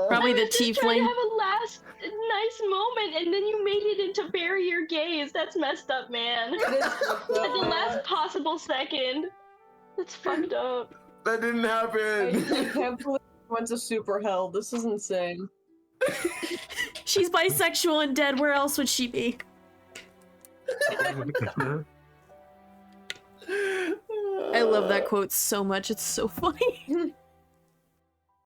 Probably I the was just trying to tiefling. have a last nice moment, and then you made it into bury your gaze. That's messed up, man. It is fucked up, At the man. last possible second. That's fucked up. That didn't I happen! can't believe I went to super hell. This is insane. She's bisexual and dead. Where else would she be? Oh my god. I love that quote so much. It's so funny.